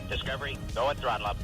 Discovery, go and throttle up.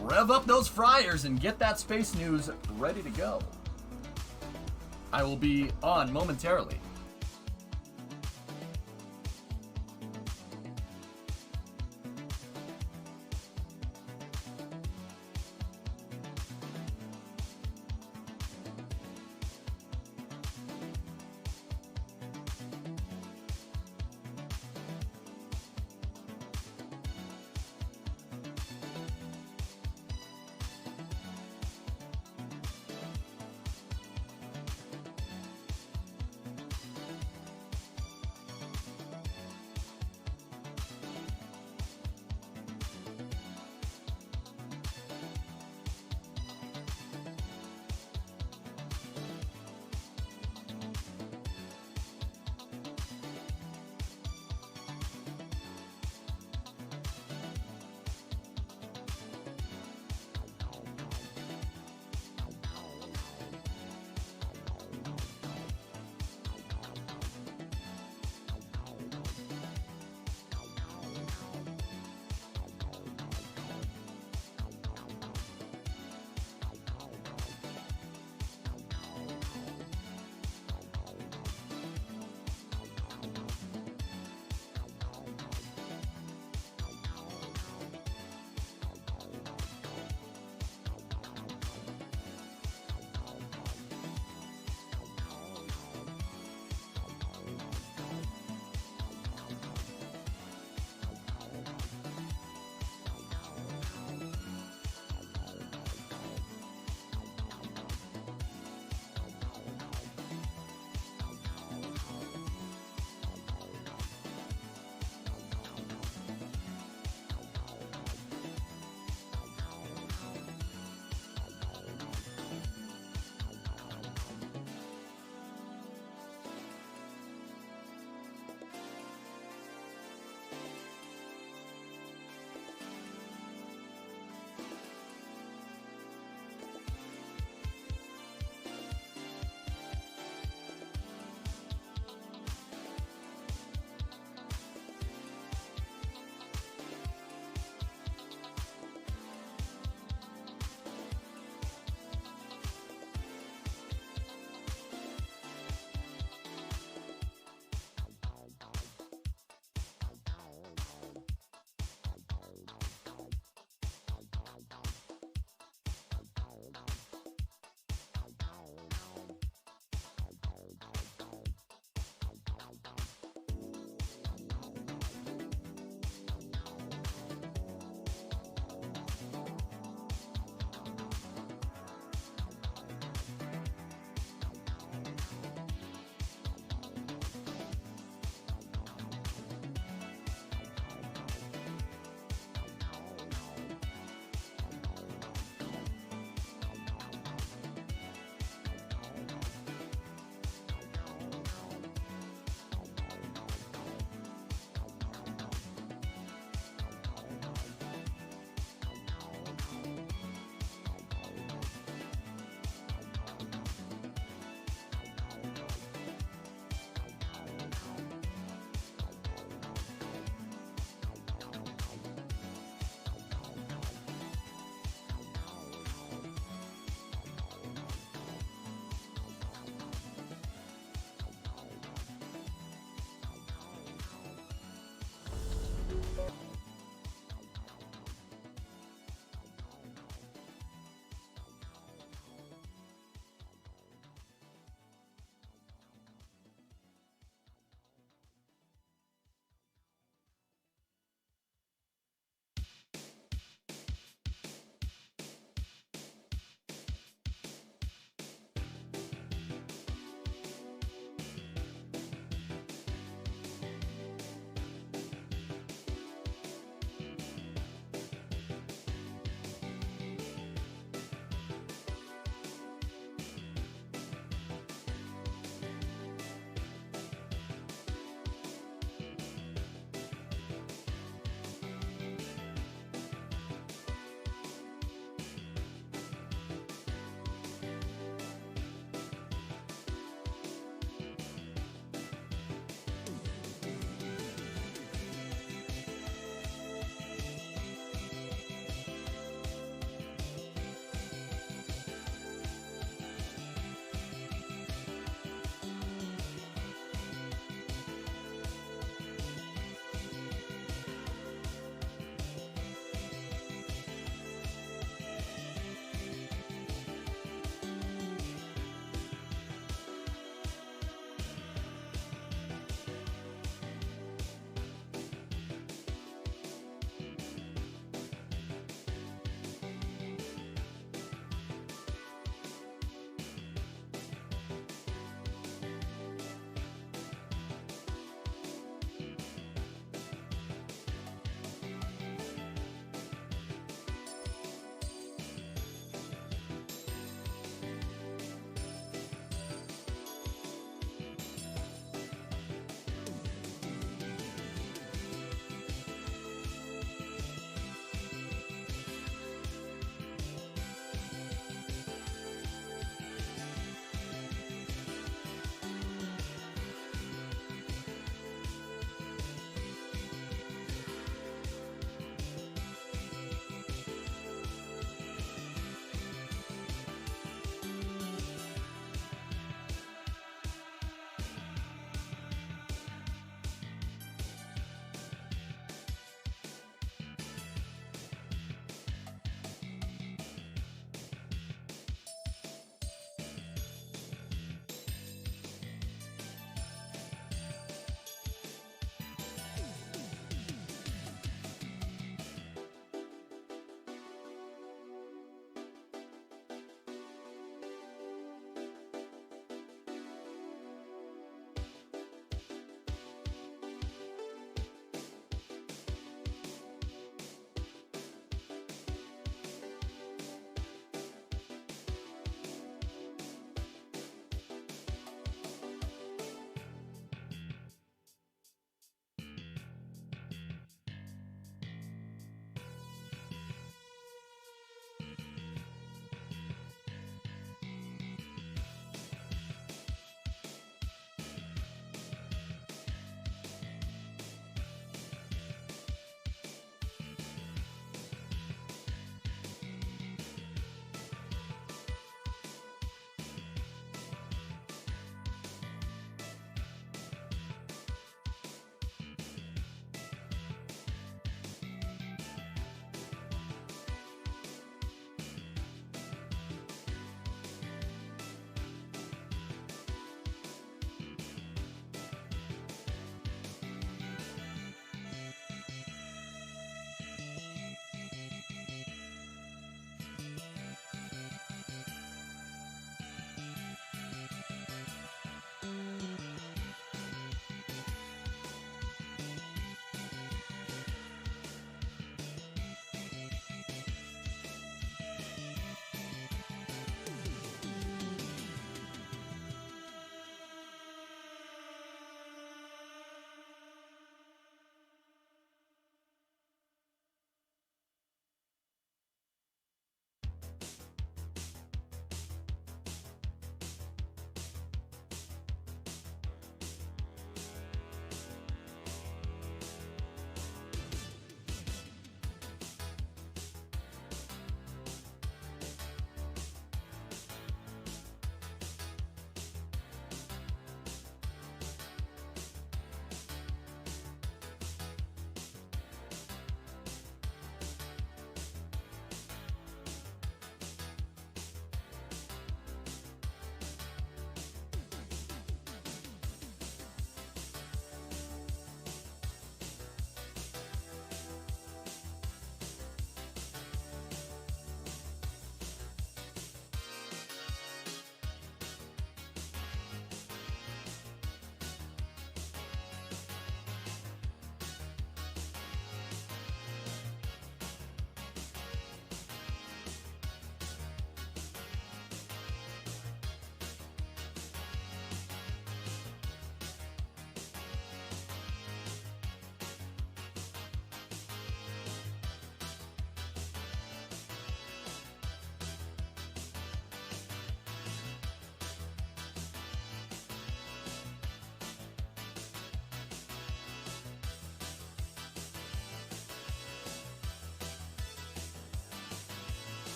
rev up those fryers and get that space news ready to go. I will be on momentarily.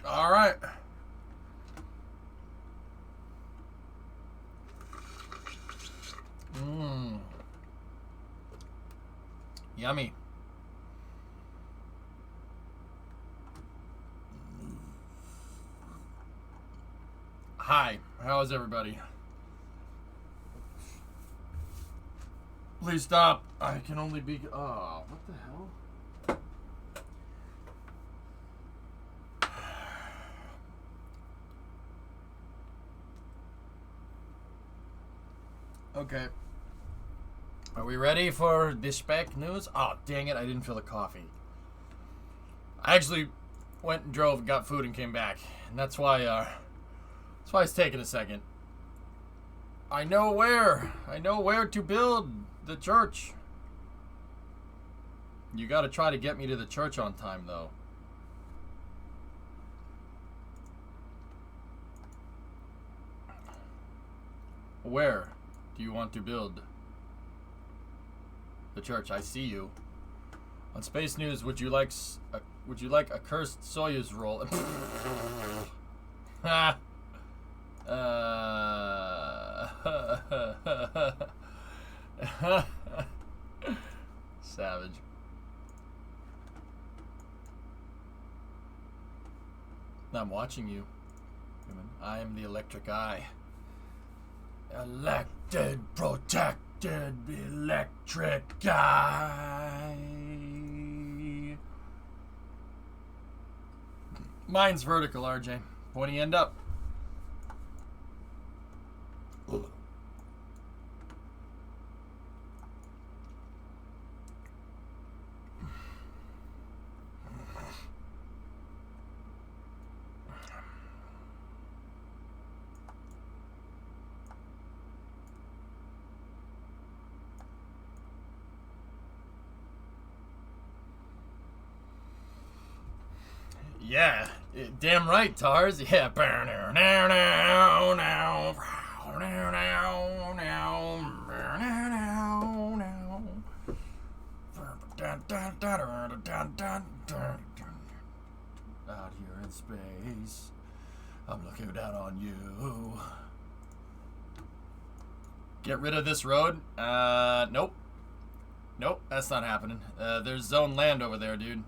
All right. Mmm. Yummy. Hi, how is everybody? Please stop. I can only be. Oh, what the hell? Okay. Are we ready for the spec news? Oh, dang it, I didn't fill the coffee. I actually went and drove, got food, and came back. And that's why it's taking a second. I know where to build the church. You gotta try to get me to the church on time, though. Where do you want to build the church? I see you. On Space News, would you like a cursed Soyuz roll? Savage. I'm watching you. I am the electric eye. Elected, protected, electric eye. Mine's vertical, RJ. Pointy end up. Yeah, damn right, Tars. Yeah. Out here in space, I'm looking down on you. Get rid of this road? Nope. Nope, that's not happening. There's zone land over there, dude.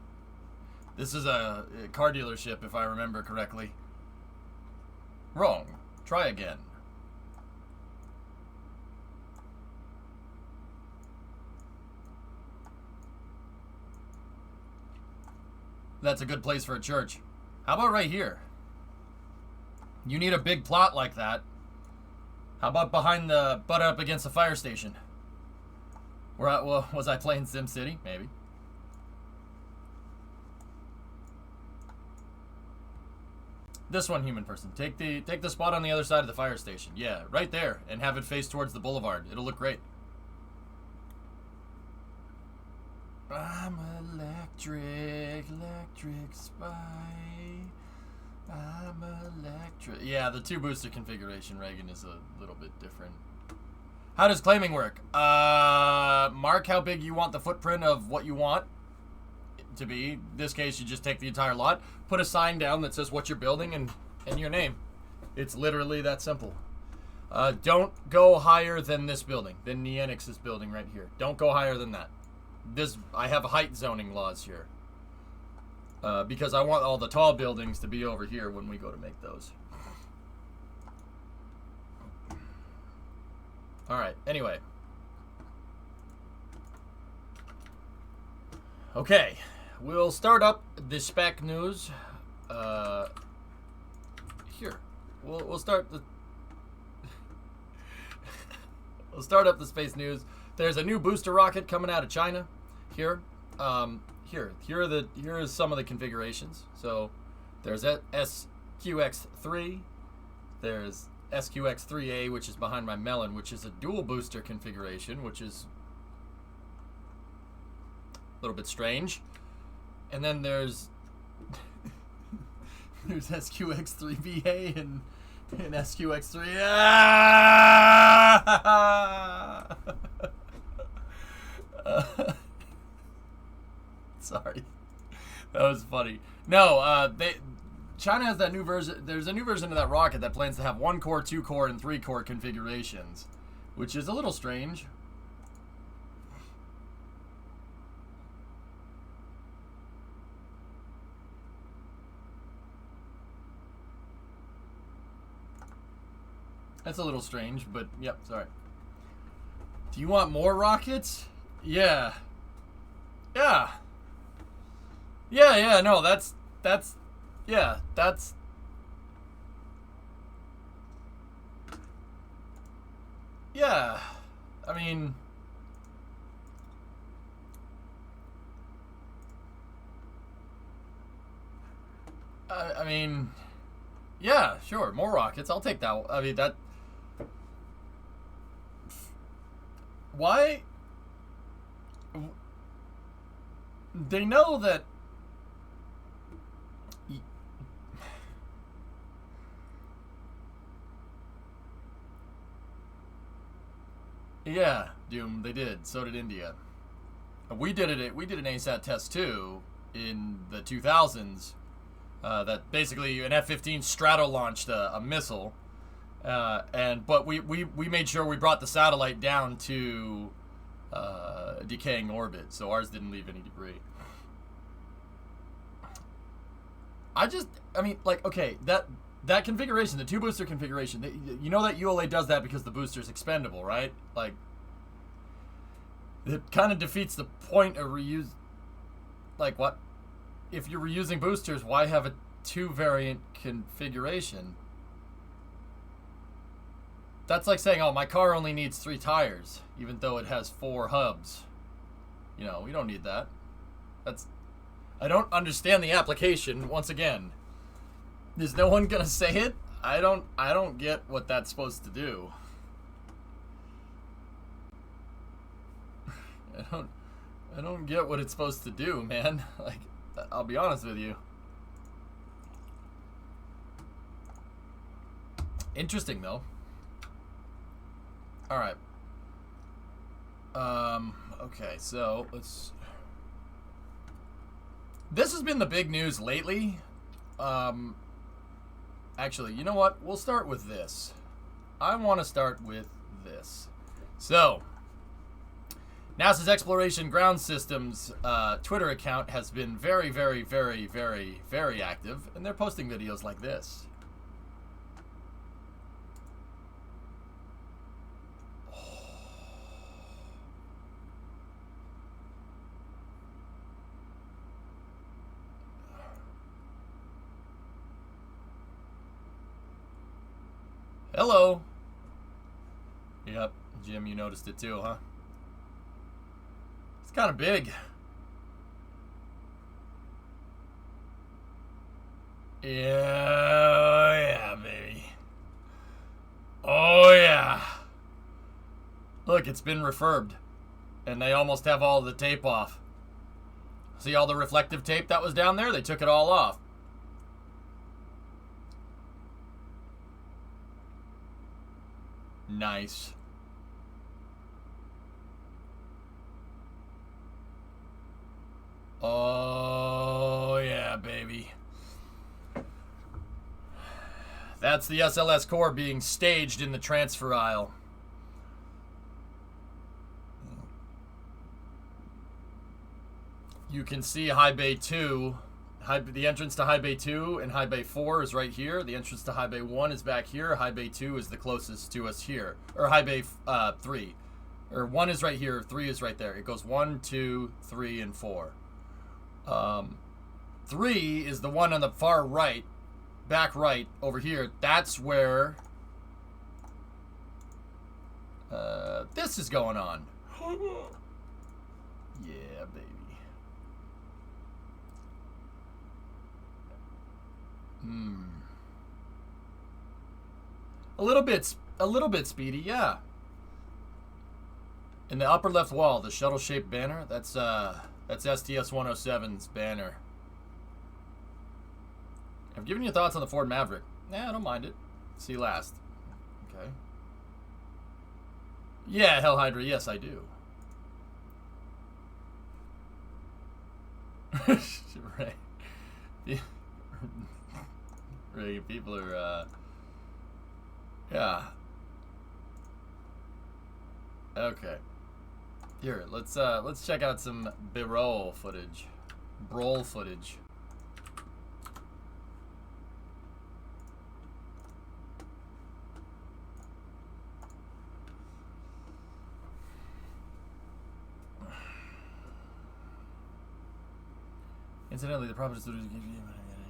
This is a car dealership, if I remember correctly. Wrong. Try again. That's a good place for a church. How about right here? You need a big plot like that. How about behind the butt up against the fire station? Was I playing SimCity? Maybe. This one, human person. Take the spot on the other side of the fire station. Yeah, right there, and have it face towards the boulevard. It'll look great. I'm electric spy. I'm electric. Yeah, the 2 booster configuration, Reagan, is a little bit different. How does claiming work? Mark how big you want the footprint of what you want to be. In this case, you just take the entire lot, put a sign down that says what you're building and your name. It's literally that simple. Don't go higher than this building, than Nienix's building right here. Don't go higher than that. I have height zoning laws here. Because I want all the tall buildings to be over here when we go to make those. Alright, anyway. Okay, we'll start up the spec news. Here. We'll start the... we'll start up the space news. There's a new booster rocket coming out of China. Here. Here are some of the configurations. So there's SQX3. There's SQX3A, which is behind my melon, which is a dual booster configuration, which is a little bit strange. And then there's there's SQX3BA and SQX3. Sorry, that was funny. No, China has that new version. There's a new version of that rocket that plans to have 1 core, 2 core, and 3 core configurations, which is a little strange. That's a little strange, but yep, sorry. Do you want more rockets? Yeah. Yeah. Yeah, no, that's, yeah, that's, yeah, I mean, I mean, yeah, sure, more rockets, I'll take that. I mean, that, why, they know that, yeah, Doom, they did. So did India. We did it. We did an ASAT test too in the 2000s. That basically an F-15 strato launched a missile, but we made sure we brought the satellite down to decaying orbit, so ours didn't leave any debris. I mean, like, okay, that configuration, the 2 booster configuration, you know that ULA does that because the booster's expendable, right? Like, it kind of defeats the point of reuse. Like, what? If you're reusing boosters, why have a 2 variant configuration? That's like saying, oh, my car only needs 3 tires, even though it has 4 hubs. You know, we don't need that. I don't understand the application, once again. Is no one gonna say it? I don't get what that's supposed to do. I don't get what it's supposed to do, man. Like, I'll be honest with you. Interesting, though. All right. Okay, so let's. This has been the big news lately. Actually, you know what? We'll start with this. I want to start with this. So, NASA's Exploration Ground Systems Twitter account has been very, very, very, very, very active, and they're posting videos like this. Hello. Yep, Jim, you noticed it too, huh? It's kind of big. Yeah, baby. Oh, yeah. Look, it's been refurbed. And they almost have all the tape off. See all the reflective tape that was down there? They took it all off. Nice. Oh, yeah, baby. That's the SLS core being staged in the transfer aisle. You can see High Bay 2. The entrance to High Bay 2 and High Bay 4 is right here. The entrance to High Bay 1 is back here. High Bay 2 is the closest to us here. Or High Bay 3. Or 1 is right here. 3 is right there. It goes 1, 2, 3, and 4. 3 is the one on the far right. Back right over here. That's where this is going on. Yeah, baby. A little bit speedy, yeah. In the upper left wall, the shuttle-shaped banner, that's STS-107's banner. I've given you thoughts on the Ford Maverick. I don't mind it. See last. Okay. Yeah, Hell Hydra, yes, I do. Right. People are, yeah. Okay. Here, let's check out some B-roll footage. Brawl footage. Incidentally, the prophet is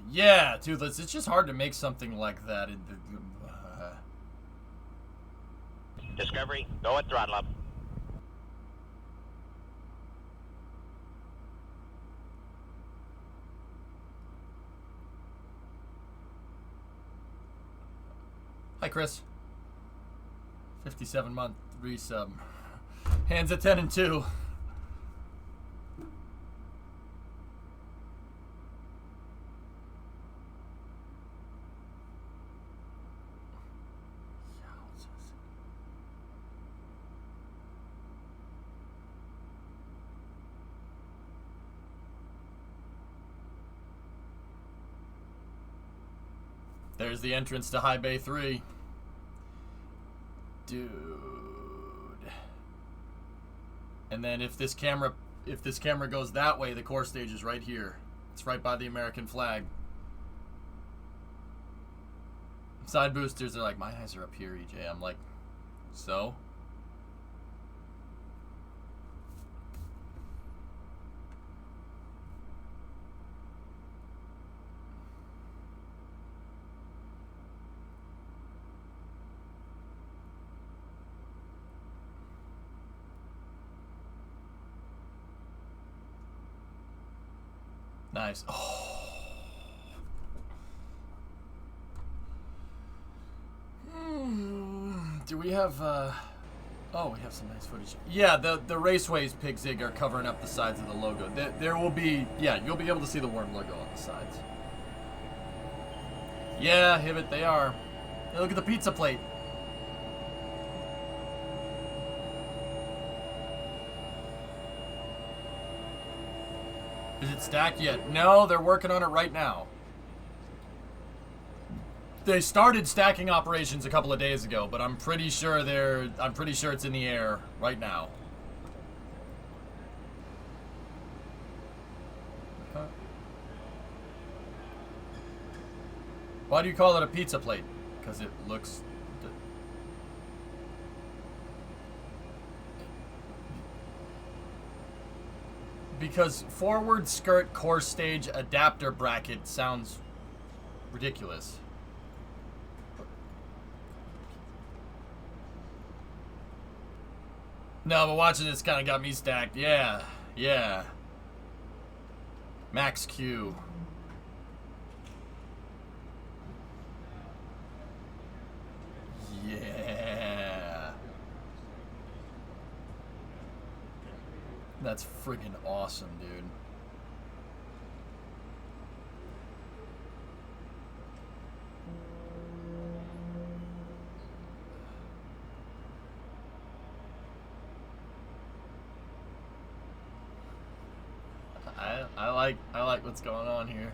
yeah, dude. It's just hard to make something like that. Discovery, go at throttle up. Hi, Chris. 57-month resub. Hands at 10 and 2. There's the entrance to High Bay 3. Dude. And then if this camera goes that way, the core stage is right here. It's right by the American flag. Side boosters are like, my eyes are up here, EJ. I'm like, so? Nice. Oh. Do we have, oh, we have some nice footage. Yeah, the Raceways Pig Zig are covering up the sides of the logo. There will be, yeah, you'll be able to see the worm logo on the sides. Yeah, Hibbit, they are. Hey, look at the pizza plate. Is it stacked yet? No, they're working on it right now. They started stacking operations a couple of days ago, but I'm pretty sure it's in the air right now. Huh? Why do you call it a pizza plate? Because it looks... Because forward skirt core stage adapter bracket sounds ridiculous. No, but watching this kind of got me stacked. Yeah, yeah. Max Q. Yeah. That's friggin' awesome, dude. I like what's going on here.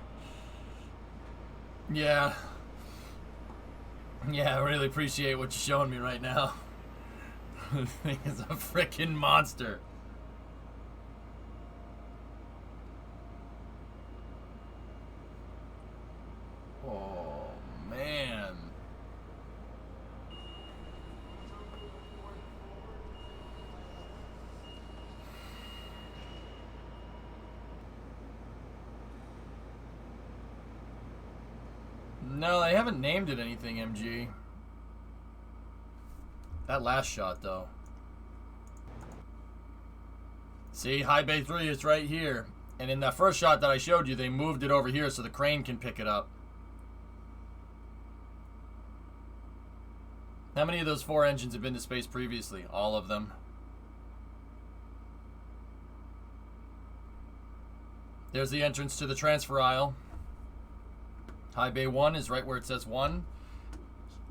Yeah. Yeah, I really appreciate what you're showing me right now. This thing is a frickin' monster. Oh, man. No, they haven't named it anything, MG. That last shot, though. See, High Bay 3 is right here. And in that first shot that I showed you, they moved it over here so the crane can pick it up. How many of those 4 engines have been to space previously? All of them. There's the entrance to the transfer aisle. High Bay 1 is right where it says 1.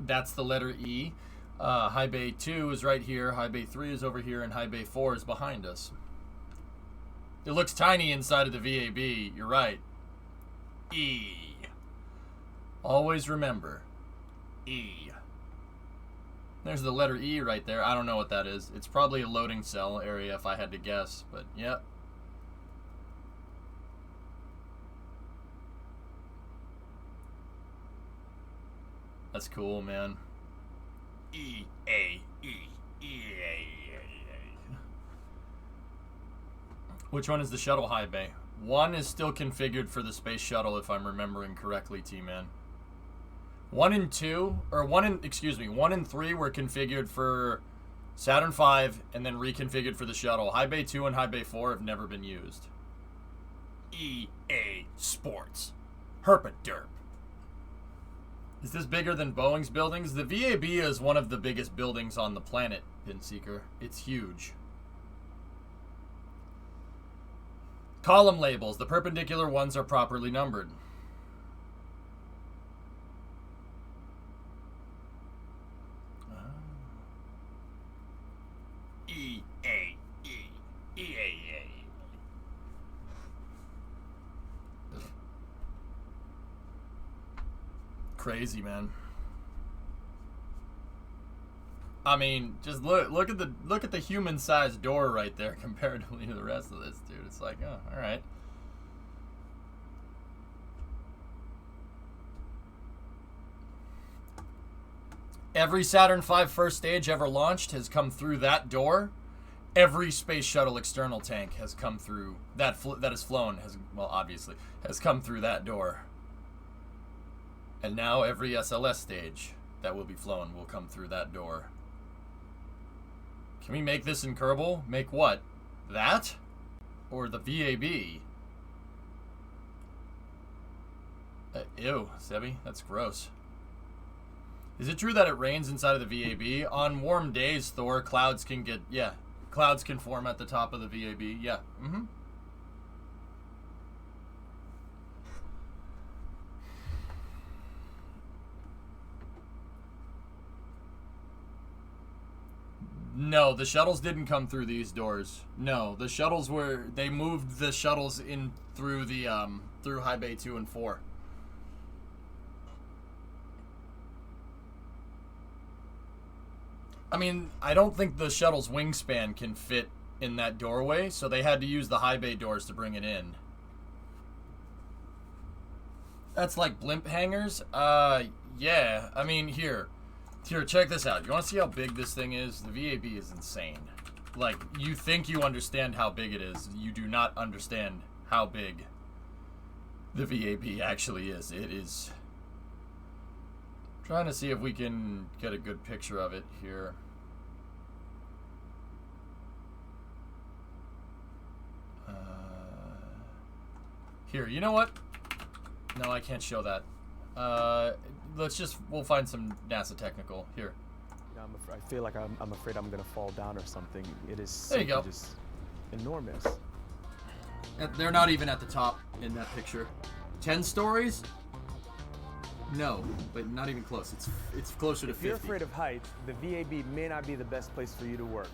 That's the letter E. High Bay 2 is right here. High Bay 3 is over here. And High Bay 4 is behind us. It looks tiny inside of the VAB. You're right. E. Always remember, E. There's the letter E right there. I don't know what that is. It's probably a loading cell area if I had to guess, but yep. That's cool, man. Which one is the shuttle high bay? One is still configured for the space shuttle, if I'm remembering correctly, T-Man. 1 and 2, or 1 and 3 were configured for Saturn V and then reconfigured for the shuttle. High bay 2 and high bay 4 have never been used. EA Sports. Herpaderp. Is this bigger than Boeing's buildings? The VAB is one of the biggest buildings on the planet, Pinseeker. It's huge. Column labels. The perpendicular ones are properly numbered. Crazy, man. I mean, just look at the human-sized door right there comparatively to the rest of this, dude. It's like, oh, all right. Every Saturn V first stage ever launched has come through that door. Every space shuttle external tank has come through that has flown obviously has come through that door. And now every SLS stage that will be flown will come through that door. Can we make this in Kerbal? Make what? That? Or the VAB? Ew, Sebi, that's gross. Is it true that it rains inside of the VAB? On warm days, Thor, clouds can form at the top of the VAB. Yeah. Mm-hmm. No, the shuttles didn't come through these doors. No, the shuttles they moved the shuttles in through the through high bay 2 and 4. I mean, I don't think the shuttle's wingspan can fit in that doorway, so they had to use the high bay doors to bring it in. That's like blimp hangars? Yeah. I mean, here, check this out. You want to see how big this thing is? The VAB is insane. Like, you think you understand how big it is. You do not understand how big the VAB actually is. It is... Trying to see if we can get a good picture of it here. Here, you know what? No, I can't show that. We'll find some NASA technical. Here. You know, I feel like I'm afraid I'm gonna fall down or something. It is there you go. Just enormous. They're not even at the top in that picture. 10 stories? No, but not even close. It's closer to 50. If you're afraid of heights, the VAB may not be the best place for you to work.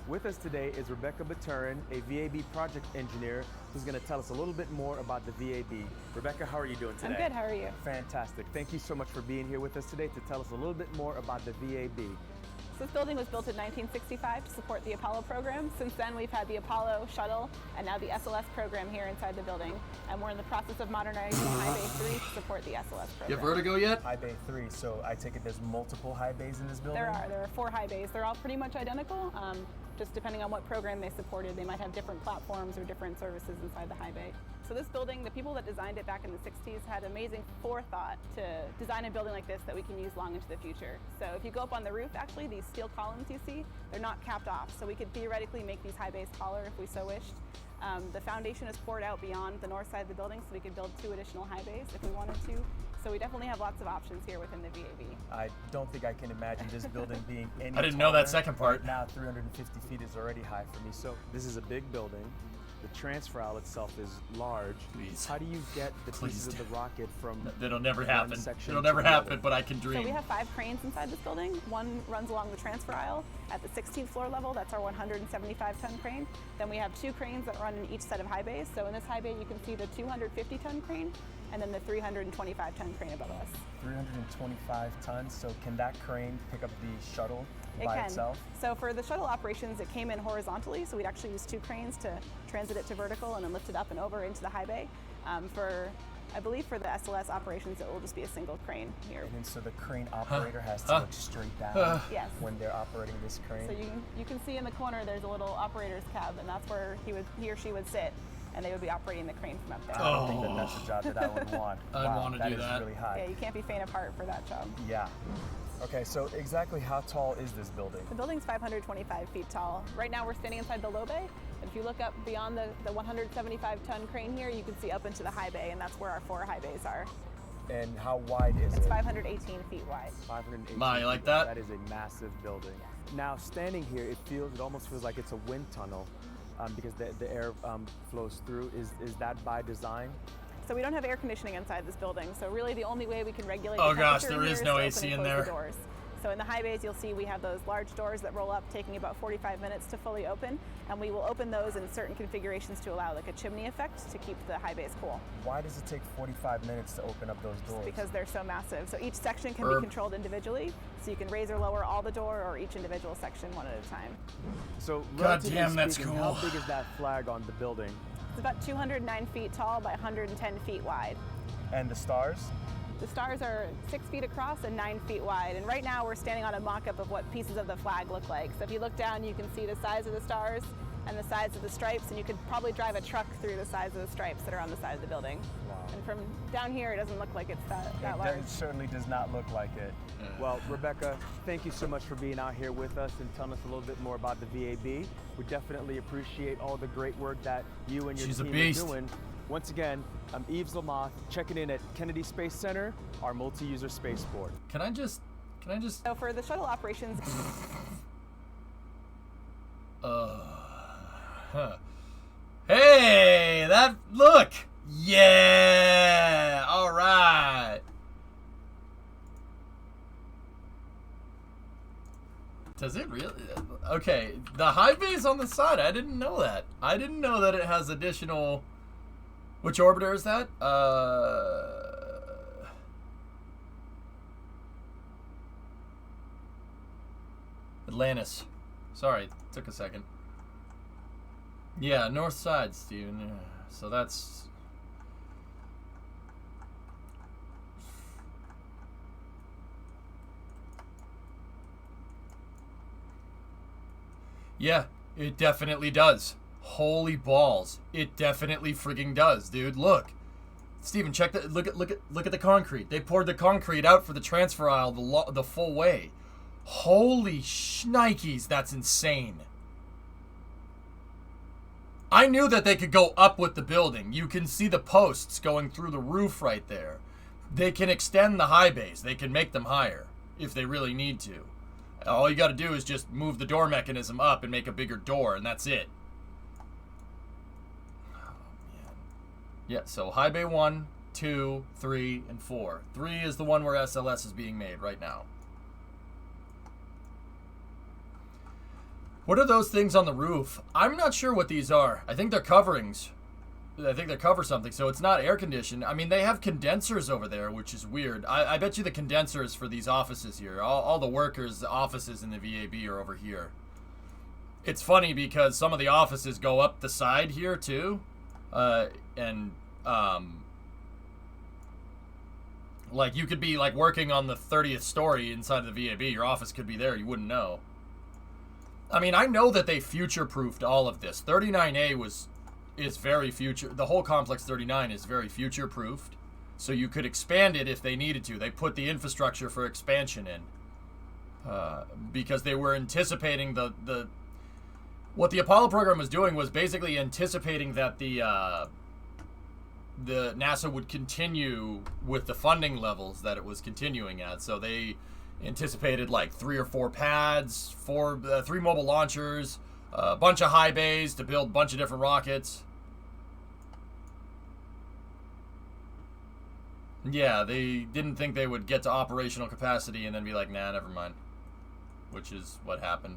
With us today is Rebecca Baturin, a VAB project engineer, who's going to tell us a little bit more about the VAB. Rebecca, how are you doing today? I'm good, how are you? Fantastic. Thank you so much for being here with us today to tell us a little bit more about the VAB. So this building was built in 1965 to support the Apollo program. Since then, we've had the Apollo shuttle and now the SLS program here inside the building. And we're in the process of modernizing High Bay 3 to support the SLS program. You have vertigo yet? High Bay 3, so I take it there's multiple high bays in this building? There are 4 high bays. They're all pretty much identical. Just depending on what program they supported, they might have different platforms or different services inside the high bay. So this building, the people that designed it back in the 60s had amazing forethought to design a building like this that we can use long into the future. So if you go up on the roof, actually, these steel columns you see, they're not capped off. So we could theoretically make these high bays taller if we so wished. The foundation is poured out beyond the north side of the building, so we could build 2 additional high bays if we wanted to. So we definitely have lots of options here within the VAB. I don't think I can imagine this building being any I didn't know that second part. Right now, 350 feet is already high for me. So this is a big building. The transfer aisle itself is large. Please. How do you get the pieces of the rocket from That'll never happen. section It'll to never the happen, other? but I can dream. So we have 5 cranes inside this building. One runs along the transfer aisle at the 16th floor level. That's our 175-ton crane. Then we have 2 cranes that run in each set of high bays. So in this high bay, you can see the 250-ton crane. and then the 325-ton crane above us. 325 tons. So can that crane pick up the shuttle It by can. itself? So for the shuttle operations, it came in horizontally, so we'd actually use 2 cranes to transit it to vertical and then lift it up and over into the high bay. I believe for the SLS operations, it will just be a single crane here. And then so the crane operator has to look straight down Yes. when they're operating this crane. So you can see in the corner there's a little operator's cab, and that's where he or she would sit, and they would be operating the crane from up there. I don't think that that's a job that I would want. I'd want to do That that. is really high. Yeah, you can't be faint of heart for that job. Yeah. Okay, so exactly how tall is this building? The building's 525 feet tall. Right now we're standing inside the low bay, but if you look up beyond the 175-ton crane here, you can see up into the high bay, and that's where our 4 high bays are. And how wide is It's it? 518 feet wide. 518. Ma, you like feet. that? That is a massive building. Now, standing here, it almost feels like it's a wind tunnel because the air flows through. Is that by design? So we don't have air conditioning inside this building, so really the only way we can regulate Oh the gosh, temperature there in is here no to AC open and in close there. the doors. So in the high bays, you'll see we have those large doors that roll up, taking about 45 minutes to fully open, and we will open those in certain configurations to allow like a chimney effect to keep the high bays cool. Why does it take 45 minutes to open up those doors? Because they're so massive. So each section can Herb. be controlled individually, so you can raise or lower all the door or each individual section one at a time. So, God relatively damn, that's speaking, cool. how big is that flag on the building? It's about 209 feet tall by 110 feet wide. And the stars? The stars are 6 feet across and 9 feet wide, and right now we're standing on a mock-up of what pieces of the flag look like. So if you look down, you can see the size of the stars and the size of the stripes, and you could probably drive a truck through the size of the stripes that are on the side of the building. Wow. And from down here, it doesn't look like it's that large. It certainly does not look like it. Well, Rebecca, thank you so much for being out here with us and telling us a little bit more about the VAB. We definitely appreciate all the great work that you and your She's a team beast. are doing. Once again, I'm Yves Lamoth, checking in at Kennedy Space Center, our multi-user spaceport. Can I just? So for the shuttle operations, Hey, look. Yeah. All right. Does it really? Okay, the high base on the side. I didn't know that. I didn't know that it has additional. Which orbiter is that? Atlantis. Sorry, took a second. Yeah, north side, Steven. Yeah. So that's. Yeah, it definitely does. Holy balls. It definitely frigging does, dude. Look. Steven, check that. Look at the concrete. They poured the concrete out for the transfer aisle the full way. Holy shnikes, that's insane. I knew that they could go up with the building. You can see the posts going through the roof right there. They can extend the high bays. They can make them higher if they really need to. All you got to do is just move the door mechanism up and make a bigger door, and that's it. Oh, man. Yeah, so high bay 1, 2, 3, and 4. 3 is the one where SLS is being made right now. What are those things on the roof? I'm not sure what these are. I think they're coverings. I think they cover something, so it's not air conditioned. I mean, they have condensers over there, which is weird. I bet you the condensers for these offices here, all the workers' offices in the VAB are over here. It's funny because some of the offices go up the side here too, like you could be like working on the 30th story inside of the VAB. Your office could be there. You wouldn't know. I mean, I know that they future-proofed all of this. 39A is very future. The whole complex 39 is very future-proofed, so you could expand it if they needed to. They put the infrastructure for expansion in because they were anticipating what the Apollo program was doing was basically anticipating that the NASA would continue with the funding levels that it was continuing at. So they anticipated like 3 or 4 pads, 3 mobile launchers, a bunch of high bays to build a bunch of different rockets. Yeah, they didn't think they would get to operational capacity and then be like, nah, never mind. Which is what happened.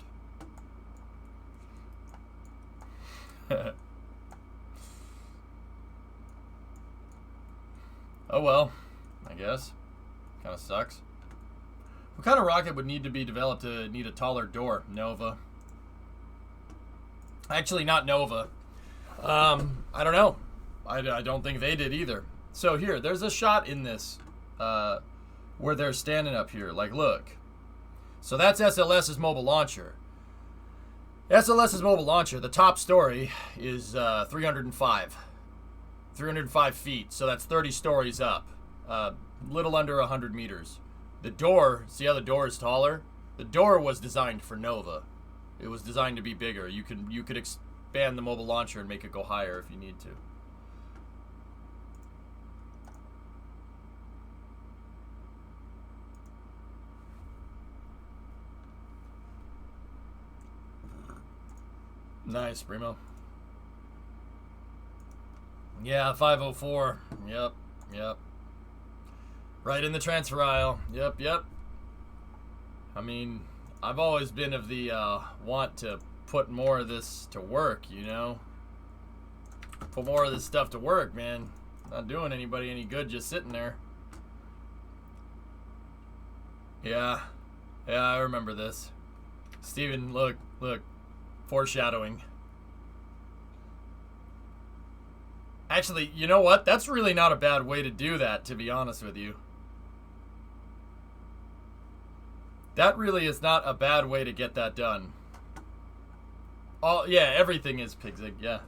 Oh well, I guess. Kind of sucks. What kind of rocket would need to be developed to need a taller door? Nova. Actually, not Nova. I don't know. I don't think they did either. So here, there's a shot in this where they're standing up here. Like, look. So that's SLS's mobile launcher. SLS's mobile launcher, the top story is 305. 305 feet, so that's 30 stories up. Little under 100 meters. The door, see how the door is taller? The door was designed for Nova. It was designed to be bigger. You could expand the mobile launcher and make it go higher if you need to. Nice, Primo. Yeah, 504. Yep. Right in the transfer aisle. Yep. I mean, I've always been of the want to put more of this to work, you know? Put more of this stuff to work, man. Not doing anybody any good just sitting there. Yeah, I remember this. Steven, look. Foreshadowing. Actually, you know what? That's really not a bad way to do that, to be honest with you. That really is not a bad way to get that done. Yeah, everything is Pigzig, yeah.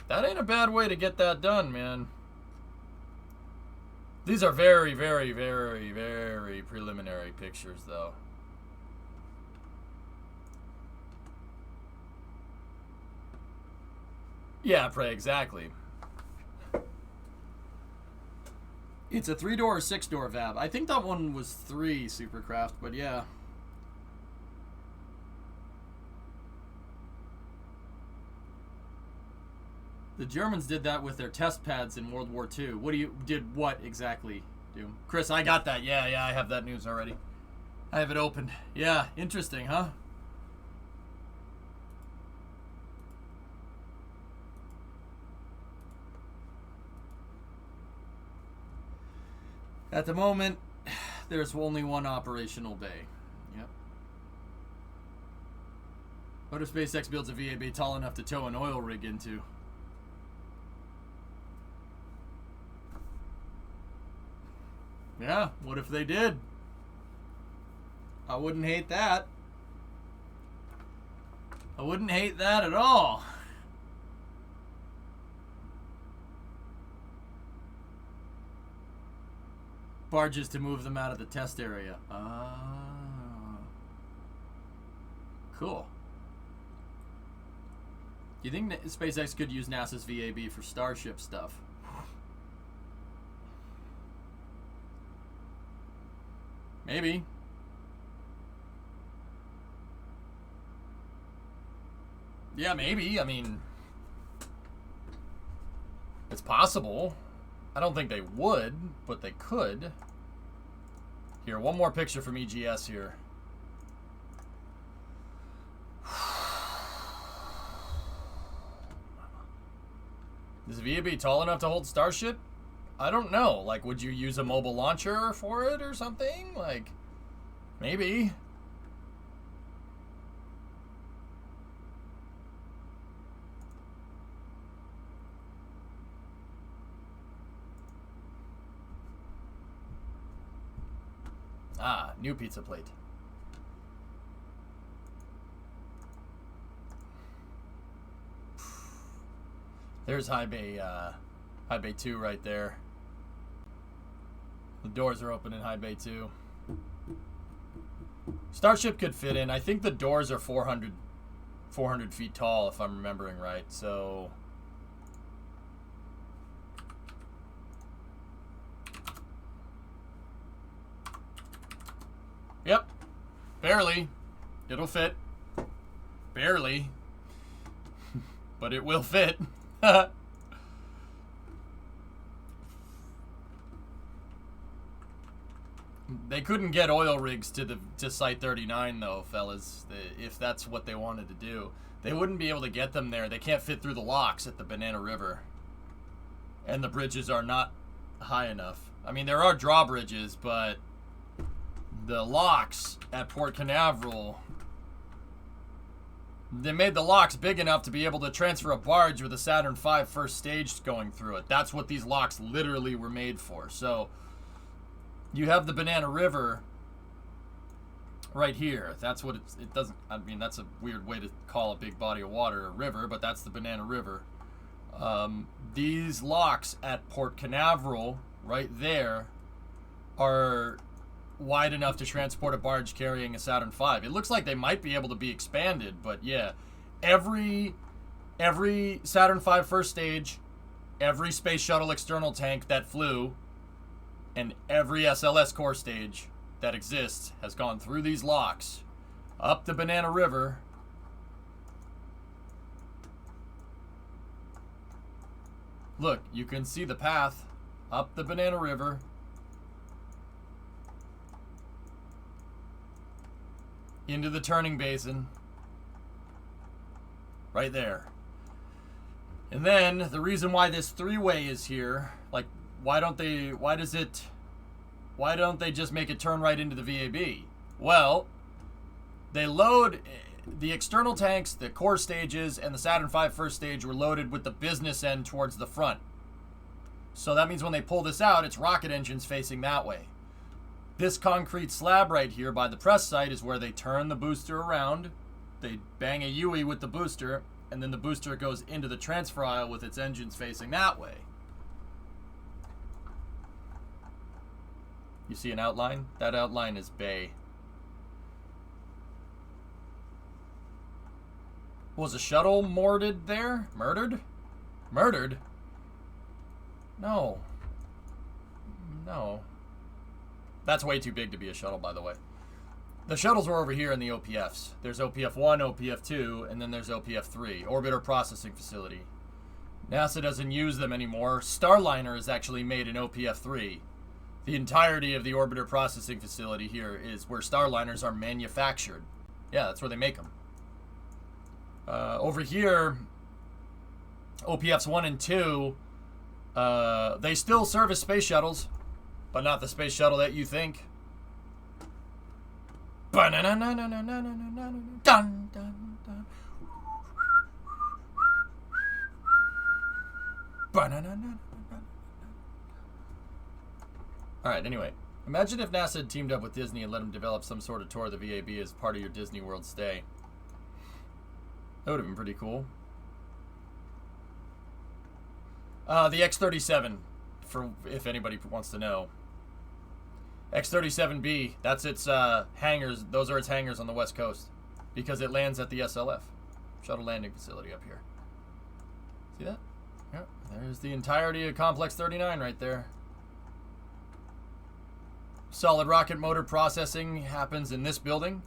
That ain't a bad way to get that done, man. These are very, very, very, very preliminary pictures, though. Yeah, Prey, exactly. It's a 3-door or 6-door VAB. I think that one was 3, Supercraft, but yeah. The Germans did that with their test pads in World War II. Did what exactly, Doom? Chris, I got that. Yeah, I have that news already. I have it opened. Yeah, interesting, huh? At the moment, there's only one operational bay. Yep. What if SpaceX builds a VAB tall enough to tow an oil rig into? Yeah, what if they did? I wouldn't hate that. I wouldn't hate that at all. Barges to move them out of the test area. Ah. Cool. Do you think that SpaceX could use NASA's VAB for Starship stuff? Maybe. Yeah, maybe. I mean, it's possible. I don't think they would, but they could. Here, one more picture from EGS here. Is VAB tall enough to hold Starship? I don't know. Like, would you use a mobile launcher for it or something? Like, maybe. Ah, new pizza plate. There's High Bay 2 right there. The doors are open in High Bay 2. Starship could fit in. I think the doors are 400 feet tall, if I'm remembering right. So yep. Barely. It'll fit. Barely. But it will fit. They couldn't get oil rigs to Site 39 though, fellas. If that's what they wanted to do, they wouldn't be able to get them there. They can't fit through the locks at the Banana River, and the bridges are not high enough. I mean, there are drawbridges, but the locks at Port Canaveral, they made the locks big enough to be able to transfer a barge with a Saturn V first stage going through it. That's what these locks literally were made for. So you have the Banana River right here. That's what it doesn't, I mean, that's a weird way to call a big body of water a river, but that's the Banana River. These locks at Port Canaveral right there are wide enough to transport a barge carrying a Saturn V. It looks like they might be able to be expanded, but yeah, every Saturn V first stage, every space shuttle external tank that flew, and every SLS core stage that exists has gone through these locks up the Banana River. Look, you can see the path up the Banana River. Into the turning basin. Right there. And then, the reason why this three-way is here, like, why don't they just make it turn right into the VAB? Well, they load the external tanks, the core stages, and the Saturn V first stage were loaded with the business end towards the front. So that means when they pull this out, it's rocket engines facing that way. This concrete slab right here by the press site is where they turn the booster around, they bang a UE with the booster, and then the booster goes into the transfer aisle with its engines facing that way. You see an outline? That outline is Bay. Was a shuttle mortared there? Murdered? Murdered? No. No. That's way too big to be a shuttle, by the way. The shuttles were over here in the OPFs. There's OPF 1, OPF 2, and then there's OPF 3, Orbiter Processing Facility. NASA doesn't use them anymore. Starliner is actually made in OPF 3. The entirety of the Orbiter Processing Facility here is where Starliners are manufactured. Yeah, that's where they make them. Over here, OPFs 1 and 2, they still service space shuttles, but not the space shuttle that you think. Alright, anyway. Imagine if NASA had teamed up with Disney and let them develop some sort of tour of the VAB as part of your Disney World stay. That would have been pretty cool. The X-37, for if anybody wants to know. X-37B, that's its hangars. Those are its hangars on the West Coast. Because it lands at the SLF. Shuttle Landing Facility up here. See that? Yep. There's the entirety of Complex 39 right there. Solid rocket motor processing happens in this building.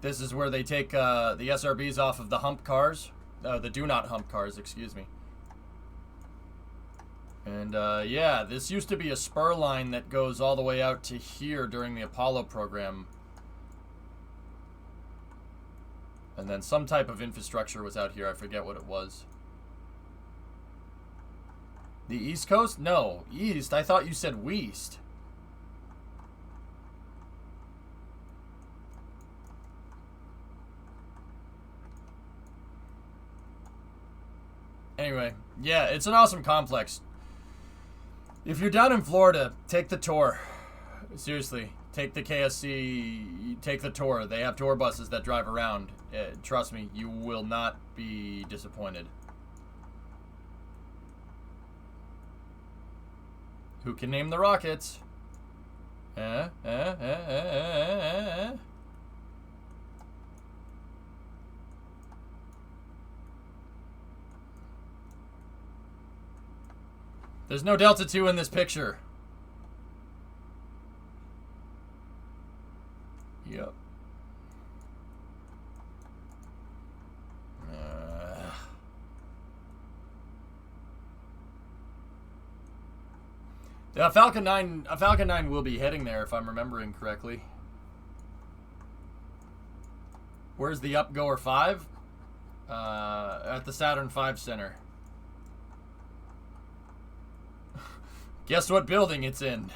This is where they take the SRBs off of the hump cars. The do not hump cars, excuse me. And yeah, this used to be a spur line that goes all the way out to here during the Apollo program. And then some type of infrastructure was out here. I forget what it was. The East Coast? No, East. I thought you said West. Anyway, yeah, it's an awesome complex. If you're down in Florida, take the tour. Seriously, take the KSC, take the tour. They have tour buses that drive around. Trust me, you will not be disappointed. Who can name the rockets? There's no Delta 2 in this picture. Yep. Yeah, a Falcon 9 will be heading there if I'm remembering correctly. Where's the Upgoer 5? At the Saturn V Center. Guess what building it's in?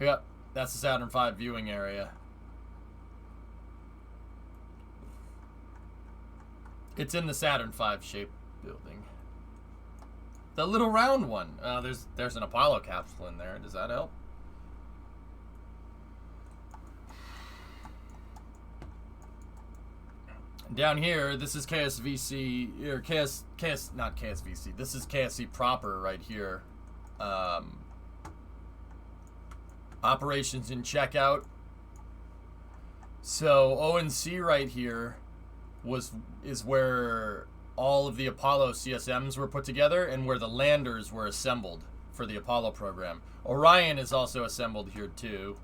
Yep, that's the Saturn V viewing area. It's in the Saturn V shaped building. The little round one. There's an Apollo capsule in there. Does that help? Down here, this is KSVC, or not KSVC, this is KSC proper right here. Operations and checkout. So ONC right here is where all of the Apollo CSMs were put together and where the landers were assembled for the Apollo program. Orion is also assembled here too.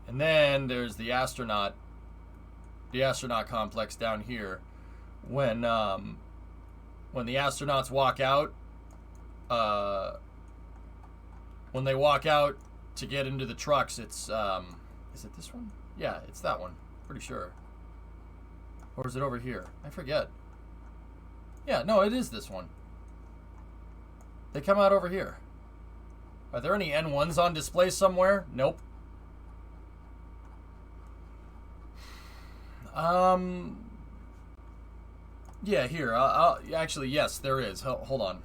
And then there's the astronaut complex down here. When the astronauts walk out, when they walk out to get into the trucks, it's is it this one? Yeah, it's that one. Pretty sure. Or is it over here? I forget. Yeah, no, it is this one. They come out over here. Are there any N1s on display somewhere? Nope. Yeah, here. Actually, yes, there is. Hold on.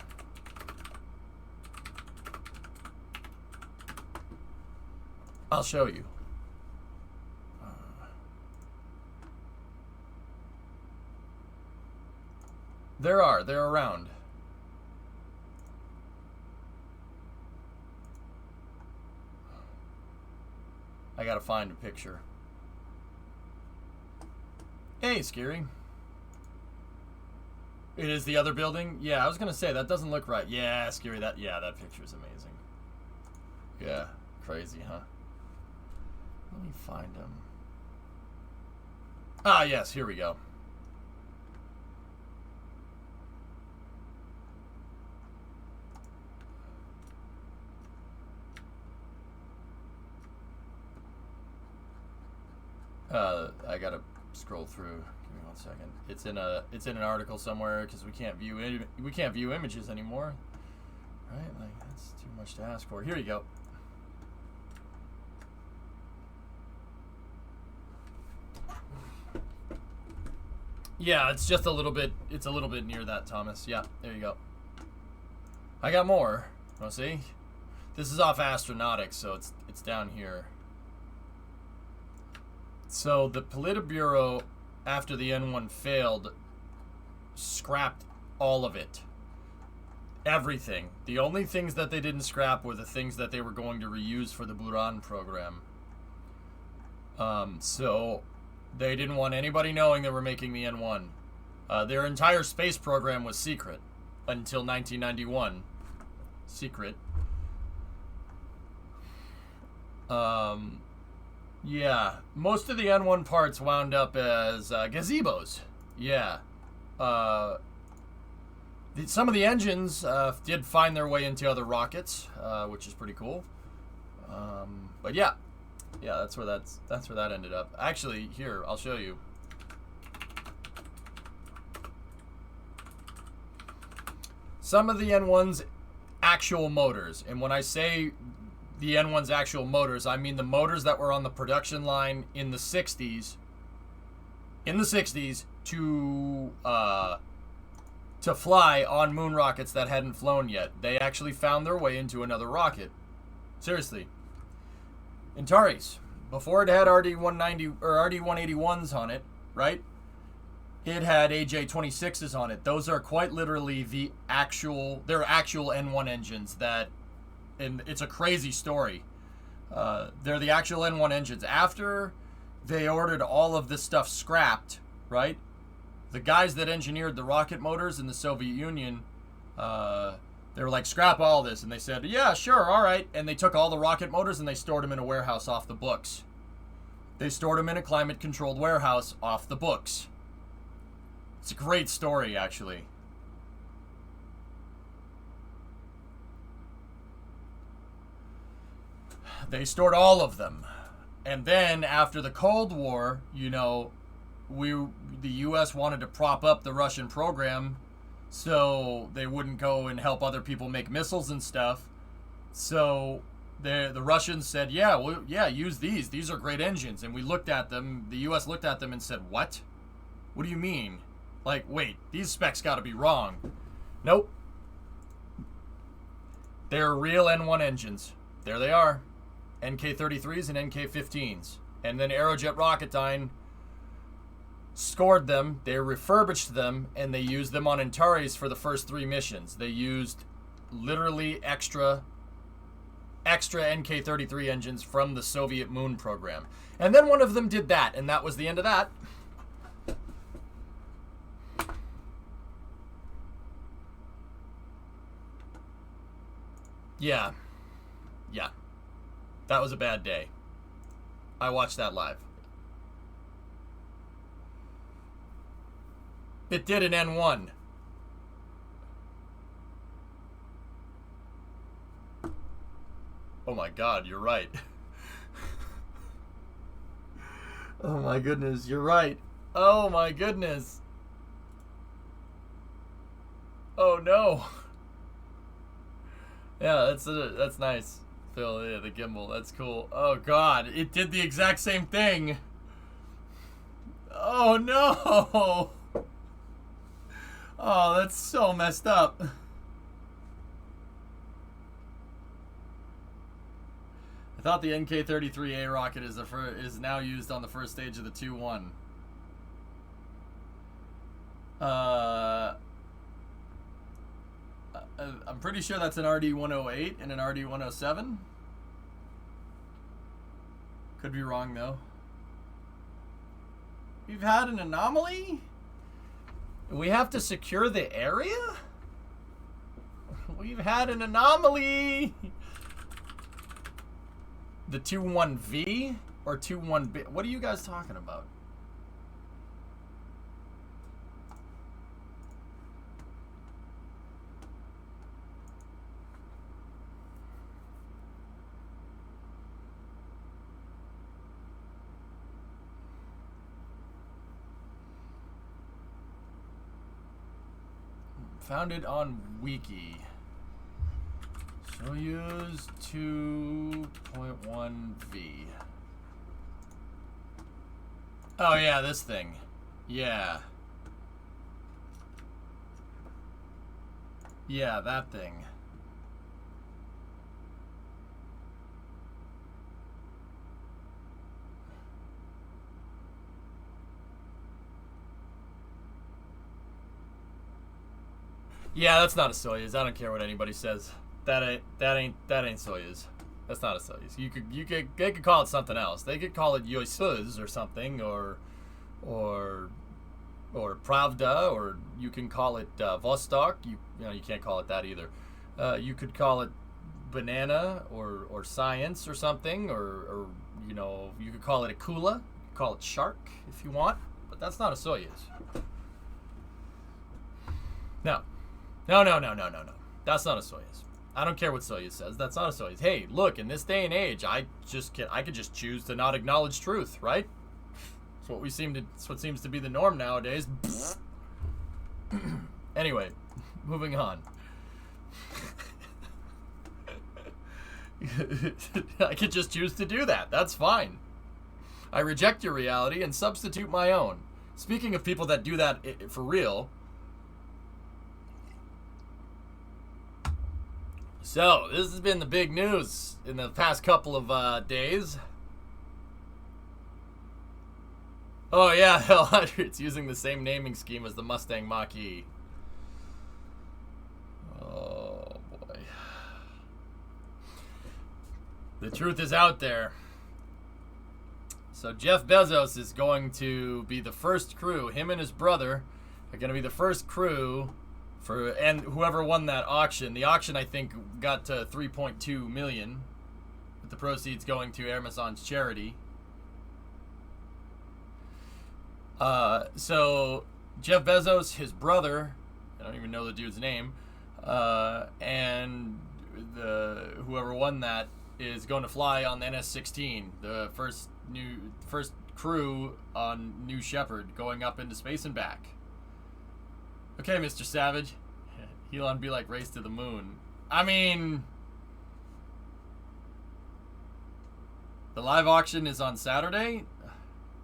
I'll show you. They're around. I gotta find a picture. Hey, Scary. It is the other building? Yeah, I was gonna say, that doesn't look right. Yeah, Scary, that picture's amazing. Yeah, crazy, huh? Let me find him. Ah, yes, here we go. I gotta scroll through. Give me 1 second. It's in an article somewhere because we can't view images anymore, right? Like, that's too much to ask for. Here you go. Yeah, it's just a little bit. It's a little bit near that, Thomas. Yeah, there you go. I got more. Want to see? This is off Astronautics, so it's down here. So the Politburo, after the N1 failed, scrapped all of it. Everything. The only things that they didn't scrap were the things that they were going to reuse for the Buran program. So they didn't want anybody knowing they were making the N1. Their entire space program was secret until 1991. Secret. Yeah, most of the N1 parts wound up as gazebos. Yeah. Some of the engines did find their way into other rockets, which is pretty cool. But yeah, that's where that ended up. Actually, here, I'll show you. Some of the N1's actual motors, and when I say the N1's actual motors, I mean the motors that were on the production line in the 60s. In the 60s to fly on moon rockets that hadn't flown yet. They actually found their way into another rocket. Seriously. Antares, before it had RD-190 or RD-181s on it, right? It had AJ-26s on it. Those are quite literally they're actual N1 engines that. And it's a crazy story. They're the actual N1 engines. After they ordered all of this stuff scrapped, right? The guys that engineered the rocket motors in the Soviet Union, they were like, scrap all this. And they said, yeah, sure, all right. And they took all the rocket motors and they stored them in a warehouse off the books. They stored them in a climate-controlled warehouse off the books. It's a great story, actually. They stored all of them. And then after the Cold War, you know, the US wanted to prop up the Russian program so they wouldn't go and help other people make missiles and stuff. So the Russians said, yeah, well, yeah, use these. These are great engines. And we looked at them. The US looked at them and said, what? What do you mean? Like, wait, these specs got to be wrong. Nope. They're real N1 engines. There they are. NK-33s and NK-15s. And then Aerojet Rocketdyne scored them, they refurbished them, and they used them on Antares for the first 3 missions. They used literally extra NK-33 engines from the Soviet moon program. And then one of them did that, and that was the end of that. Yeah. Yeah. That was a bad day. I watched that live. It did an N1. Oh my God, you're right. Oh my goodness, you're right. Oh my goodness. Oh no. Yeah, that's nice. Phil, yeah, the gimbal, that's cool. Oh God, it did the exact same thing. Oh no. Oh, that's so messed up. I thought the NK-33A rocket is now used on the first stage of the 2-1. I'm pretty sure that's an RD-108 and an RD-107. Could be wrong though. We've had an anomaly? We have to secure the area? We've had an anomaly! The 2-1V or 2-1B? What are you guys talking about? Founded on Wiki. Soyuz 2.1V. Oh yeah, this thing. Yeah. Yeah, that thing. Yeah, that's not a Soyuz. I don't care what anybody says. That ain't Soyuz. That's not a Soyuz. They could call it something else. They could call it Yoysuz or something, or Pravda, or you can call it Vostok. You know you can't call it that either. You could call it banana or science or something, or you know you could call it Akula. You could call it shark if you want, but that's not a Soyuz. No. No. That's not a Soyuz. I don't care what Soyuz says. That's not a Soyuz. Hey, look, in this day and age, I could just choose to not acknowledge truth, right? It's what seems to be the norm nowadays. Anyway, moving on. I could just choose to do that. That's fine. I reject your reality and substitute my own. Speaking of people that do that for real. So, this has been the big news in the past couple of days. Oh yeah, L100's using the same naming scheme as the Mustang Mach-E. Oh boy. The truth is out there. So Jeff Bezos is going to be the first crew, him and his brother are going to be the first crew and whoever won that auction. The auction, I think, got to 3.2 million, with the proceeds going to Amazon's charity. So Jeff Bezos, his brother, I don't even know the dude's name, and whoever won that is going to fly on the NS-16, the first crew on New Shepard, going up into space and back. Okay, Mr. Savage. Elon be like Race to the Moon. I mean, the live auction is on Saturday?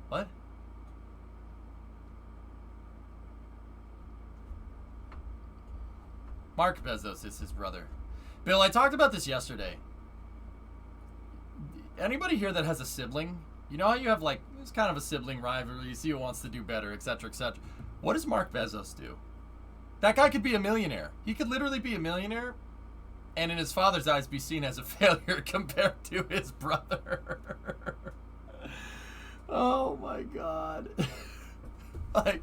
What? Mark Bezos is his brother. Bill, I talked about this yesterday. Anybody here that has a sibling? You know how you have, like, it's kind of a sibling rivalry, you see who wants to do better, etc., etc. What does Mark Bezos do? That guy could be a millionaire. He could literally be a millionaire and in his father's eyes be seen as a failure compared to his brother. Oh my God. Like,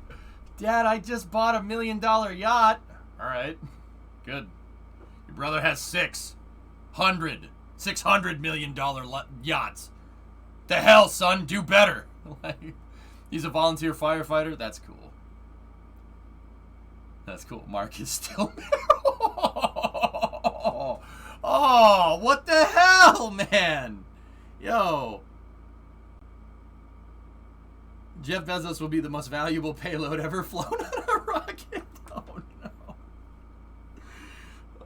Dad, I just bought $1 million yacht. All right, good. Your brother has $600 million yachts. The hell, son, do better. Like, he's a volunteer firefighter. That's cool. That's cool. Mark is still Oh, what the hell, man? Yo. Jeff Bezos will be the most valuable payload ever flown on a rocket. Oh, no.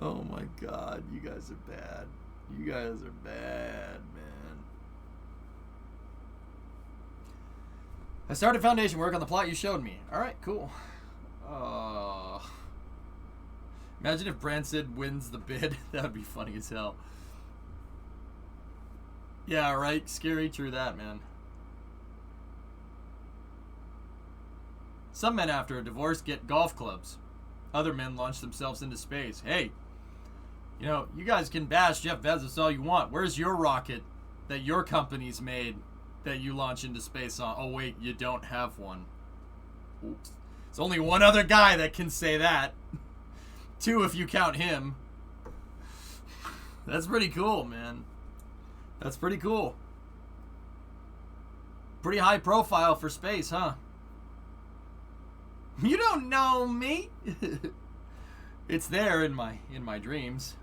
Oh, my God. You guys are bad. You guys are bad, man. I started foundation work on the plot you showed me. All right, cool. Imagine if Branson wins the bid. That would be funny as hell. Yeah, right. Scary. True that, man. Some men after a divorce get golf clubs. Other men launch themselves into space. Hey, you know, you guys can bash Jeff Bezos all you want. Where's your rocket that your company's made that you launch into space on? Oh, wait, you don't have one. Oops. There's only one other guy that can say that. 2 if you count him. That's pretty cool, man. That's pretty cool. Pretty high profile for space, huh? You don't know me. It's there in my dreams.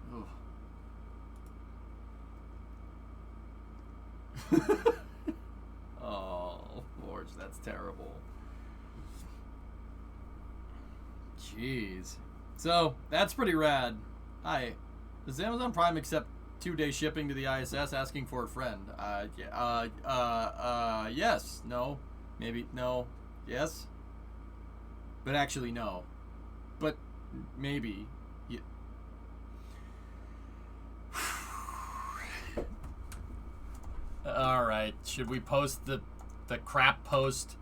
Oh, Forge, that's terrible. Jeez. So, that's pretty rad. Hi. Does Amazon Prime accept 2-day shipping to the ISS? Asking for a friend. Yes. No. Maybe. No. Yes. But actually, no. But maybe. Yeah. All right. Should we post the crap post?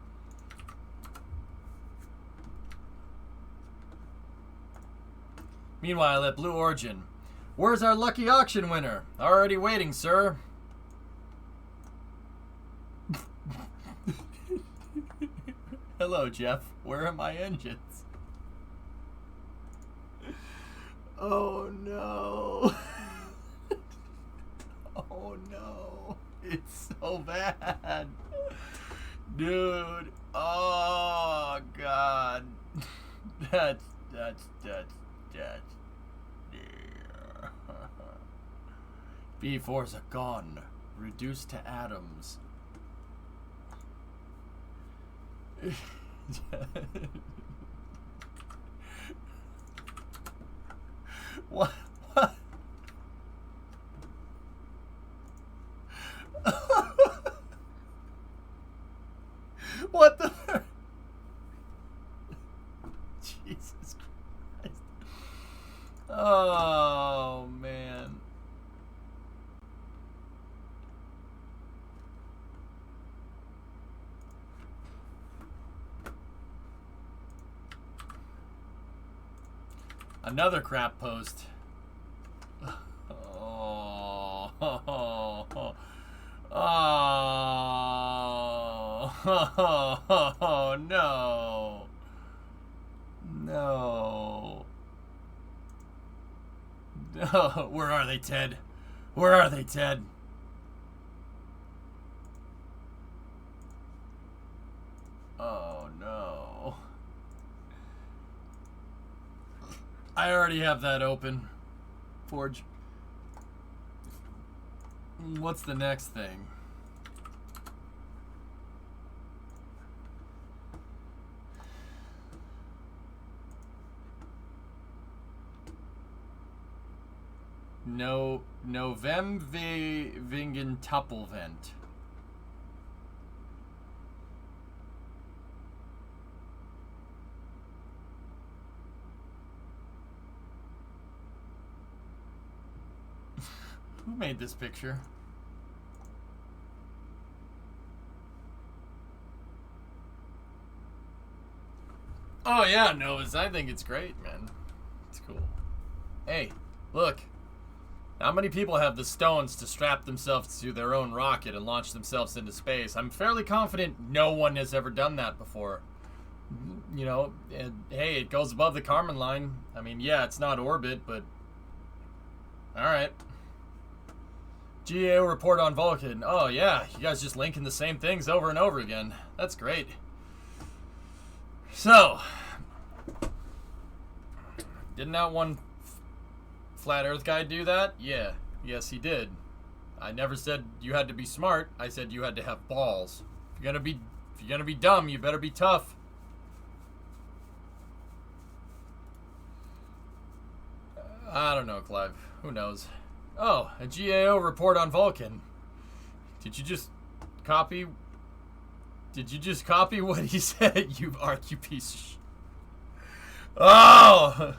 Meanwhile, at Blue Origin, where's our lucky auction winner? Already waiting, sir. Hello, Jeff. Where are my engines? Oh, no. Oh, no. It's so bad. Dude. Oh, God. That's B4s are gone, reduced to atoms. What? What the? Jesus Christ. Oh, man. Another crap post. Oh, no. No. No. Where are they, Ted? Where are they, Ted? Oh, no. I already have that open. Forge. What's the next thing? No, Novemvingen Tuppelvent. Who made this picture? Oh yeah, Novas, I think it's great, man. It's cool. Hey, look. How many people have the stones to strap themselves to their own rocket and launch themselves into space? I'm fairly confident no one has ever done that before. You know, and, hey, it goes above the Kármán line. I mean, yeah, it's not orbit, but... Alright. GAO report on Vulcan. Oh, yeah, you guys just linking the same things over and over again. That's great. So... Didn't that one... Flat Earth guy do that? Yeah. Yes, he did. I never said you had to be smart. I said you had to have balls. If you're gonna be dumb, you better be tough. I don't know, Clive. Who knows? Oh, a GAO report on Vulcan. Did you just copy what he said, you piece of shit? Oh!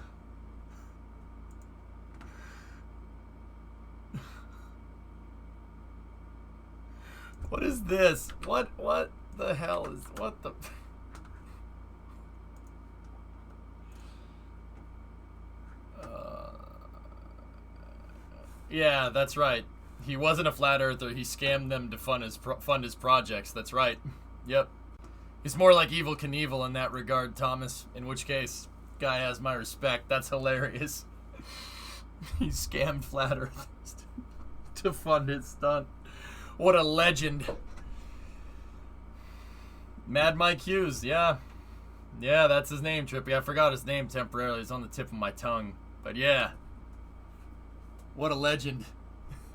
What is this? What the hell is, what the... Yeah, that's right. He wasn't a flat earther. He scammed them to fund his projects. That's right. Yep. He's more like Evel Knievel in that regard, Thomas. In which case, guy has my respect. That's hilarious. He scammed flat earthers to fund his stunt. What a legend. Mad Mike Hughes, yeah. Yeah, that's his name, Trippy. I forgot his name temporarily. It's on the tip of my tongue. But yeah. What a legend.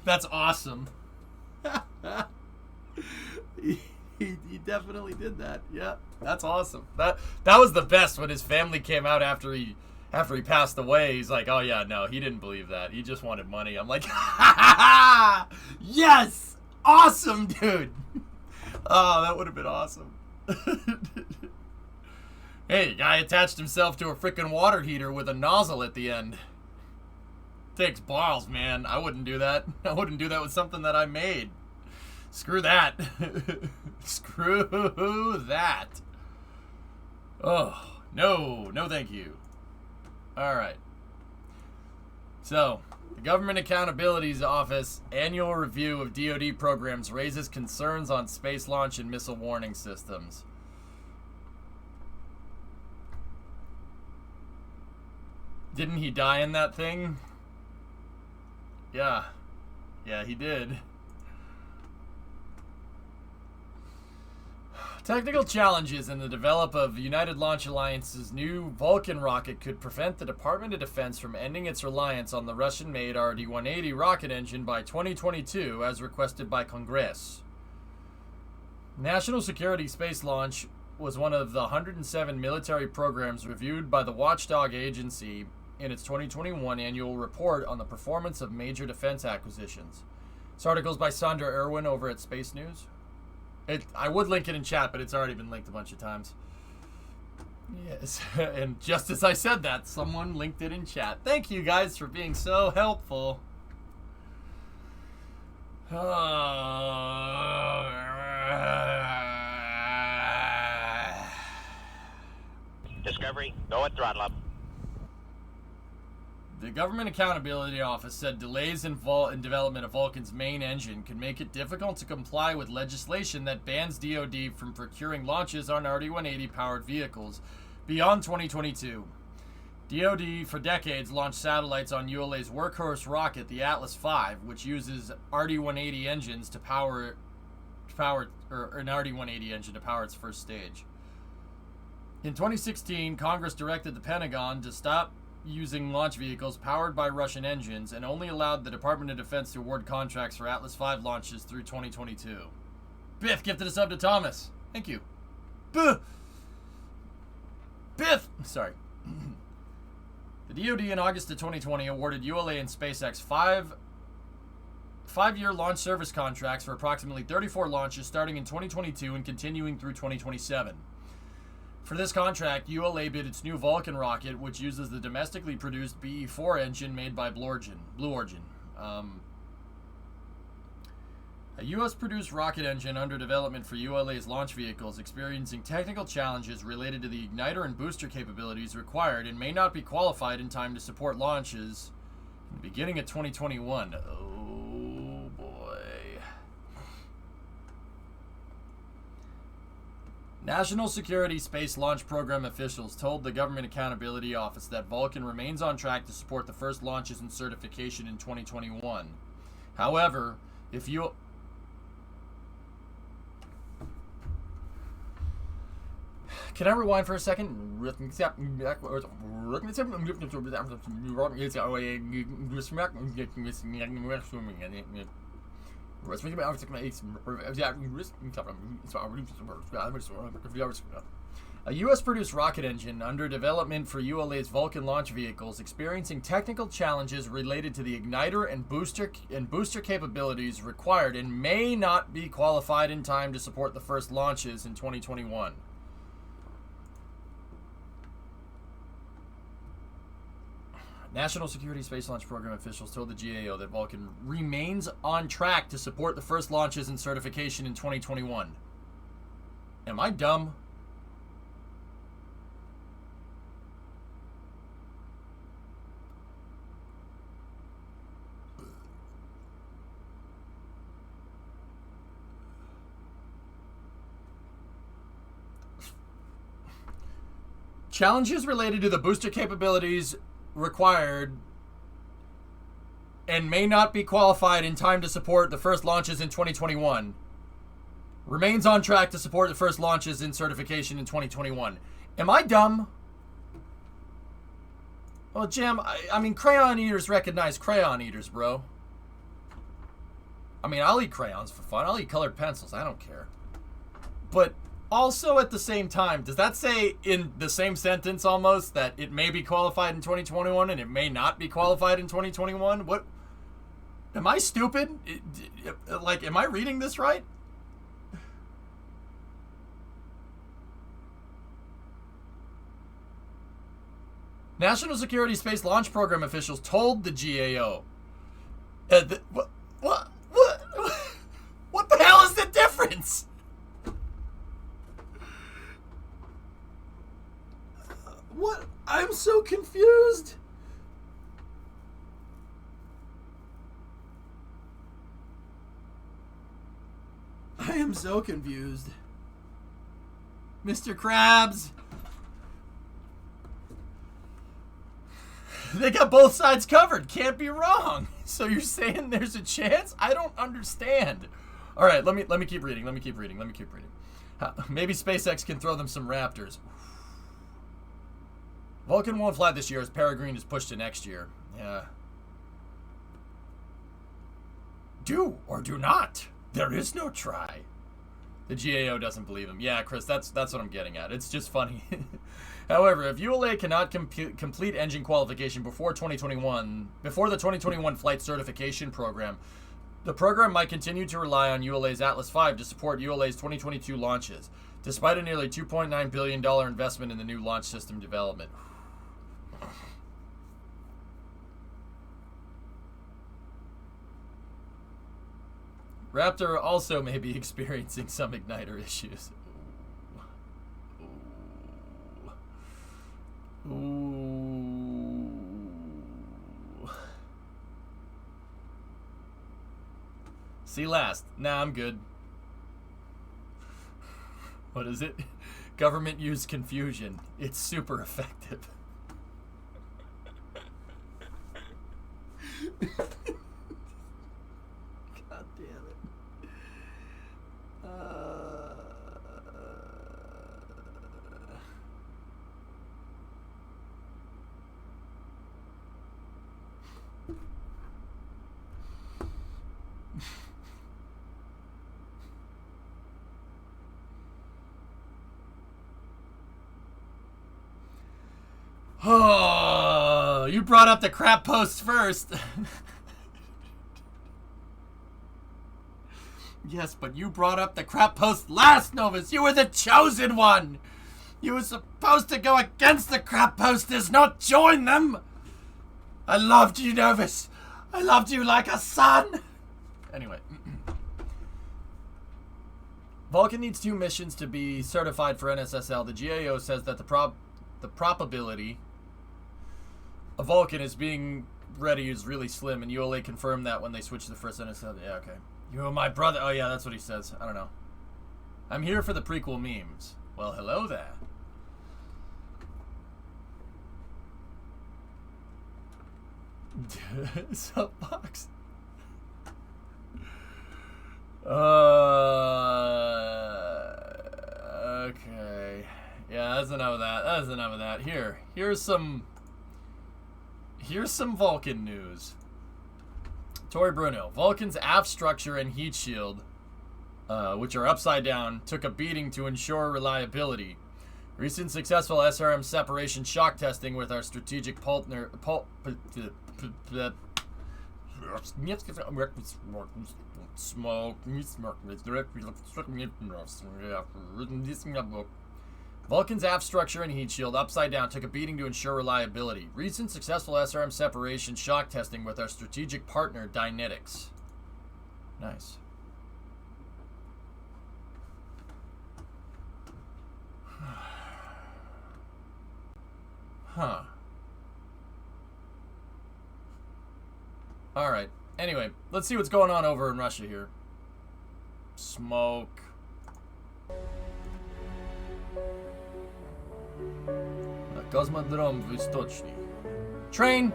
That's awesome. He definitely did that. Yeah, that's awesome. That was the best when his family came out after he passed away. He's like, oh yeah, no, he didn't believe that. He just wanted money. I'm like, yes! Awesome, dude. Oh, that would have been awesome. Hey, guy attached himself to a freaking water heater with a nozzle at the end. Takes balls, man. I wouldn't do that. I wouldn't do that with something that I made. Screw that. Screw that. Oh, no. No, thank you. All right. So, the Government Accountability Office annual review of DoD programs raises concerns on space launch and missile warning systems. Didn't he die in that thing? Yeah. Yeah, he did. Technical challenges in the development of United Launch Alliance's new Vulcan rocket could prevent the Department of Defense from ending its reliance on the Russian-made RD-180 rocket engine by 2022, as requested by Congress. National Security Space Launch was one of the 107 military programs reviewed by the watchdog agency in its 2021 annual report on the performance of major defense acquisitions. This article is by Sandra Irwin over at Space News. I would link it in chat, but it's already been linked a bunch of times. Yes, and just as I said that, someone linked it in chat. Thank you guys for being so helpful. Discovery, go at throttle up. The Government Accountability Office said delays in development of Vulcan's main engine could make it difficult to comply with legislation that bans DoD from procuring launches on RD-180 powered vehicles beyond 2022. DoD for decades launched satellites on ULA's workhorse rocket, the Atlas V, which uses RD-180 engines to power an RD-180 engine to power its first stage. In 2016, Congress directed the Pentagon to stop using launch vehicles powered by Russian engines and only allowed the Department of Defense to award contracts for Atlas V launches through 2022. Biff gifted a sub to Thomas. Thank you. Biff! Sorry. The DoD in August of 2020 awarded ULA and SpaceX five-year launch service contracts for approximately 34 launches starting in 2022 and continuing through 2027. For this contract, ULA bid its new Vulcan rocket, which uses the domestically produced BE-4 engine made by Blue Origin. A U.S.-produced rocket engine under development for ULA's launch vehicles experiencing technical challenges related to the igniter and booster capabilities required and may not be qualified in time to support launches in the beginning of 2021. Oh, boy. National Security Space Launch Program officials told the Government Accountability Office that Vulcan remains on track to support the first launches and certification in 2021. However, if you... Can I rewind for a second? A U.S.-produced rocket engine under development for ULA's Vulcan launch vehicles experiencing technical challenges related to the igniter and booster capabilities required and may not be qualified in time to support the first launches in 2021. National Security Space Launch Program officials told the GAO that Vulcan remains on track to support the first launches and certification in 2021. Am I dumb? Challenges related to the booster capabilities required and may not be qualified in time to support the first launches in 2021. Remains on track to support the first launches in certification in 2021. Am I dumb? Well, Jim, I mean, crayon eaters recognize crayon eaters, bro. I mean, I'll eat crayons for fun. I'll eat colored pencils. I don't care. But also, at the same time, does that say in the same sentence almost that it may be qualified in 2021 and it may not be qualified in 2021? What? Am I stupid? Like, am I reading this right? National Security Space Launch Program officials told the GAO. What the hell is the difference? What? I'm so confused. I am so confused. Mr. Krabs. They got both sides covered. Can't be wrong. So you're saying there's a chance? I don't understand. All right, let me keep reading. Let me keep reading. Maybe SpaceX can throw them some Raptors. Vulcan won't fly this year as Peregrine is pushed to next year. Yeah. Do or do not. There is no try. The GAO doesn't believe him. Yeah, Chris, that's what I'm getting at. It's just funny. However, if ULA cannot complete engine qualification before the 2021 flight certification program, the program might continue to rely on ULA's Atlas V to support ULA's 2022 launches, despite a nearly $2.9 billion investment in the new launch system development. Raptor also may be experiencing some igniter issues. Ooh. See last. Nah, I'm good. What is it? Government use confusion. It's super effective. God damn it. Oh, you brought up the crap post first. Yes, but you brought up the crap post last, Novus. You were the chosen one. You were supposed to go against the crap posters, not join them. I loved you, Novus. I loved you like a son. Anyway. Vulcan needs 2 missions to be certified for NSSL. The GAO says that the probability of Vulcan is being ready is really slim, and ULA confirmed that when they switched to the first NSSL. Yeah, okay. You are my brother. Oh, yeah, that's what he says. I don't know. I'm here for the prequel memes. Well, hello there. Subbox. Okay. Yeah, that's enough of that. That's enough of that. Here's some Vulcan news. Tori Bruno. Vulcan's aft structure and heat shield, which are upside down, took a beating to ensure reliability. Recent successful SRM separation shock testing with our strategic partner Vulcan's aft structure and heat shield upside down took a beating to ensure reliability. Recent successful SRM separation shock testing with our strategic partner Dynetics. Nice. Huh. Alright. Anyway, let's see what's going on over in Russia here. Smoke. Kosmodrom Vostochny. Train!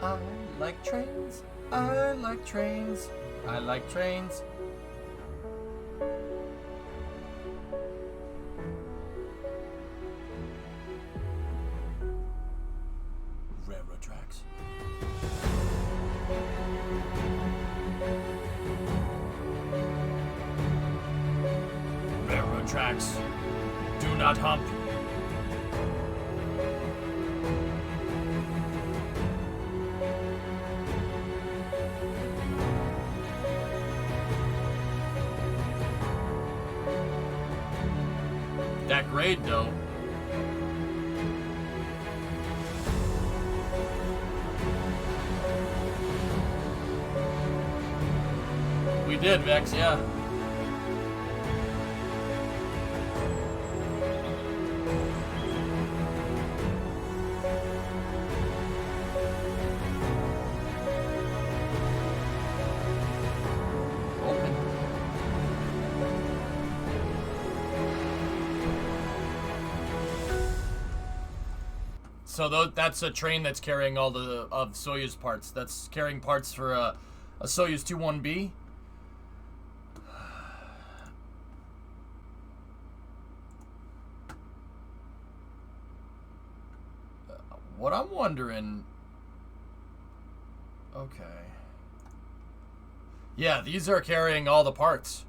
I like trains. I like trains. I like trains. Railroad tracks. Railroad tracks. Do not hump. That grade, though. We did, Vex, yeah. So that's a train that's carrying all the Soyuz parts. That's carrying parts for a Soyuz 21B. What I'm wondering... Okay. Yeah, these are carrying all the parts.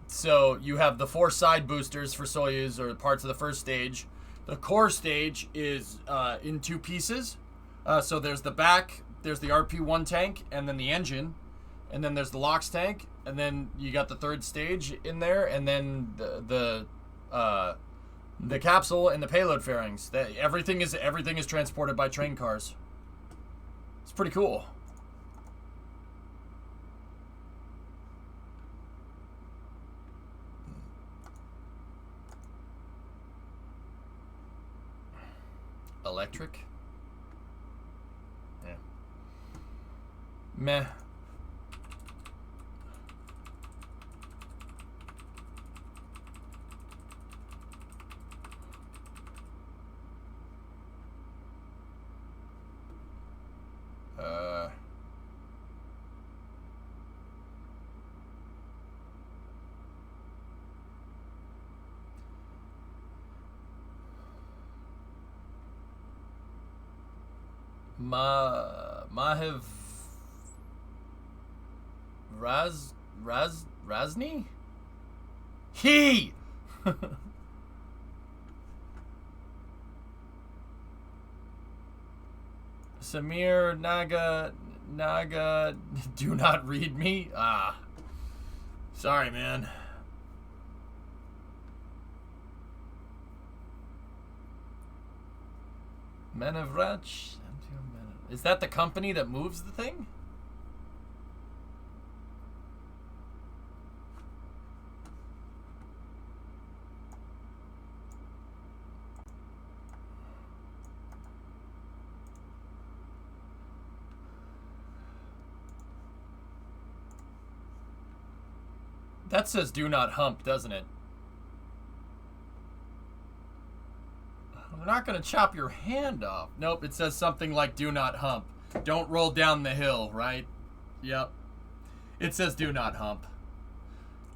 So you have the 4 side boosters for Soyuz, or parts of the first stage. The core stage is in 2 pieces. So there's the back, there's the RP-1 tank, and then the engine. And then there's the LOX tank, and then you got the 3rd stage in there, and then the capsule and the payload fairings. Everything is transported by train cars. It's pretty cool. Electric? Yeah. Meh. Mahiv Raz Razni? He! Samir, Naga, do not read me? Ah. Sorry, man. Menevrach? Is that the company that moves the thing? That says do not hump, doesn't it? I'm not going to chop your hand off. Nope, it says something like do not hump. Don't roll down the hill, right? Yep. It says do not hump.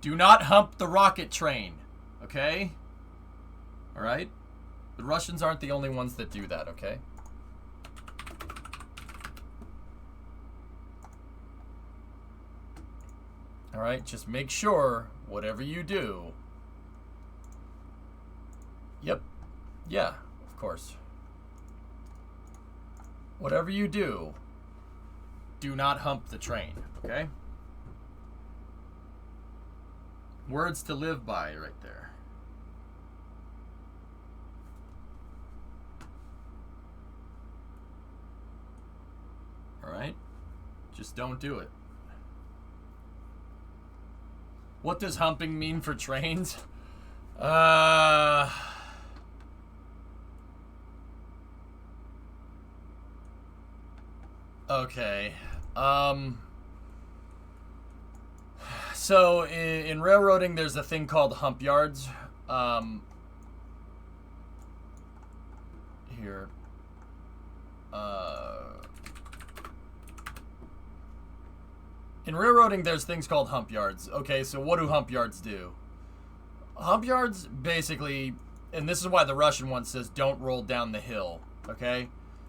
Do not hump the rocket train, okay? All right? The Russians aren't the only ones that do that, okay? All right, just make sure whatever you do. Yep. Yeah, of course. Whatever you do, do not hump the train, okay? Words to live by right there. All right? Just don't do it. What does humping mean for trains? Okay. So in railroading, there's a thing called hump yards. Here. In railroading, there's things called hump yards. Okay, so what do hump yards do? Hump yards basically, and this is why the Russian one says don't roll down the hill, okay?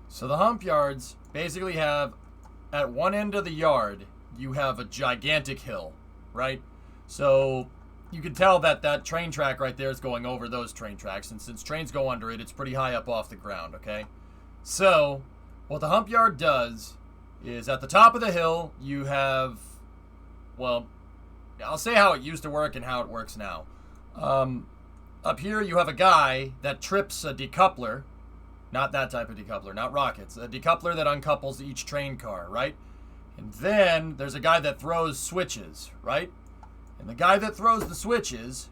So the hump yards basically have, at one end of the yard, you have a gigantic hill, right? So you can tell that that train track right there is going over those train tracks, and since trains go under it, it's pretty high up off the ground, okay? So what the hump yard does is at the top of the hill, you have, well, I'll say how it used to work and how it works now. Up here, you have a guy that trips a decoupler, not that type of decoupler, not rockets, a decoupler that uncouples each train car, right? And then there's a guy that throws switches, right? And the guy that throws the switches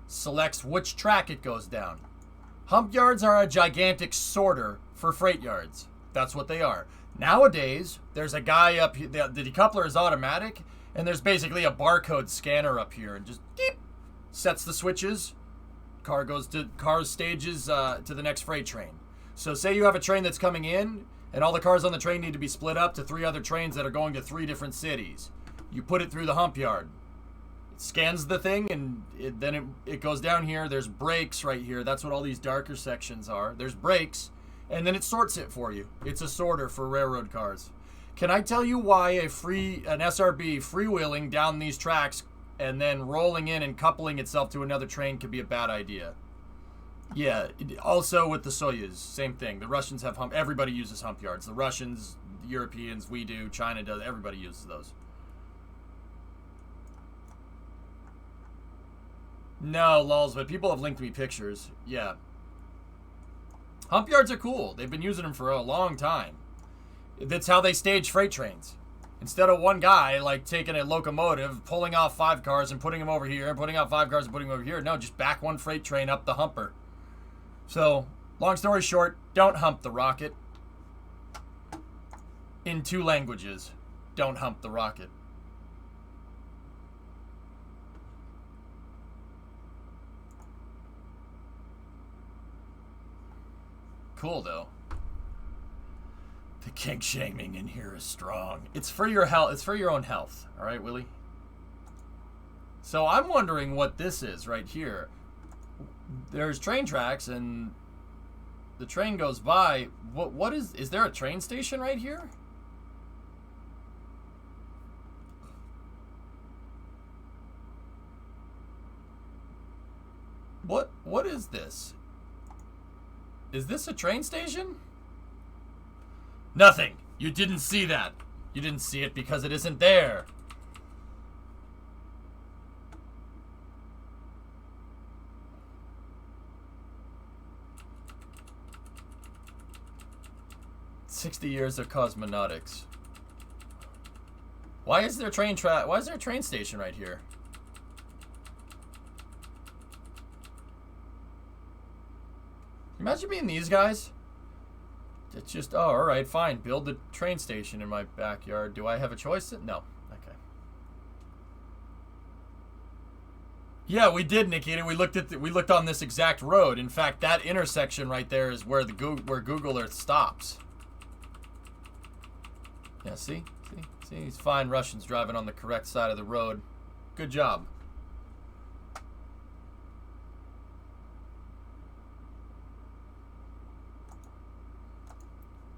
selects which track it goes down. Hump yards are a gigantic sorter for freight yards. That's what they are. Nowadays, there's a guy up here, the decoupler is automatic, and there's basically a barcode scanner up here, and just beep, sets the switches, car stages to the next freight train. So say you have a train that's coming in, and all the cars on the train need to be split up to 3 other trains that are going to 3 different cities. You put it through the hump yard. It scans the thing, and then it goes down here. There's brakes right here. That's what all these darker sections are. There's brakes. And then it sorts it for you. It's a sorter for railroad cars. Can I tell you why an SRB freewheeling down these tracks and then rolling in and coupling itself to another train could be a bad idea? Yeah, also with the Soyuz, same thing. The Russians have everybody uses hump yards. The Russians, the Europeans, we do, China does, everybody uses those. No, lols, but people have linked me pictures. Yeah. Hump yards are cool. They've been using them for a long time. That's how they stage freight trains. Instead of one guy, like, taking a locomotive, pulling off 5 cars and putting them over here, putting out 5 cars and putting them over here. No, just back one freight train up the humper. So, long story short, don't hump the rocket. In 2 languages, don't hump the rocket. Cool, though. The kink shaming in here is strong. It's for your health. It's for your own health. All right, Willie? So I'm wondering what this is right here. There's train tracks, and the train goes by. What is there a train station right here? What is this? Is this a train station? Nothing. You didn't see that. You didn't see it because it isn't there. "60 years of cosmonautics." Why is there why is there a train station right here? Imagine being these guys. It's just, oh, alright, fine. Build the train station in my backyard. Do I have a choice? No. Okay. Yeah, we did, Nikita. We looked on this exact road. In fact, that intersection right there is where where Google Earth stops. Yeah, see? See, these fine Russians driving on the correct side of the road. Good job.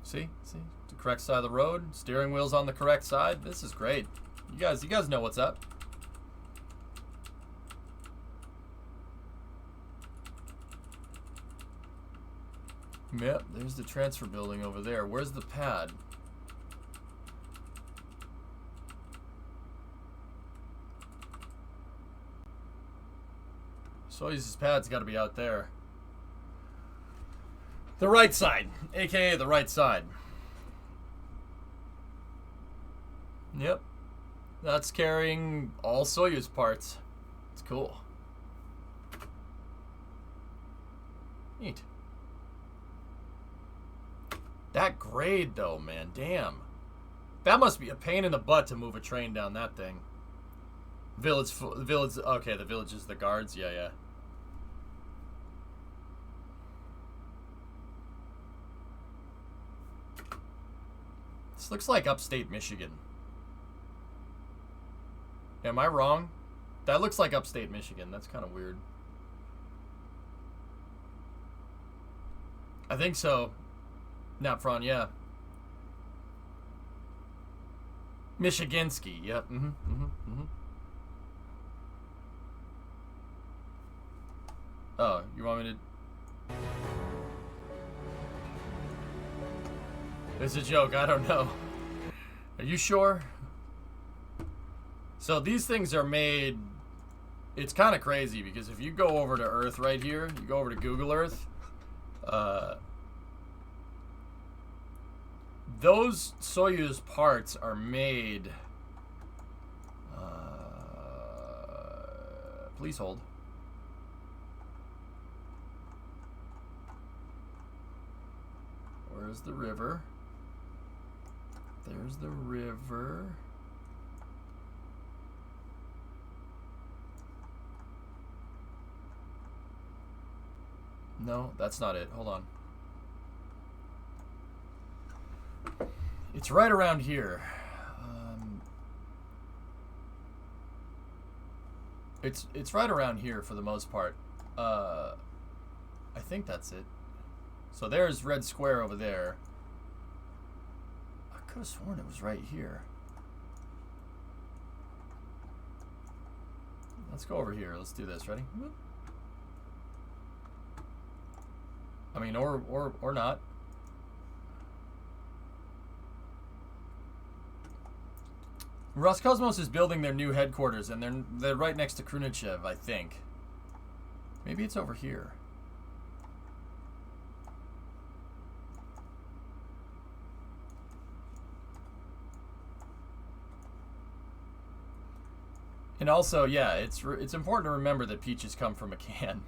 See, the correct side of the road. Steering wheel's on the correct side. This is great. You guys know what's up. Yep, there's the transfer building over there. Where's the pad? Soyuz's pad's got to be out there. The right side, aka the right side. Yep. That's carrying all Soyuz parts. It's cool. Neat. That grade though, man, damn. That must be a pain in the butt to move a train down that thing. Village, okay, the village is the guards, yeah. This looks like upstate Michigan. Am I wrong? That looks like upstate Michigan. That's kind of weird. I think so. Napfron, yeah. Michigansky, yep. Oh, you want me to... It's a joke, I don't know. Are you sure? So these things are made... It's kind of crazy because if you go over to Earth right here, you go over to Google Earth, those Soyuz parts are made... please hold. Where's the river? There's the river. No, that's not it. Hold on. It's right around here. It's right around here for the most part. I think that's it. So there's Red Square over there. I could have sworn it was right here. Let's go over here. Let's do this. Ready? I mean, or not. Roscosmos is building their new headquarters, and they're right next to Khrunichev, I think. Maybe it's over here. And also, yeah, it's important to remember that peaches come from a can.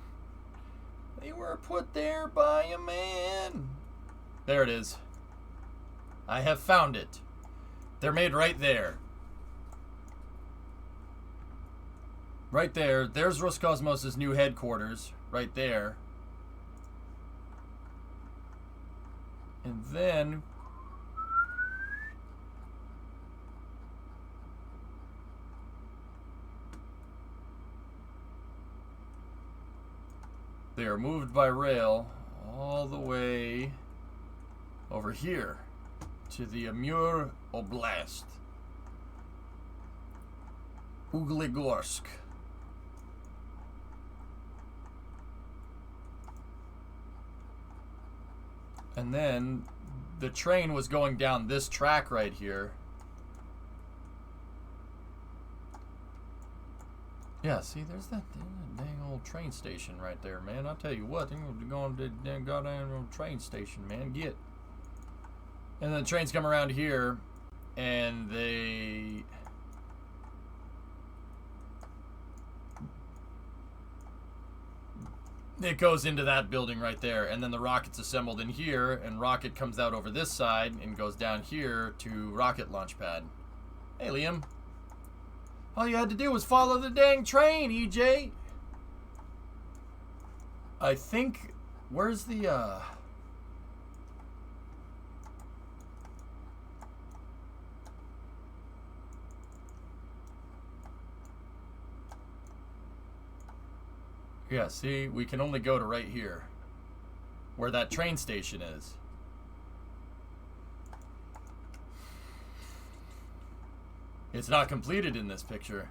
They were put there by a man. There it is. I have found it. They're made right there. Right there. There's Roscosmos' new headquarters. Right there. And then... they are moved by rail all the way over here to the Amur Oblast. Uglegorsk. And then the train was going down this track right here. Yeah, see, there's that dang old train station right there, man. I'll tell you what, they're going to the goddamn old train station, man. Get. And then the trains come around here, and they... It goes into that building right there, and then the rocket's assembled in here, and rocket comes out over this side and goes down here to rocket launch pad. Hey, Liam. All you had to do was follow the dang train, EJ. I think... Where's the, Yeah, see, we can only go to right here, where that train station is. It's not completed in this picture.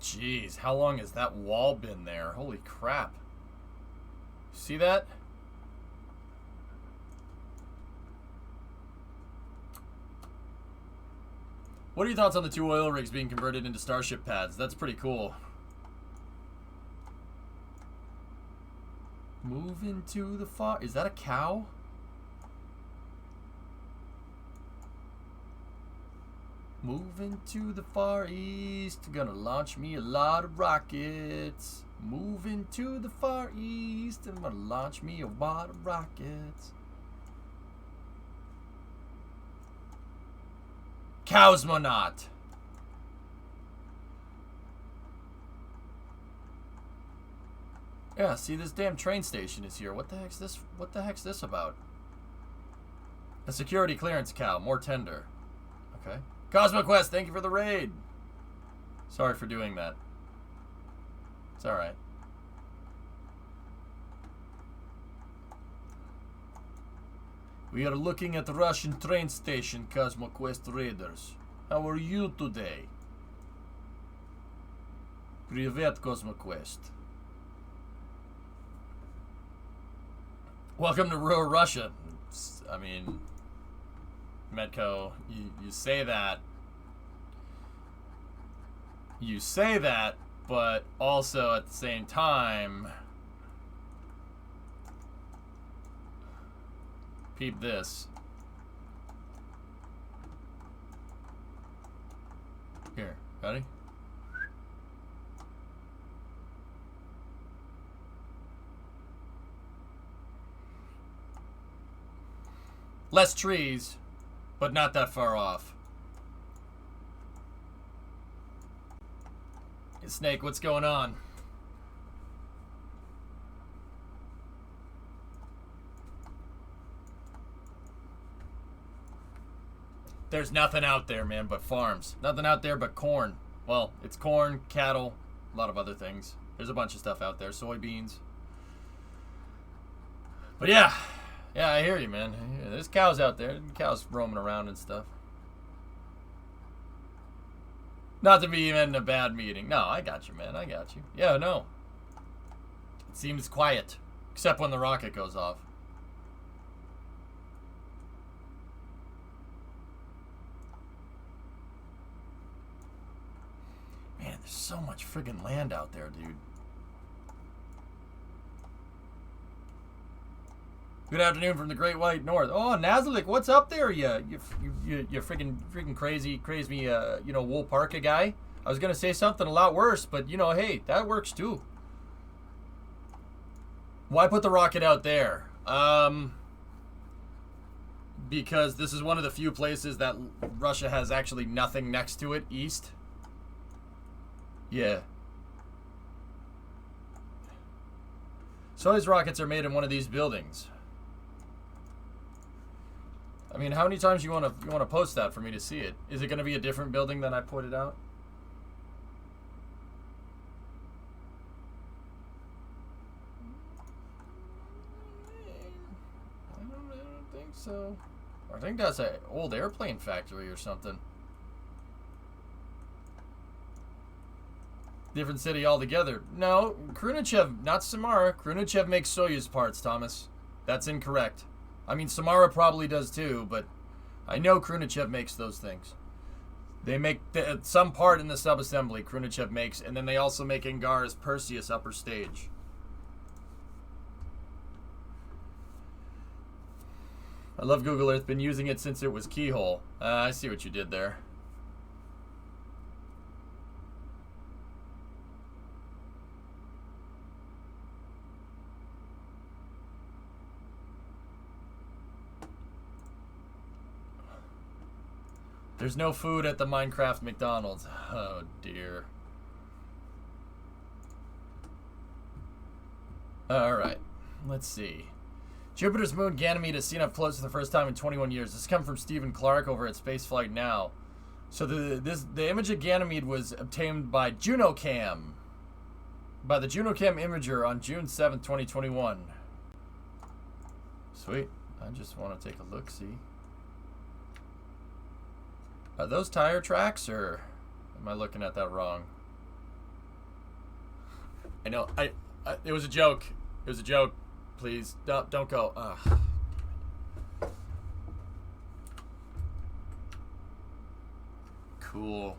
Jeez, how long has that wall been there? Holy crap. See that? What are your thoughts on the 2 oil rigs being converted into starship pads? That's pretty cool. Move into the far... Is that a cow? Moving to the Far East, gonna launch me a lot of rockets. Moving to the Far East, I'm gonna launch me a lot of rockets. Cosmonaut. Yeah, see, this damn train station is here. What the heck's this? What the heck's this about? A security clearance cow, more tender. Okay. Cosmo Quest, thank you for the raid. Sorry for doing that. It's alright. We are looking at the Russian train station, Cosmo Quest Raiders. How are you today? Privet, Cosmo Quest. Welcome to rural Russia. I mean... Medco, you say that. You say that, but also at the same time, peep this. Here, ready? Less trees, but not that far off. Hey, Snake, what's going on? There's nothing out there, man, but farms. Nothing out there but corn. Well, it's corn, cattle, a lot of other things. There's a bunch of stuff out there. Soybeans. But yeah. Yeah, I hear you, man. There's cows out there. Cows roaming around and stuff. Not to be even a bad meeting. No, I got you, man. I got you. Yeah, no. It seems quiet. Except when the rocket goes off. Man, there's so much friggin' land out there, dude. Good afternoon from the Great White North. Oh, Nazalik, what's up there? You freaking crazy me, you know, Wool Parka guy. I was gonna say something a lot worse, but you know, hey, that works too. Why put the rocket out there? Because this is one of the few places that Russia has actually nothing next to it east. Yeah. Soyuz rockets are made in one of these buildings. I mean, how many times you want to post that for me to see it? Is it going to be a different building than I pointed out? I don't think so. I think that's an old airplane factory or something. Different city altogether. No, Khrunichev, not Samara. Khrunichev makes Soyuz parts, Thomas. That's incorrect. I mean, Samara probably does too, but I know Khrunichev makes those things. They make some part in the subassembly Khrunichev makes, and then they also make Angar's Perseus upper stage. I love Google Earth. Been using it since it was Keyhole. I see what you did there. There's no food at the Minecraft McDonald's. Oh, dear. Alright. Let's see. Jupiter's moon Ganymede is seen up close for the first time in 21 years. This comes from Stephen Clark over at Spaceflight Now. So the image of Ganymede was obtained by JunoCam. By the JunoCam imager on June 7th, 2021. Sweet. I just want to take a look-see. Are those tire tracks, or am I looking at that wrong? I know. It was a joke. It was a joke. Please, don't go. Ugh. Cool.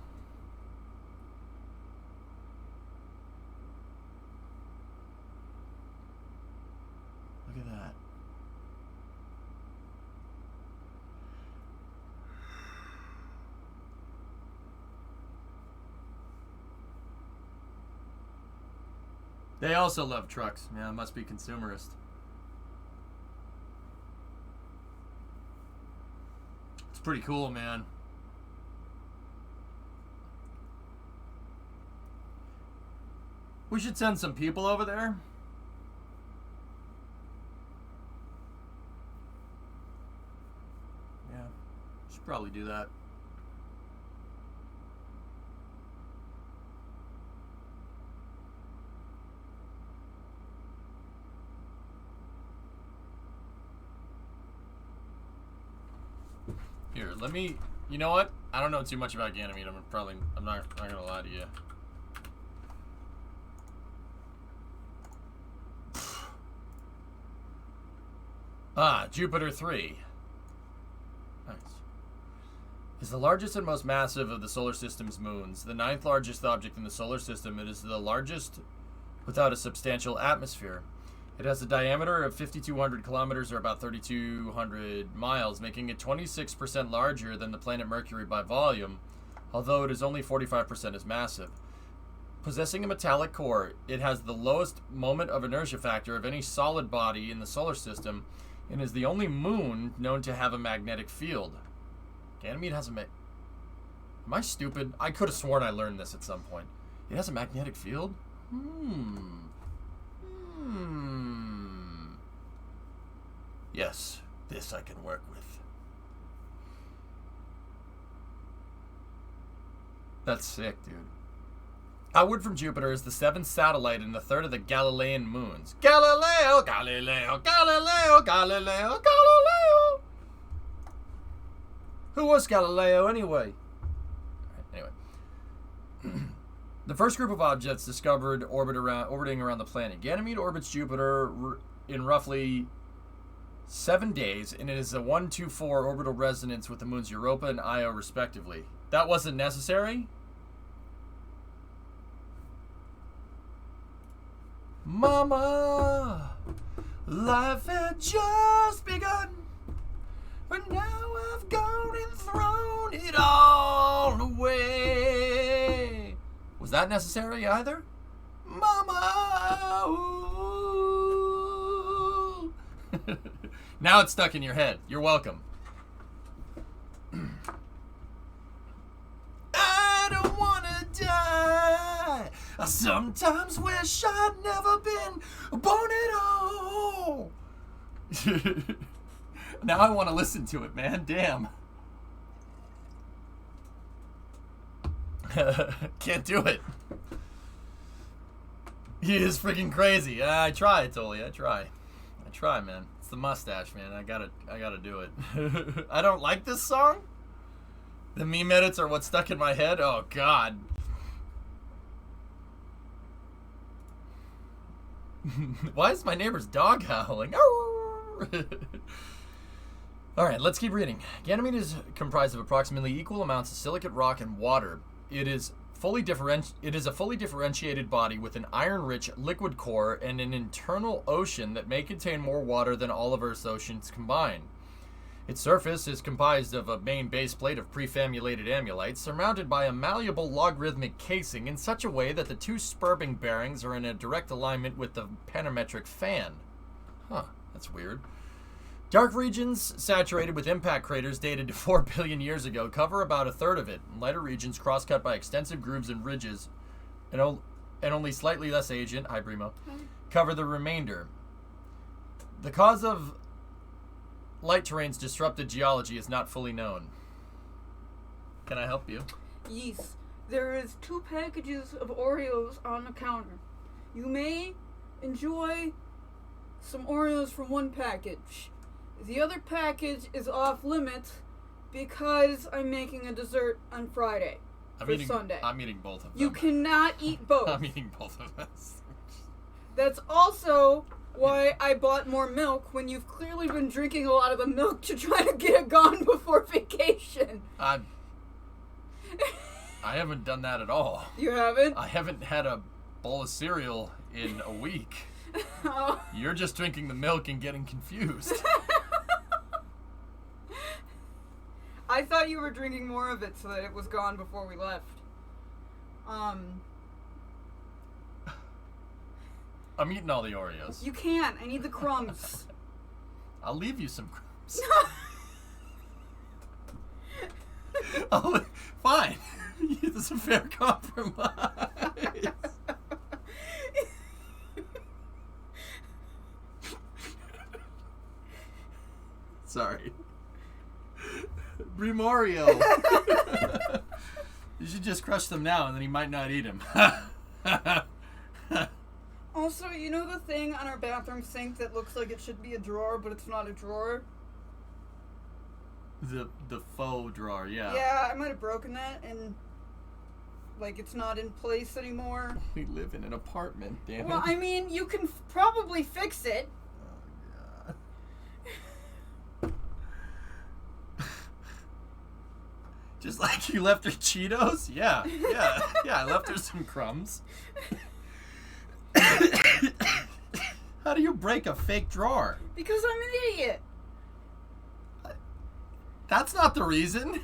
Look at that. They also love trucks. Yeah, it must be consumerist. It's pretty cool, man. We should send some people over there. Yeah, should probably do that. Here, let me. You know what? I don't know too much about Ganymede. I'm not gonna lie to you. Jupiter 3. Nice. Is the largest and most massive of the solar system's moons. The 9th largest object in the solar system. It is the largest without a substantial atmosphere. It has a diameter of 5,200 kilometers, or about 3,200 miles, making it 26% larger than the planet Mercury by volume, although it is only 45% as massive. Possessing a metallic core, it has the lowest moment of inertia factor of any solid body in the solar system, and is the only moon known to have a magnetic field. Ganymede has a Am I stupid? I could have sworn I learned this at some point. It has a magnetic field? Yes, this I can work with. That's sick, dude. Outward from Jupiter is the 7th satellite and the 3rd of the Galilean moons. Galileo, Galileo, Galileo, Galileo, Galileo. Who was Galileo anyway? Anyway. The first group of objects discovered orbiting around the planet. Ganymede orbits Jupiter in roughly 7 days, and it is a 1-2-4 orbital resonance with the moons Europa and Io, respectively. That wasn't necessary? Mama, life had just begun, but now I've gone and thrown it all away. Was that necessary either? Mama, ooh. Now it's stuck in your head. You're welcome. I don't wanna die. I sometimes wish I'd never been born at all. Now I want to listen to it, man. Damn. Can't do it. He is freaking crazy. I try, Toli. I try, man. the mustache, man. I gotta do it. I don't like this song. The meme edits are what's stuck in my head. Oh God. Why is my neighbor's dog howling? Alright, let's keep reading. Ganymede is comprised of approximately equal amounts of silicate rock and water. It is a fully differentiated body with an iron-rich liquid core and an internal ocean that may contain more water than all of Earth's oceans combined. Its surface is comprised of a main base plate of prefamulated amylites surmounted by a malleable logarithmic casing in such a way that the two spurbing bearings are in a direct alignment with the pentametric fan. Huh, that's weird. Dark regions saturated with impact craters dated to 4 billion years ago cover about a third of it. Lighter regions cross-cut by extensive grooves and ridges and only slightly less ancient, hi Brimo, cover the remainder. The cause of light terrain's disrupted geology is not fully known. Can I help you? Yes, there is 2 packages of Oreos on the counter. You may enjoy some Oreos from one package. The other package is off limits because I'm making a dessert on Friday for Sunday. I'm eating both of them. You cannot eat both. I'm eating both of us. That's also why I bought more milk when you've clearly been drinking a lot of the milk to try to get it gone before vacation. I haven't done that at all. You haven't? I haven't had a bowl of cereal in a week. Oh. You're just drinking the milk and getting confused. I thought you were drinking more of it so that it was gone before we left. I'm eating all the Oreos. You can't. I need the crumbs. I'll leave you some crumbs. Fine. It's a fair compromise. Sorry. Brimorio. You should just crush them now and then he might not eat them. Also, you know the thing on our bathroom sink that looks like it should be a drawer, but it's not a drawer? The faux drawer, yeah. Yeah, I might have broken that and like it's not in place anymore. We live in an apartment, damn it. Well, I mean, you can probably fix it. Oh, God. Just like you left her Cheetos? Yeah, I left her some crumbs. How do you break a fake drawer? Because I'm an idiot. That's not the reason.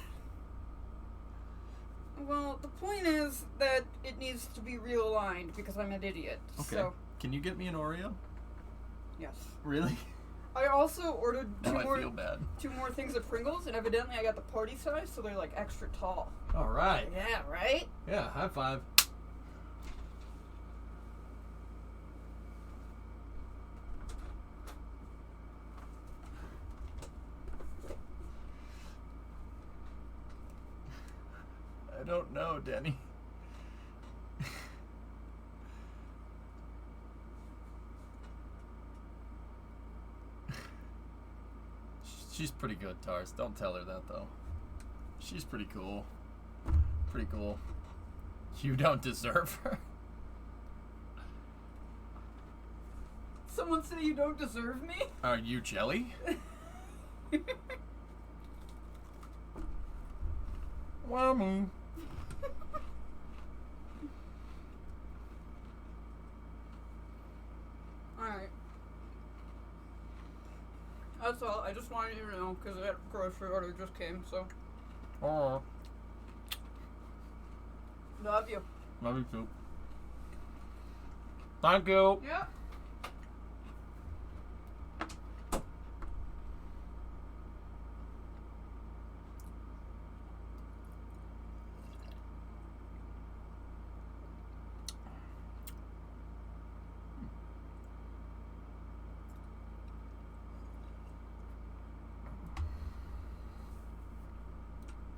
Well, the point is that it needs to be realigned because I'm an idiot. Okay. So, can you get me an Oreo? yes. Really? I also ordered Now I feel bad. 2 more things of Pringles, and evidently I got the party size, so they're like extra tall. All right. Yeah, right? Yeah, high five. I don't know, Denny. She's pretty good, Tars. Don't tell her that, though. She's pretty cool. Pretty cool. You don't deserve her. Someone say you don't deserve me? Are you jelly? Whammy. Alright. That's all. I just wanted you to know because that grocery order just came, so. Oh. Love you. Love you too. Thank you. Yeah.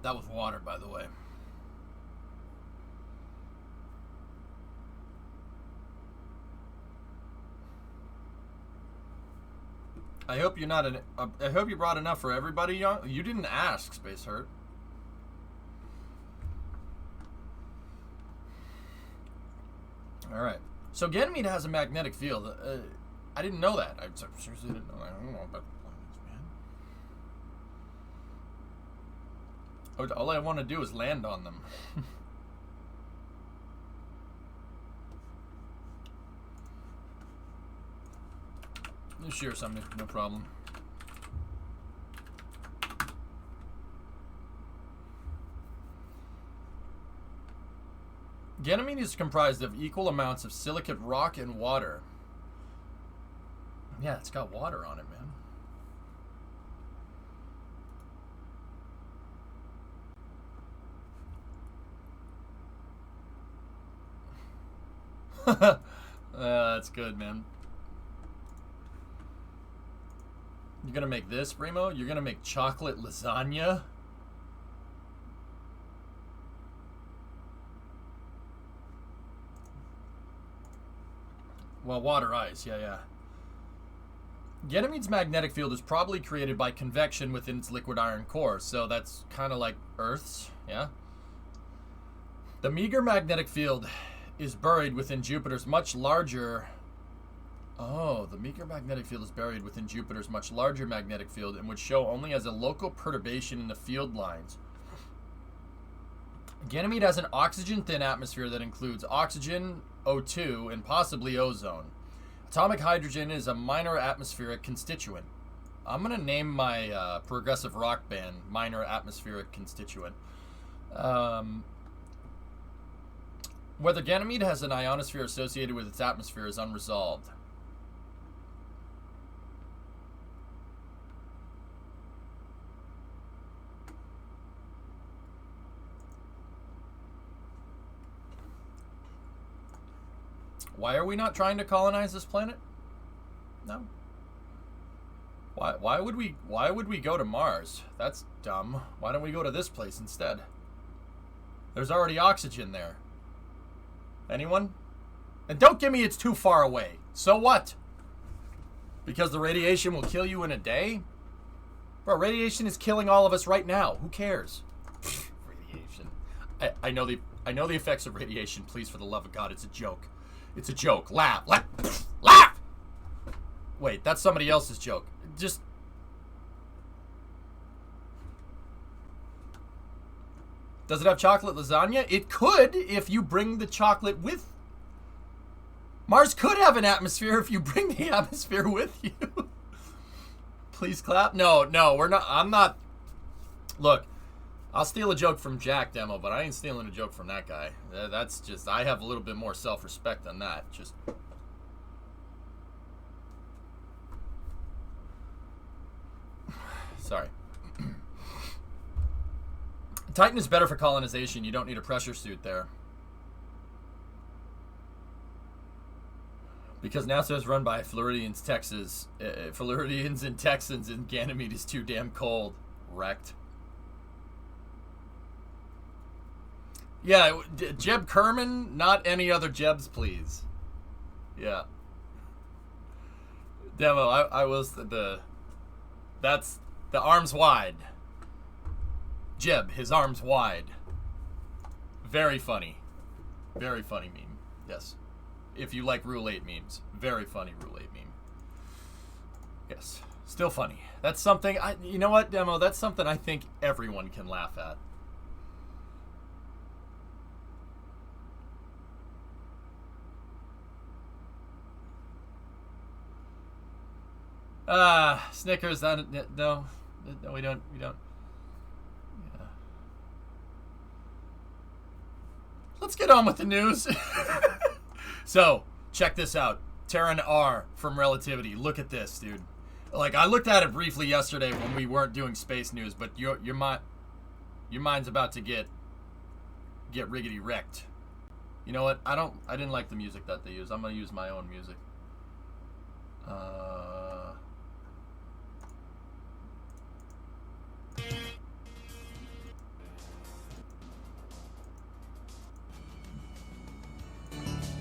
That was water, by the way. I hope you're not I hope you brought enough for everybody. You didn't ask, Space Hurt. All right. So Ganymede has a magnetic field. I didn't know that. I seriously didn't know that. I don't know about the planets, man. All I want to do is land on them. You share something, no problem. Ganymede is comprised of equal amounts of silicate rock and water. Yeah, it's got water on it, man. That's good, man. You're gonna make this, Primo? You're gonna make chocolate lasagna? Well, water ice, yeah. Ganymede's magnetic field is probably created by convection within its liquid iron core, so that's kind of like Earth's, yeah? The meager magnetic field is buried within Jupiter's much larger... Oh, the meager magnetic field is buried within Jupiter's much larger magnetic field and would show only as a local perturbation in the field lines. Ganymede has an oxygen-thin atmosphere that includes oxygen, O2, and possibly ozone. Atomic hydrogen is a minor atmospheric constituent. I'm going to name my progressive rock band minor atmospheric constituent. Whether Ganymede has an ionosphere associated with its atmosphere is unresolved. Why are we not trying to colonize this planet? No. Why would we go to Mars? That's dumb. Why don't we go to this place instead? There's already oxygen there. Anyone? And don't give me it's too far away. So what? Because the radiation will kill you in a day? Bro, radiation is killing all of us right now. Who cares? Radiation. I know the effects of radiation. Please, for the love of God, it's a joke. It's a joke. Laugh. Laugh! Wait, that's somebody else's joke. Just... Does it have chocolate lasagna? It could if you bring the chocolate with... Mars could have an atmosphere if you bring the atmosphere with you. Please clap. No, we're not... I'm not... Look, I'll steal a joke from Jack, Demo, but I ain't stealing a joke from that guy. That's just... I have a little bit more self-respect than that. Just... Sorry. Titan is better for colonization. You don't need a pressure suit there. Because NASA is run by Floridians, Texas. Floridians and Texans, and Ganymede is too damn cold. Wrecked. Yeah, Jeb Kerman, not any other Jebs, please. Yeah. Demo, I was that's the arms wide. Jeb, his arms wide. Very funny. Very funny meme. Yes. If you like Rule 8 memes. Very funny Rule 8 meme. Yes. Still funny. That's something, you know what, Demo? That's something I think everyone can laugh at. Snickers, no, we don't. Yeah. Let's get on with the news. So, check this out. Terran R from Relativity. Look at this, dude. Like, I looked at it briefly yesterday when we weren't doing space news, but your mind's about to get riggedy wrecked. You know what? I didn't like the music that they use. I'm gonna use my own music.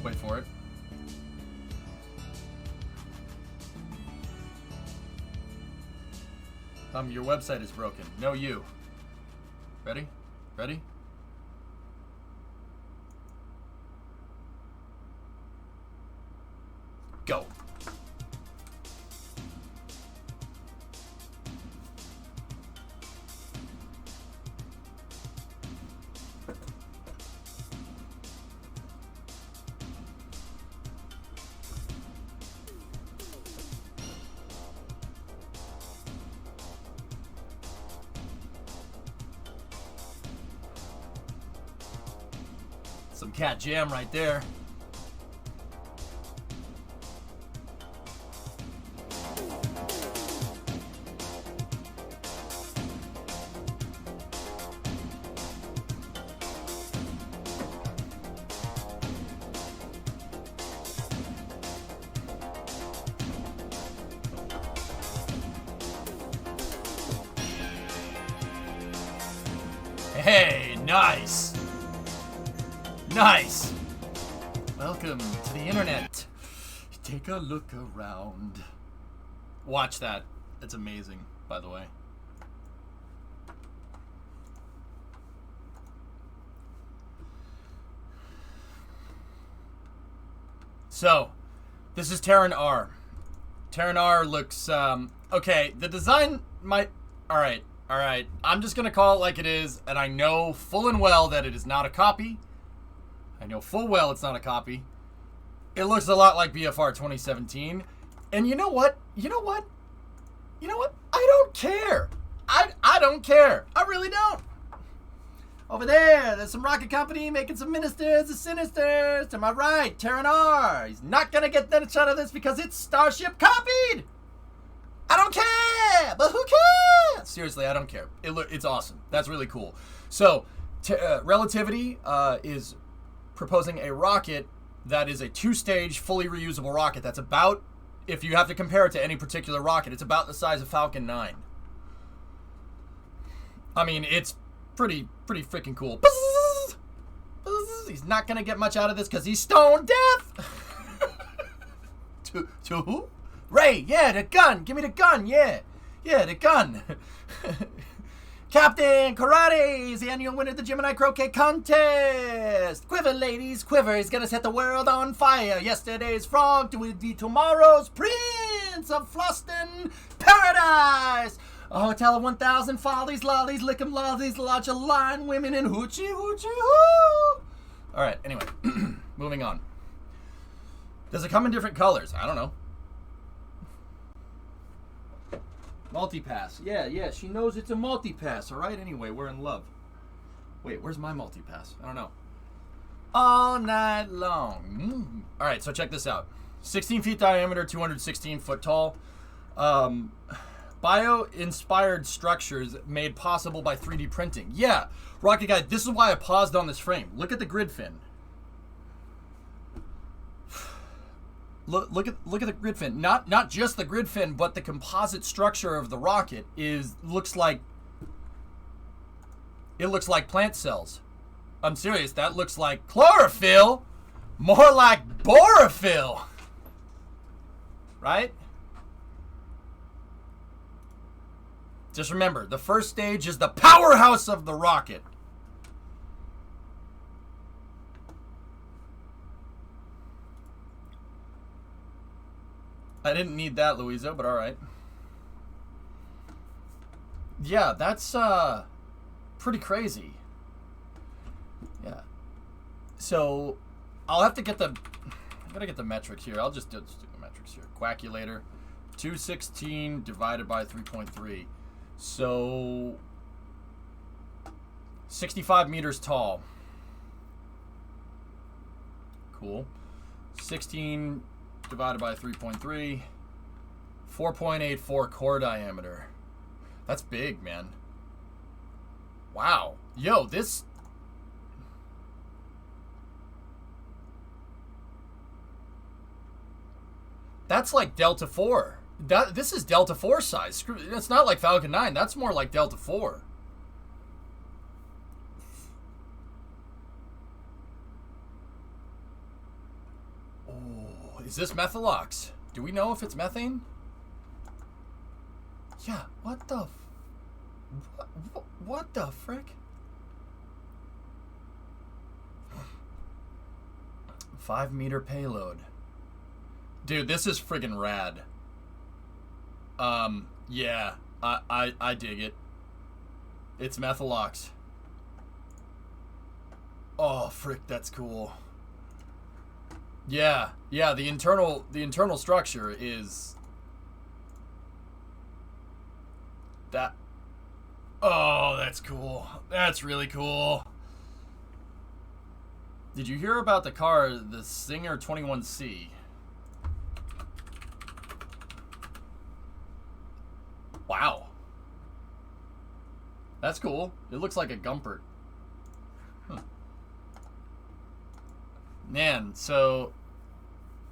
Wait for it. Your website is broken. No, you. Ready? Ready? Go. Some cat jam right there. Hey, nice. Nice. Welcome to the internet. Take a look around. Watch that. It's amazing, by the way. So, this is Terran R. Terran R looks, okay, the design might, alright. I'm just gonna call it like it is, and I know full and well that it is not a copy. I know full well it's not a copy. It looks a lot like BFR 2017. And you know what? You know what? I don't care. I don't care. I really don't. Over there's some rocket company making some ministers of sinisters. To my right, Terran R. He's not gonna get that shot of this because it's Starship copied. I don't care. But who cares? Seriously, I don't care. It's awesome. That's really cool. So, Relativity is proposing a rocket that is a 2-stage, fully reusable rocket. That's about, if you have to compare it to any particular rocket, it's about the size of Falcon 9. I mean, it's pretty freaking cool. He's not gonna get much out of this because he's stone deaf. to who? Ray, yeah, the gun. Give me the gun, yeah. Yeah, the gun. Captain Karate is the annual winner of the Gemini Croquet Contest. Quiver, ladies, quiver. He's gonna set the world on fire. Yesterday's frog to be tomorrow's Prince of Fluston Paradise. A hotel of 1,000 follies, lollies, lick'em lollies, lodge of line, women, and hoochie, hoochie, hoo. All right, anyway, moving on. Does it come in different colors? I don't know. Multipass. Yeah, she knows it's a multipass, all right? Anyway, we're in love. Wait, where's my multipass? I don't know. All night long. All right, so check this out. 16 feet diameter, 216 foot tall. Bio-inspired structures made possible by 3D printing. Yeah, Rocket Guy, this is why I paused on this frame. Look at the grid fin. Look at the grid fin. Not just the grid fin, but the composite structure of the rocket looks like plant cells. I'm serious. That looks like chlorophyll, more like borophyll. Right? Just remember, the first stage is the powerhouse of the rocket. I didn't need that, Louisa, but all right. Yeah, that's pretty crazy. Yeah. So I'll have to get I gotta get the metric here. I'll just do the metrics here. Quackulator, 216 divided by 3.3. So 65 meters tall. Cool. 16 divided by 3.3, 4.84 core diameter. That's big, man. Wow. Yo, this... That's like Delta 4. This is Delta 4 size. It's not like Falcon 9. That's more like Delta 4. Is this methalox? Do we know if it's methane? Yeah, what the what the frick? 5-meter payload. Dude, this is friggin' rad. Yeah, I dig it. It's Methylox. Oh, frick, that's cool. Yeah, the internal structure is that. Oh, that's cool. That's really cool. Did you hear about the car, the Singer 21C? Wow. That's cool. It looks like a Gumpert. Man, so,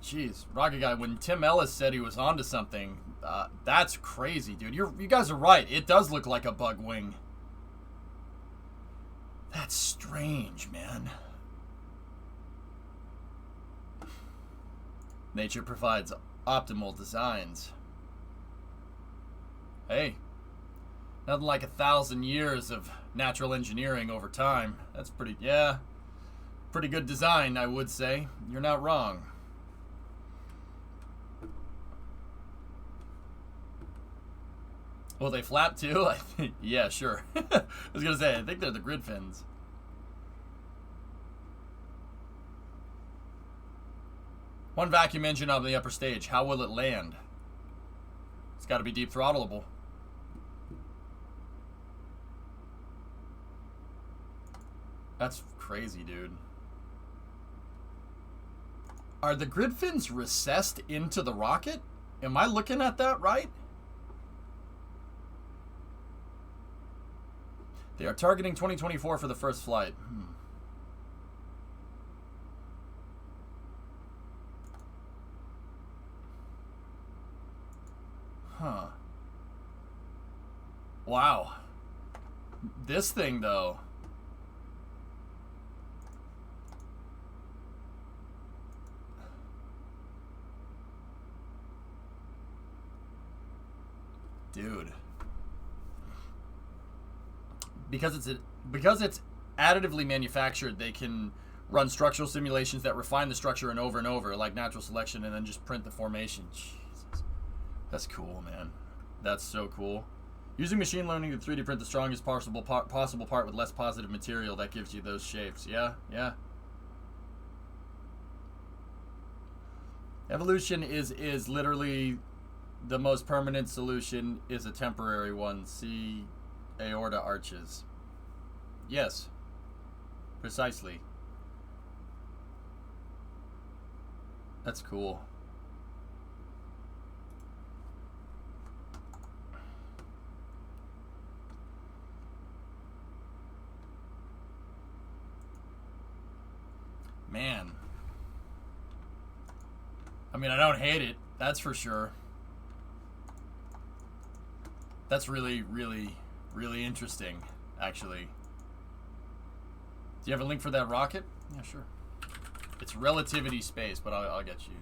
jeez, Rocket Guy, when Tim Ellis said he was onto something, that's crazy, dude. You guys are right. It does look like a bug wing. That's strange, man. Nature provides optimal designs. Hey, nothing like 1,000 years of natural engineering over time. That's pretty, yeah, pretty good design, I would say. You're not wrong. Well, they flap too? I think, yeah, sure. I was gonna say, I think they're the grid fins. One vacuum engine on the upper stage. How will it land? It's got to be deep throttleable. That's crazy, dude. Are the grid fins recessed into the rocket? Am I looking at that right? They are targeting 2024 for the first flight. Huh. Wow. This thing, though. Dude. Because it's additively manufactured, they can run structural simulations that refine the structure and over, like natural selection, and then just print the formation. Jesus. That's cool, man. That's so cool. Using machine learning to 3D print the strongest possible part with less positive material, that gives you those shapes. Yeah. Evolution is literally the most permanent solution is a temporary one. See aorta arches. Yes. Precisely. That's cool. Man. I mean, I don't hate it. That's for sure. That's really, really, really interesting, actually. Do you have a link for that rocket? Yeah, sure. It's relativity space, but I'll get you.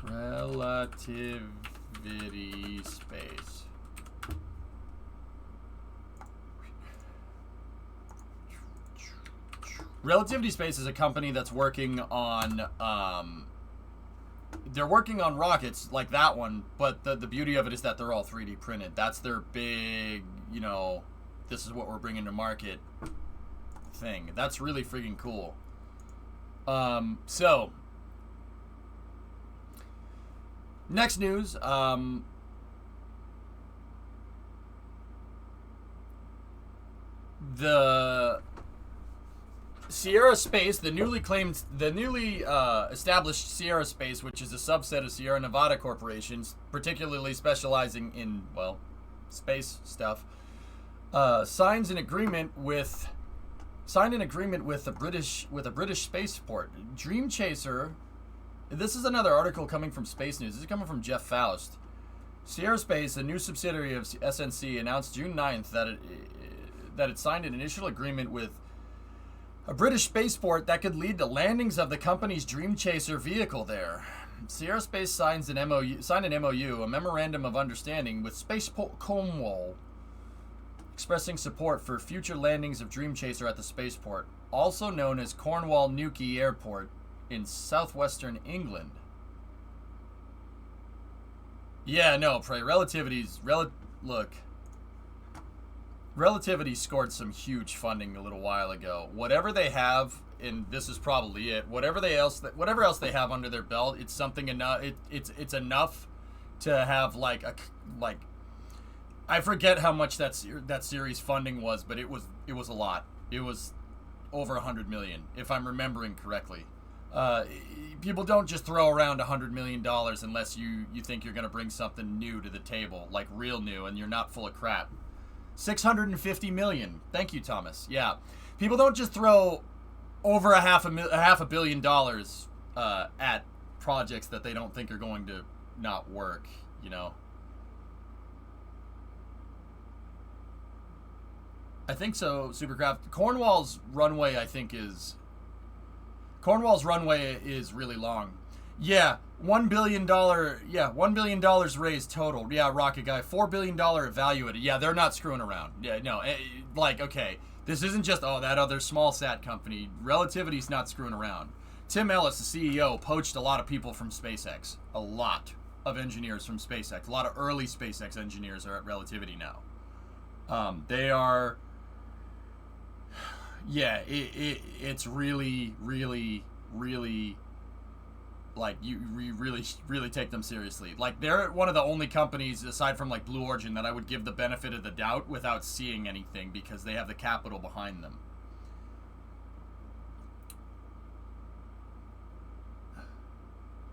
Relativity space. Relativity Space is a company that's working on, they're working on rockets like that one, but the beauty of it is that they're all 3D printed. That's their big, you know, this is what we're bringing to market thing. That's really freaking cool. So, next news, the Sierra Space, the newly established Sierra Space, which is a subset of Sierra Nevada Corporations, particularly specializing in, well, space stuff, signed an agreement with a British spaceport. Dream Chaser. This is another article coming from Space News. This is coming from Jeff Faust. Sierra Space, a new subsidiary of SNC, announced June 9th that it signed an initial agreement with a British spaceport that could lead to landings of the company's Dream Chaser vehicle there. Sierra Space signed an MOU, a memorandum of understanding with Spaceport Cornwall, expressing support for future landings of Dream Chaser at the spaceport, also known as Cornwall Newquay Airport in southwestern England. Yeah, no, Prey. Look. Relativity scored some huge funding a little while ago. Whatever they have, and this is probably it. Whatever else they have under their belt, it's something enough. It's enough to have like I forget how much that series funding was, but it was a lot. It was over 100 million, if I'm remembering correctly. People don't just throw around $100 million unless you think you're gonna bring something new to the table, like real new, and you're not full of crap. 650 million. Thank you, Thomas. Yeah, people don't just throw over half a billion dollars at projects that they don't think are going to not work. You know. I think so. Supercraft. Cornwall's runway is really long. Yeah, $1 billion. Yeah, $1 billion raised total. Yeah, Rocket Guy, $4 billion evaluated. Yeah, they're not screwing around. Yeah, no, like, okay, this isn't just that other small sat company. Relativity's not screwing around. Tim Ellis, the CEO, poached a lot of people from SpaceX. A lot of engineers from SpaceX. A lot of early SpaceX engineers are at Relativity now. They are. Yeah, it's really, really, really. Like, you really take them seriously. Like, they're one of the only companies, aside from, like, Blue Origin, that I would give the benefit of the doubt without seeing anything, because they have the capital behind them.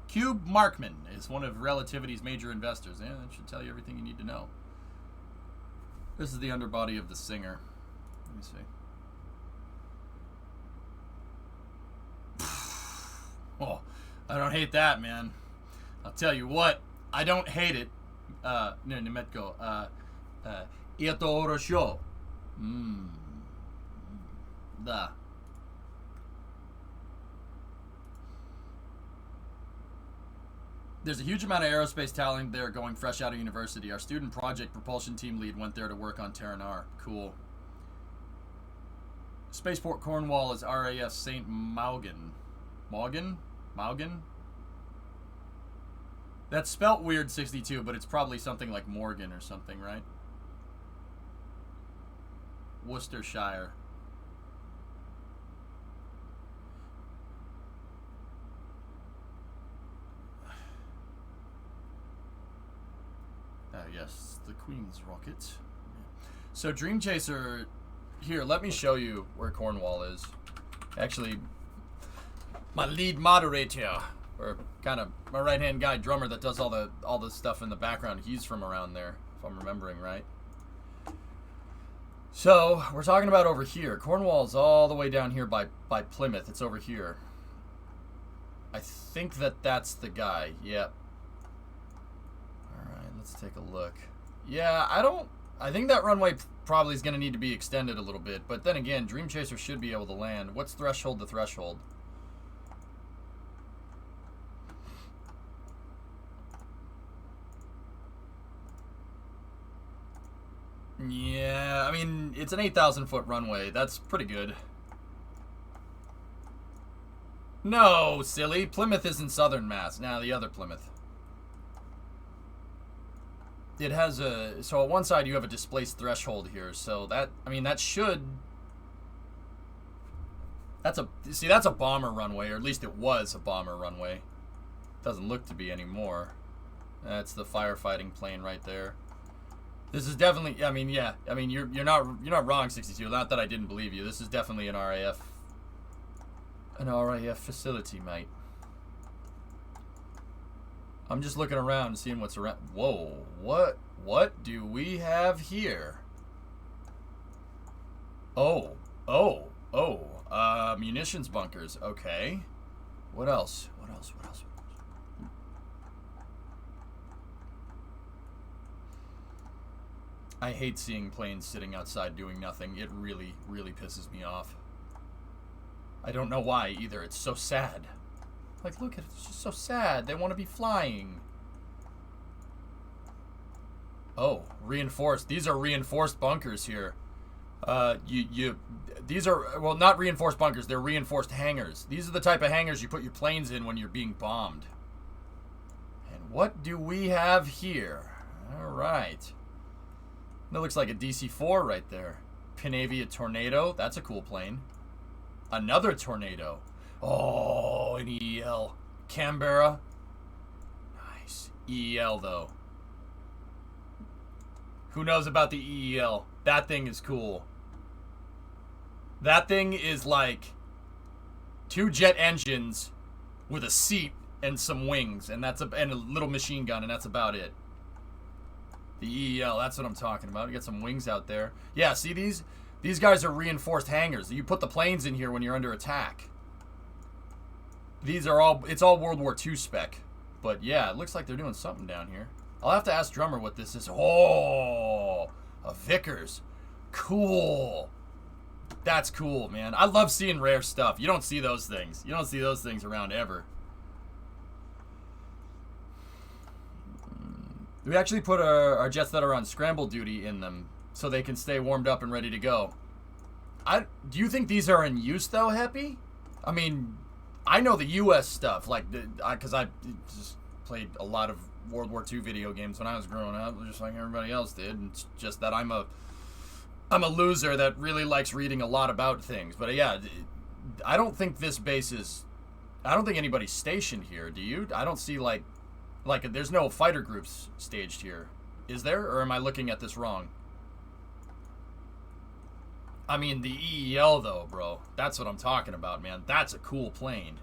Cube Markman is one of Relativity's major investors. Yeah, that should tell you everything you need to know. This is the underbody of the Singer. Let me see. Oh, I don't hate that, man. I'll tell you what, I don't hate it. No, Nemetko. Это хорошо. Да. There's a huge amount of aerospace talent there going fresh out of university. Our student project propulsion team lead went there to work on Terranar. Cool. Spaceport Cornwall is RAF St. Maugan. Maugan? That's spelt weird, 62, but it's probably something like Morgan or something, right? Worcestershire. Yes, the Queen's rocket. So Dream Chaser, here, let me show you where Cornwall is. Actually, my lead moderator, or kind of my right-hand guy, drummer that does all the stuff in the background, he's from around there, if I'm remembering right. So we're talking about over here. Cornwall's all the way down here by Plymouth. It's over here. I think that's the guy. Yep. All right, let's take a look. Yeah, I think that runway probably is going to need to be extended a little bit, but then again, Dream Chaser should be able to land. What's threshold to threshold? Yeah, I mean, it's an 8,000 foot runway. That's pretty good. No, silly. Plymouth isn't Southern Mass. Now, the other Plymouth. It has a... So, on one side, you have a displaced threshold here. So, that... I mean, that should... That's a... See, that's a bomber runway. Or at least it was a bomber runway. Doesn't look to be anymore. That's the firefighting plane right there. This is definitely, I mean, yeah. I mean, you're not wrong, 62. Not that I didn't believe you. This is definitely an RAF facility, mate. I'm just looking around and seeing what's around. Whoa, what do we have here? Oh, munitions bunkers. Okay. What else? I hate seeing planes sitting outside doing nothing. It really, really pisses me off. I don't know why either. It's so sad. Like, look at it. It's just so sad. They want to be flying. Oh, reinforced. These are reinforced bunkers here. These are, well, not reinforced bunkers. They're reinforced hangars. These are the type of hangars you put your planes in when you're being bombed. And what do we have here? All right. That looks like a DC-4 right there. Panavia Tornado. That's a cool plane. Another Tornado. Oh, an EEL. Canberra. Nice. EEL, though. Who knows about the EEL? That thing is cool. That thing is like 2 jet engines with a seat and some wings, and and a little machine gun, and that's about it. The EEL, that's what I'm talking about. You got some wings out there. Yeah, see these? These guys are reinforced hangars. You put the planes in here when you're under attack. These are all, it's all World War II spec. But yeah, it looks like they're doing something down here. I'll have to ask Drummer what this is. Oh, a Vickers. Cool. That's cool, man. I love seeing rare stuff. You don't see those things. You don't see those things around ever. We actually put our jets that are on scramble duty in them so they can stay warmed up and ready to go. Do you think these are in use, though, Happy? I mean, I know the U.S. stuff, like, because I just played a lot of World War II video games when I was growing up, just like everybody else did. And it's just that I'm a loser that really likes reading a lot about things. But yeah, I don't think this base is, I don't think anybody's stationed here. Do you? I don't see like there's no fighter groups staged here. Is there? Or am I looking at this wrong? I mean, the EEL though, bro. That's what I'm talking about, man. That's a cool plane.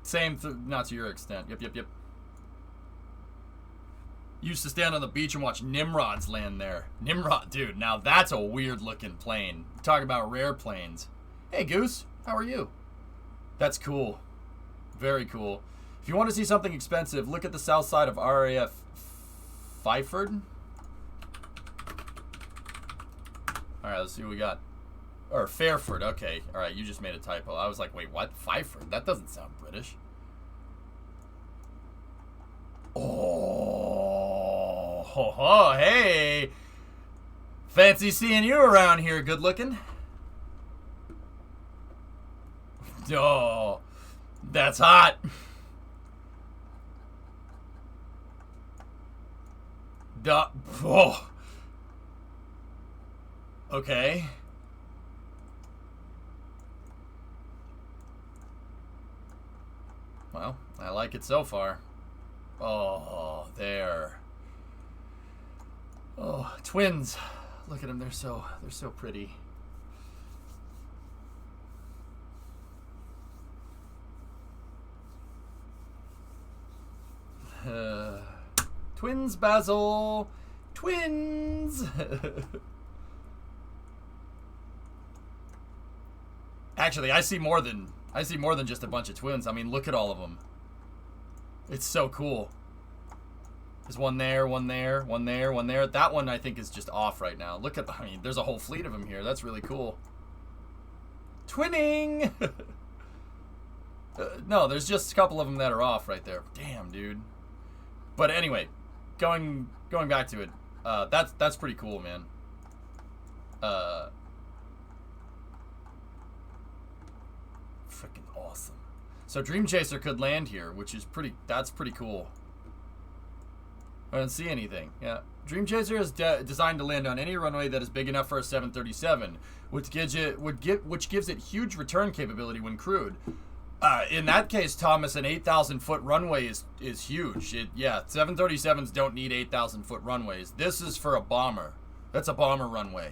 Same, not to your extent. Yep. Used to stand on the beach and watch Nimrods land there. Nimrod, dude, now that's a weird looking plane. Talk about rare planes. Hey, Goose, how are you? That's cool. Very cool. If you want to see something expensive, look at the south side of RAF Fyford. Alright, let's see what we got. Or Fairford, okay. Alright, you just made a typo. I was like, wait, what? Fyford? That doesn't sound British. Oh, ho, ho, hey. Fancy seeing you around here, good looking. Oh, that's hot. Oh. Okay. Well, I like it so far. Oh, there. Oh, twins. Look at them. They're so pretty. Twins, Basil. Twins. Actually, I see more than just a bunch of twins. I mean, look at all of them. It's so cool. There's one there, one there, one there, one there. That one I think is just off right now. Look at, I mean, there's a whole fleet of them here. That's really cool. Twinning! No, there's just a couple of them that are off right there. Damn, dude. But anyway, going back to it. That's pretty cool, man. Freaking awesome. So Dream Chaser could land here, which is that's pretty cool. I don't see anything. Yeah. Dream Chaser is designed to land on any runway that is big enough for a 737, which gives it huge return capability when crewed. In that case, Thomas, an 8,000-foot runway is huge. Yeah, 737s don't need 8,000-foot runways. This is for a bomber. That's a bomber runway.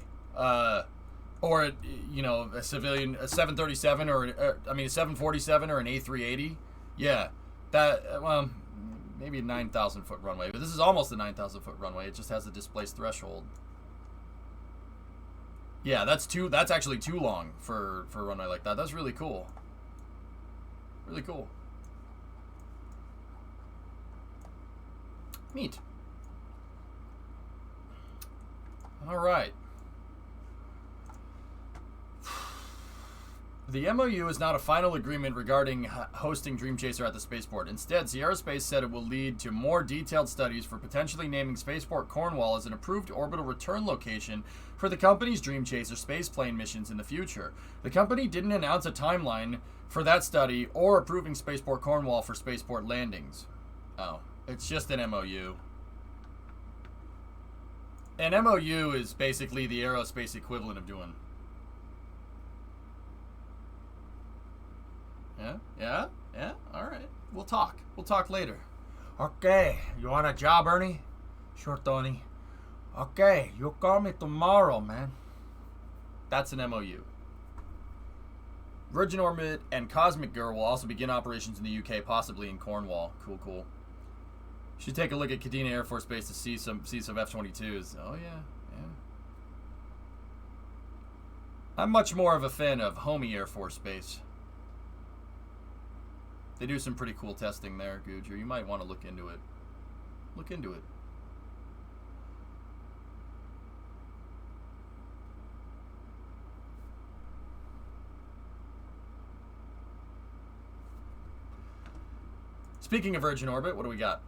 Or, you know, a 737 or I mean, a 747 or an A380. Yeah, that, well, maybe a 9,000-foot runway. But this is almost a 9,000-foot runway. It just has a displaced threshold. Yeah, that's actually too long for a runway like that. That's really cool. Really cool. Neat. All right. The MOU is not a final agreement regarding hosting Dream Chaser at the spaceport. Instead, Sierra Space said it will lead to more detailed studies for potentially naming Spaceport Cornwall as an approved orbital return location for the company's Dream Chaser spaceplane missions in the future. The company didn't announce a timeline for that study or approving Spaceport Cornwall for spaceport landings. Oh, it's just an MOU. An MOU is basically the aerospace equivalent of doing. Yeah, alright. We'll talk later. Okay, you want a job, Ernie? Sure, Tony. Okay, you'll call me tomorrow, man. That's an MOU. Virgin Orbit and Cosmic Girl will also begin operations in the UK, possibly in Cornwall. Cool. Should take a look at Kadena Air Force Base to see some F-22s. Oh, yeah. I'm much more of a fan of Homey Air Force Base. They do some pretty cool testing there, Gujar. You might want to look into it. Speaking of Virgin Orbit, what do we got?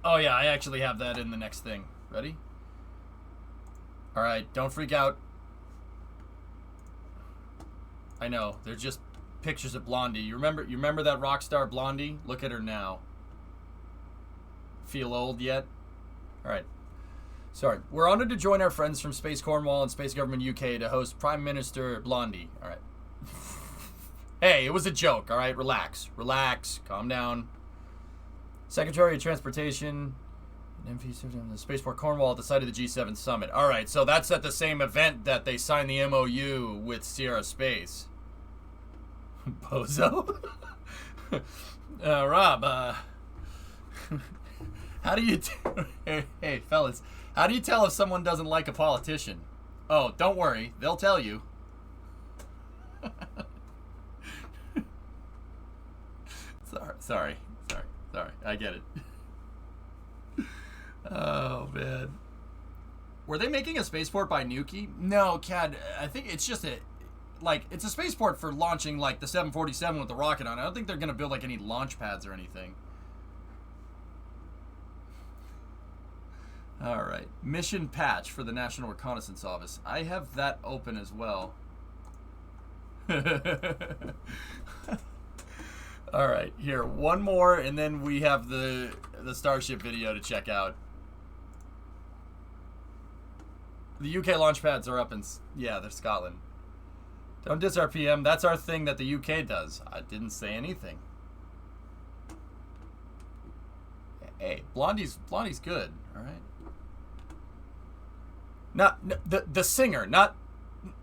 Oh yeah, I actually have that in the next thing. Ready? Alright, don't freak out. I know, they're just pictures of Blondie. You remember that rock star Blondie? Look at her now. Feel old yet? Alright. Sorry. We're honored to join our friends from Space Cornwall and Space Government UK to host Prime Minister Blondie. Alright. Hey, it was a joke, alright? Relax. Calm down. Secretary of Transportation, the Spaceport Cornwall at the site of the G7 Summit. Alright, so that's at the same event that they signed the MOU with Sierra Space. Bozo? Rob, how do you... hey, fellas, how do you tell if someone doesn't like a politician? Oh, don't worry, they'll tell you. Sorry. I get it. Oh, man. Were they making a spaceport by Nuki? No, Cad. I think it's just it's a spaceport for launching, like, the 747 with the rocket on it. I don't think they're going to build, like, any launch pads or anything. Alright. Mission patch for the National Reconnaissance Office. I have that open as well. Alright, here, one more, and then we have the Starship video to check out. The UK launch pads are up in... Yeah, they're Scotland. Don't diss our PM. That's our thing that the UK does. I didn't say anything. Hey, Blondie's good, alright? Not... The singer, not...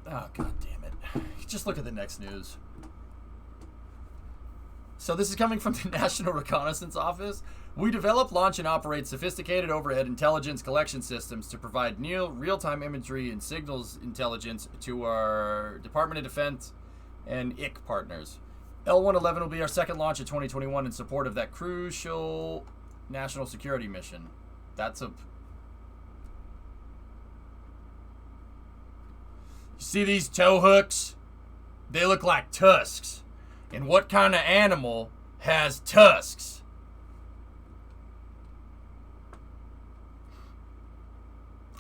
Oh, god damn it. Just look at the next news. So this is coming from the National Reconnaissance Office. We develop, launch, and operate sophisticated overhead intelligence collection systems to provide near real-time imagery and signals intelligence to our Department of Defense and IC partners. L-111 will be our second launch of 2021 in support of that crucial national security mission. That's a... You see these tow hooks? They look like tusks. And what kind of animal has tusks?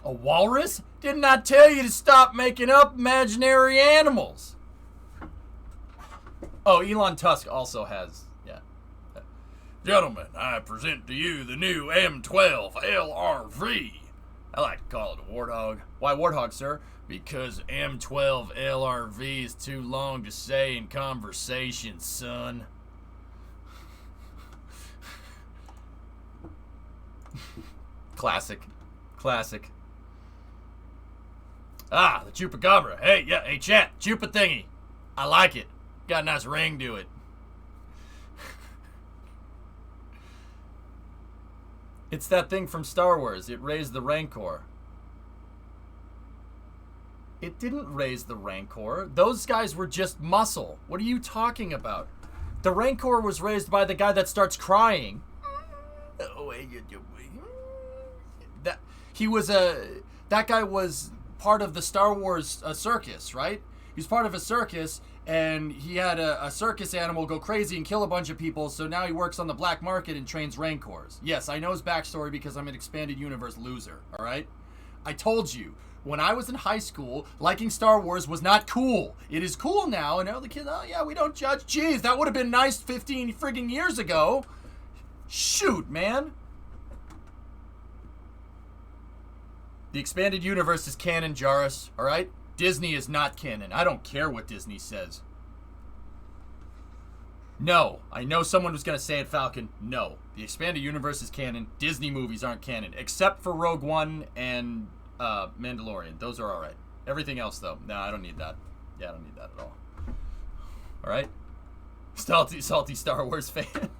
A walrus? Didn't I tell you to stop making up imaginary animals? Oh, Elon Tusk also has, yeah. Gentlemen, I present to you the new M12 Lrv. I like to call it a warthog. Why warthog, sir? Because M12 Lrv is too long to say in conversation, son. Classic. Ah, the chupacabra. Hey, chat, chupa thingy. I like it. Got a nice ring to it. It's that thing from Star Wars. It raised the Rancor. It didn't raise the Rancor. Those guys were just muscle. What are you talking about? The Rancor was raised by the guy that starts crying. That he was That guy was part of the Star Wars circus, right? He's part of a circus, and he had a circus animal go crazy and kill a bunch of people, so now he works on the black market and trains Rancors. Yes, I know his backstory because I'm an expanded universe loser, alright? I told you, when I was in high school, liking Star Wars was not cool. It is cool now, and all the kids, oh yeah, we don't judge. Jeez, that would have been nice 15 friggin' years ago. Shoot, man. The expanded universe is canon, Jarrus, alright? Disney is not canon. I don't care what Disney says. No. I know someone was going to say it, Falcon. No. The expanded universe is canon. Disney movies aren't canon. Except for Rogue One and Mandalorian. Those are alright. Everything else, though. No, I don't need that. Yeah, I don't need that at all. Alright? Salty Star Wars fan.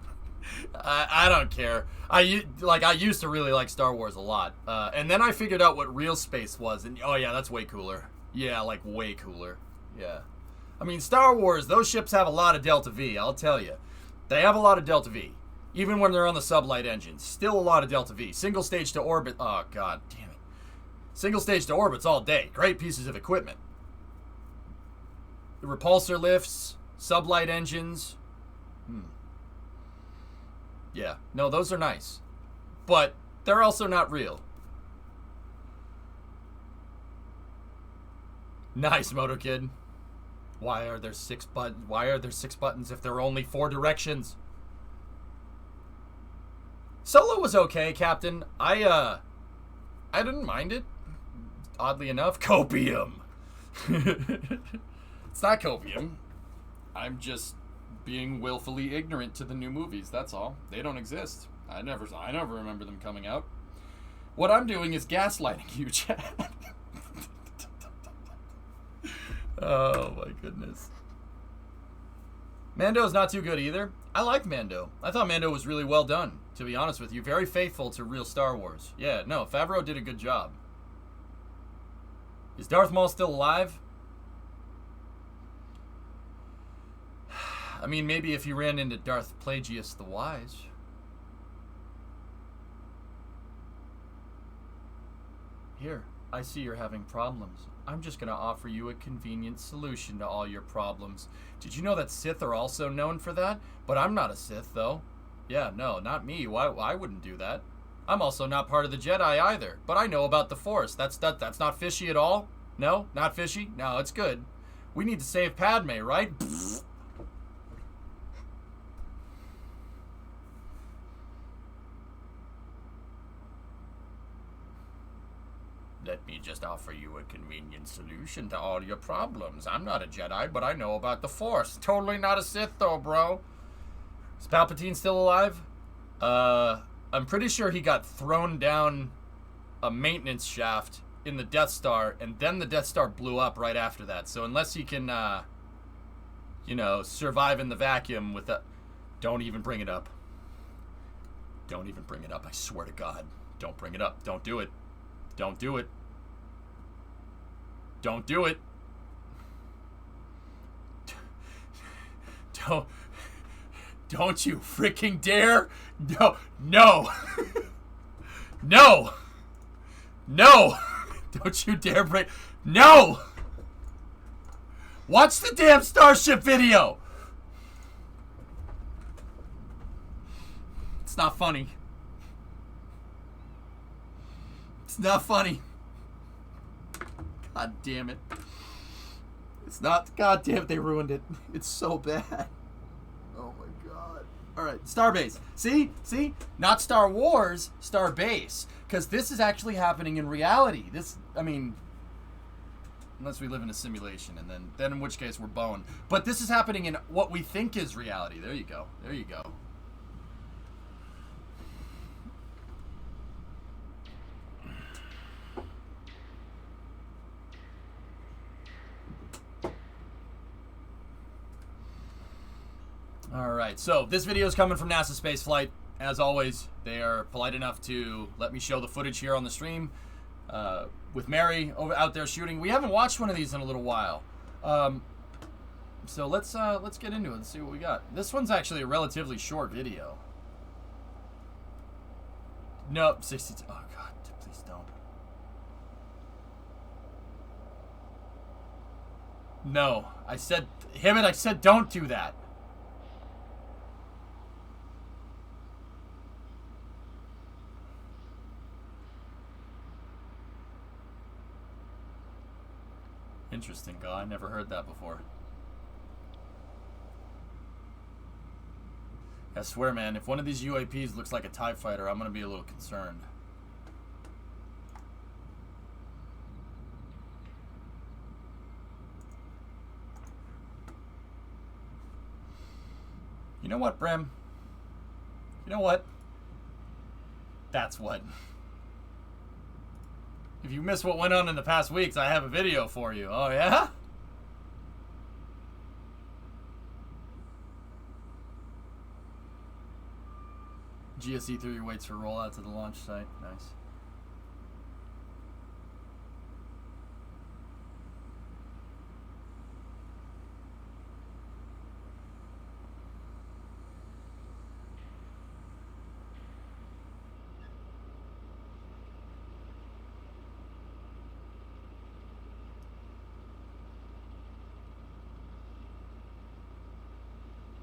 I don't care. I used to really like Star Wars a lot. And then I figured out what real space was. And, oh yeah, that's way cooler. Yeah, like way cooler. Yeah. I mean, Star Wars, those ships have a lot of Delta V, I'll tell you. They have a lot of Delta V. Even when they're on the sublight engines. Still a lot of Delta V. Single stage to orbit. Oh, god damn it. Single stage to orbits all day. Great pieces of equipment. The repulsor lifts. Sublight engines. Yeah. No, those are nice. But they're also not real. Nice, Moto Kid. Why are there 6 buttons if there are only 4 directions? Solo was okay, Captain. I didn't mind it. Oddly enough, copium. It's not copium. I'm just being willfully ignorant to the new movies. That's all. They don't exist. I never remember them coming out. What I'm doing is gaslighting you, Chad. Oh my goodness. Mando's not too good either. I like Mando. I thought Mando was really well done, to be honest with you. Very faithful to real Star Wars. Yeah, no, Favreau did a good job. Is Darth Maul still alive? I mean, maybe if you ran into Darth Plagueis the Wise. Here, I see you're having problems. I'm just going to offer you a convenient solution to all your problems. Did you know that Sith are also known for that? But I'm not a Sith, though. Yeah, no, not me. Why? I wouldn't do that. I'm also not part of the Jedi either. But I know about the Force. That's not fishy at all? No? Not fishy? No, it's good. We need to save Padme, right? Let me just offer you a convenient solution to all your problems. I'm not a Jedi, but I know about the Force. Totally not a Sith, though, bro. Is Palpatine still alive? I'm pretty sure he got thrown down a maintenance shaft in the Death Star, and then the Death Star blew up right after that. So unless he can, survive in the vacuum with that... Don't even bring it up. Don't even bring it up, I swear to God. Don't bring it up. Don't do it. Don't do it. Don't do it. Don't you freaking dare. No. No. No. No. Don't you dare break. No. Watch the damn Starship video. It's not funny. It's not funny. God damn it. It's not. God damn it, they ruined it. It's so bad. Oh my god. Alright, Starbase. See? See? Not Star Wars, Starbase. Because this is actually happening in reality. This, I mean, unless we live in a simulation, and then in which case we're boned. But this is happening in what we think is reality. There you go. There you go. Alright, so this video is coming from NASA Spaceflight. As always, they are polite enough to let me show the footage here on the stream with Mary out there shooting. We haven't watched one of these in a little while. So let's get into it and see what we got. This one's actually a relatively short video. Nope, 62. Oh god, please don't. No. I said, Hibbit, I said don't do that. Interesting, guy. I never heard that before. I swear, man, if one of these UAPs looks like a TIE fighter, I'm going to be a little concerned. You know what, Brim? You know what? That's what. If you missed what went on in the past weeks, I have a video for you. Oh, yeah? GSE-3 waits for rollout to the launch site. Nice.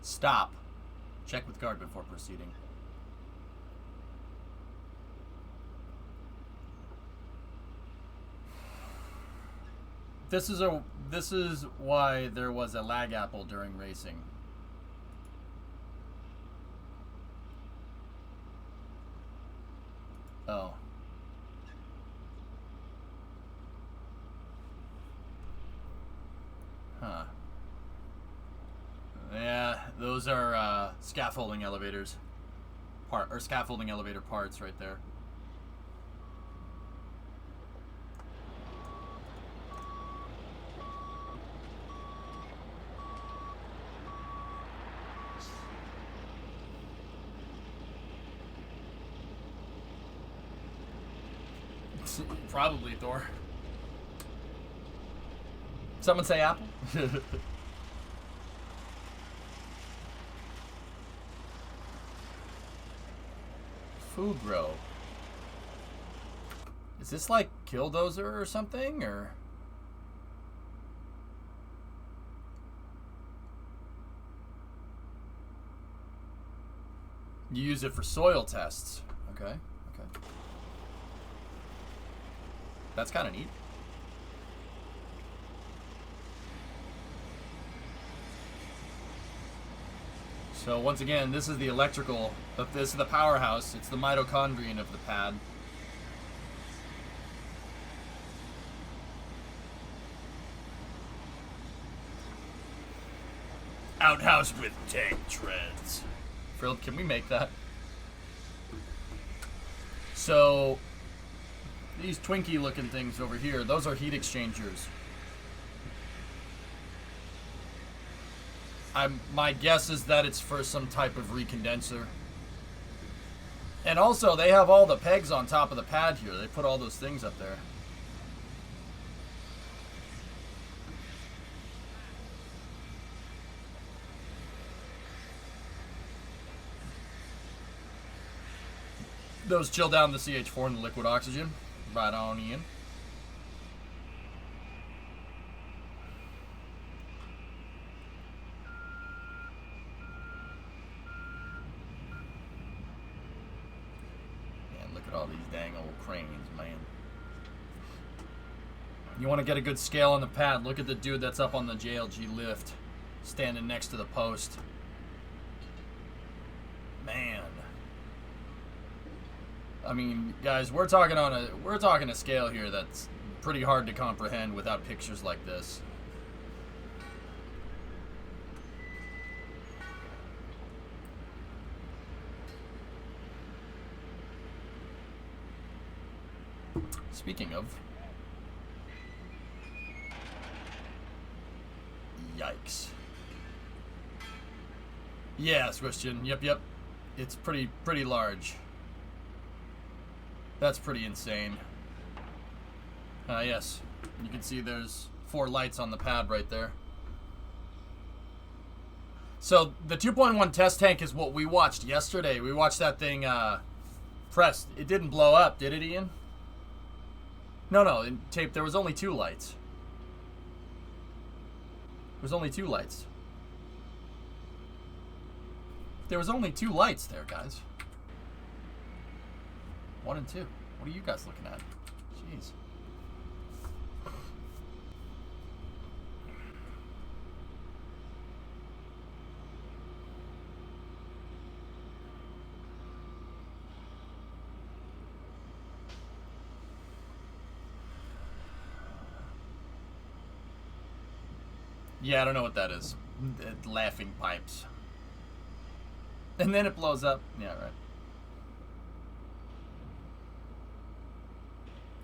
Stop. Check with guard before proceeding. This is why there was a lag apple during racing. Oh. Huh. Yeah, those are scaffolding elevators. Scaffolding elevator parts right there. Probably, Thor. Someone say apple? Food row. Is this like Killdozer or something, or? You use it for soil tests. Okay, okay. That's kind of neat. So once again, this is the electrical, this is the powerhouse. It's the mitochondrion of the pad. Outhouse with tank treads. Frilled, can we make that? So these Twinkie looking things over here, those are heat exchangers. My guess is that it's for some type of recondenser. And also, they have all the pegs on top of the pad here. They put all those things up there. Those chill down the CH4 and the liquid oxygen. Right on, Ian. All these dang old cranes, man. You want to get a good scale on the pad, look at the dude that's up on the JLG lift, standing next to the post. Man. I mean, guys, we're talking a scale here that's pretty hard to comprehend without pictures like this. Speaking of, yikes. Yeah, Christian. Yep. It's pretty large. That's pretty insane. Yes. You can see there's 4 lights on the pad right there. So the 2.1 test tank is what we watched yesterday. We watched that thing pressed. It didn't blow up, did it, Ian? No, in tape there was only 2 lights. There's only 2 lights. There was only 2 lights there, guys. 1 and 2. What are you guys looking at? Jeez. Yeah, I don't know what that is. Laughing pipes. And then it blows up. Yeah, right.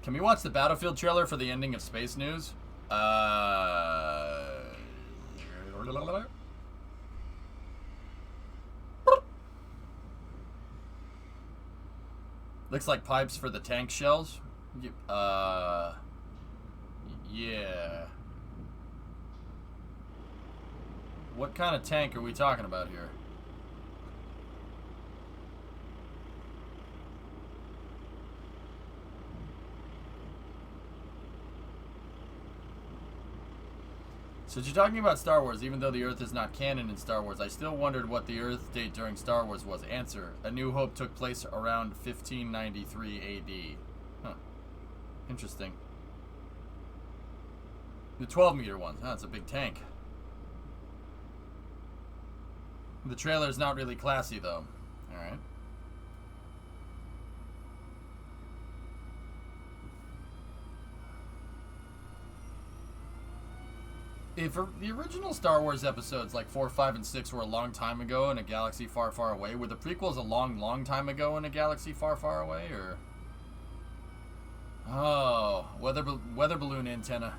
Can we watch the Battlefield trailer for the ending of Space News? Looks like pipes for the tank shells. Yeah. What kind of tank are we talking about here? Since you're talking about Star Wars, even though the Earth is not canon in Star Wars, I still wondered what the Earth date during Star Wars was. Answer: A New Hope took place around 1593 AD. Huh. Interesting. The 12-meter one. Oh, it's a big tank. The trailer's not really classy, though. Alright. If the original Star Wars episodes, like 4, 5, and 6, were a long time ago in a galaxy far, far away, were the prequels a long, long time ago in a galaxy far, far away, or... Oh, weather balloon antenna.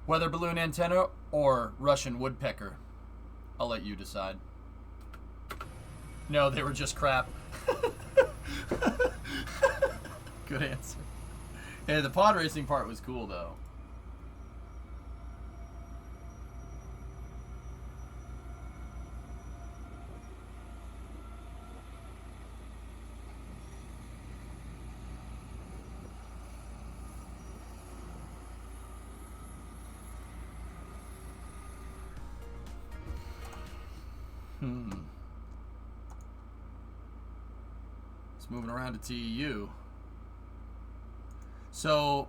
Weather balloon antenna or Russian woodpecker? I'll let you decide. No, they were just crap. Good answer. Hey, the pod racing part was cool, though. It's moving around to TEU. So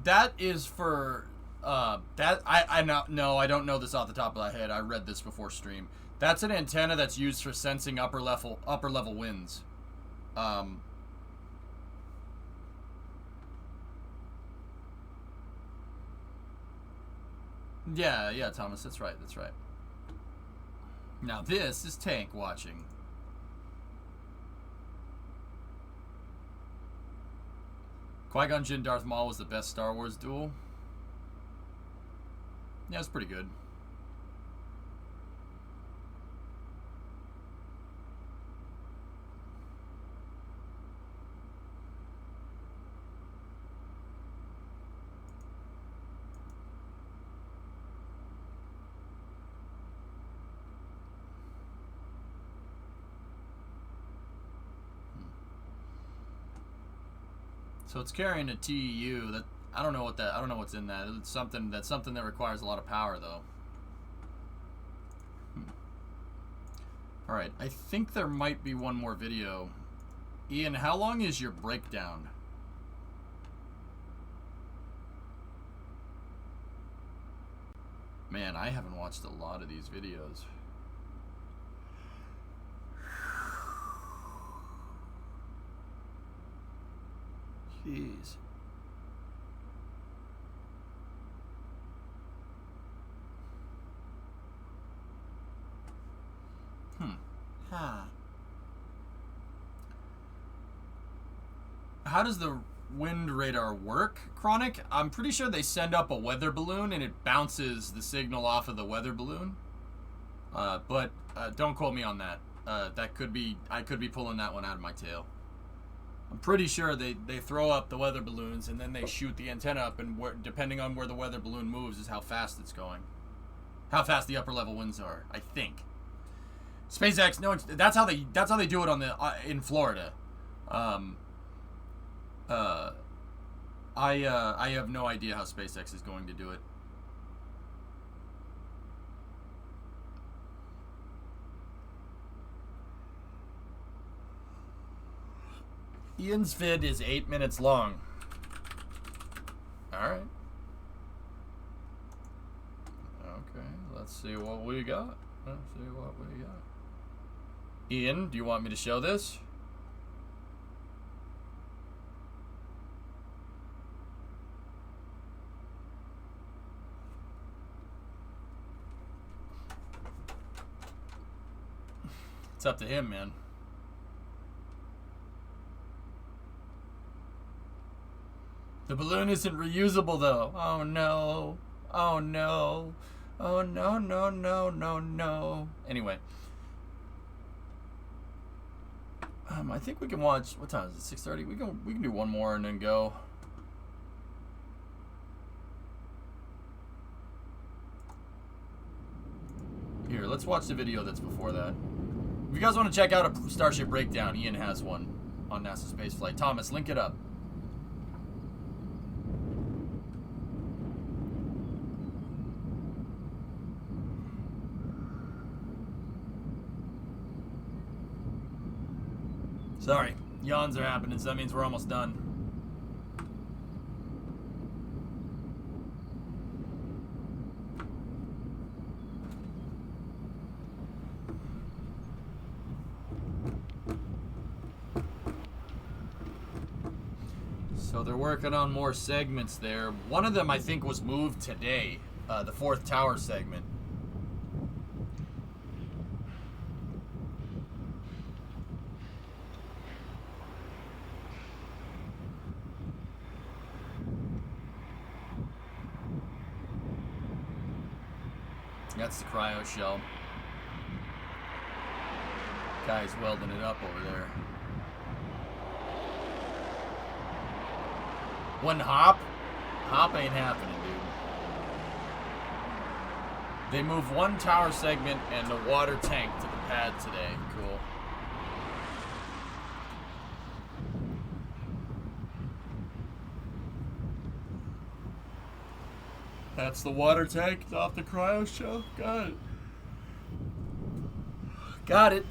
that is for that I don't know this off the top of my head. I read this before stream. That's an antenna that's used for sensing upper level winds. Yeah, Thomas, that's right. Now this is tank watching. Qui-Gon Jinn Darth Maul was the best Star Wars duel. Yeah, it's pretty good. So it's carrying a TEU that I don't know what's in that. It's something that requires a lot of power, though. All right, I think there might be one more video. Ian, how long is your breakdown? Man, I haven't watched a lot of these videos. Jeez. How does the wind radar work, Chronic? I'm pretty sure they send up a weather balloon and it bounces the signal off of the weather balloon. But don't quote me on that. I could be pulling that one out of my tail. I'm pretty sure they throw up the weather balloons and then they shoot the antenna up, and depending on where the weather balloon moves is how fast it's going. How fast the upper level winds are, I think. SpaceX, no, that's how they do it on the in Florida. I have no idea how SpaceX is going to do it. Ian's vid is 8 minutes long. Alright. Okay, let's see what we got. Ian, do you want me to show this? It's up to him, man. The balloon isn't reusable, though. Oh, no. Oh, no. Oh, no, no, no, no, no. Anyway. I think we can watch... What time is it? 6:30? We can do one more and then go. Here, let's watch the video that's before that. If you guys want to check out a Starship breakdown, Ian has one on NASA Spaceflight. Thomas, link it up. Sorry, yawns are happening, so that means we're almost done. So they're working on more segments there. One of them, I think, was moved today, the 4th tower segment. That's the cryo shell. Guy's welding it up over there. One hop? Hop ain't happening, dude. They moved one tower segment and the water tank to the pad today. Cool. That's the water tank. It's off the cryo shell. Got it. Got it.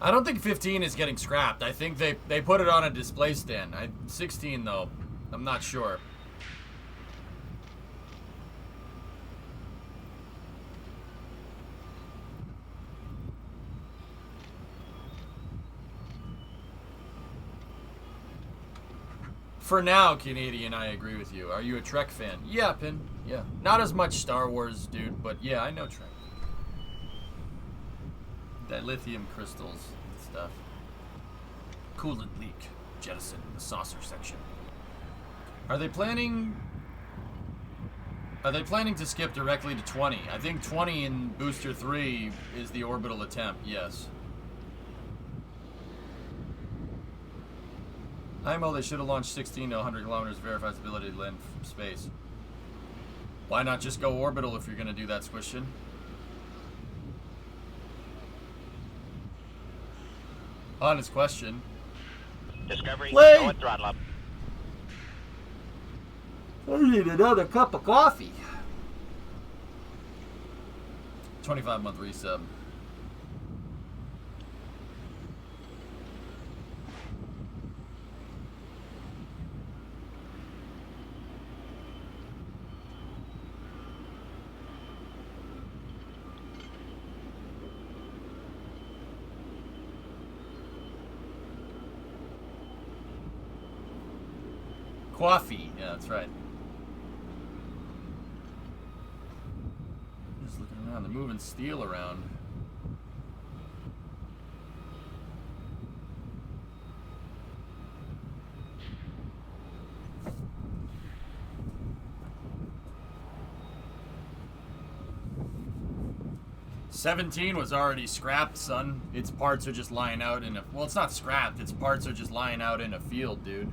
I don't think 15 is getting scrapped. I think they put it on a display stand. 16 though. I'm not sure. For now, Canadian, I agree with you. Are you a Trek fan? Yeah, Pin. Yeah. Not as much Star Wars, dude, but yeah, I know Trek. Dilithium crystals and stuff. Coolant leak. Jettison in the saucer section. Are they planning to skip directly to 20? I think 20 in Booster 3 is the orbital attempt, yes. IMO, they should have launched 16 to 100 kilometers, verifies ability to land from space. Why not just go orbital if you're going to do that, Squishin? Honest question. Discovery, Wait. go at throttle up. I need another cup of coffee. 25-month resub. Coffee. Yeah, that's right. Just looking around. They're moving steel around. $17 was already scrapped, son. Its parts are just lying out in a... Well, it's not scrapped. Its parts are just lying out in a field, dude.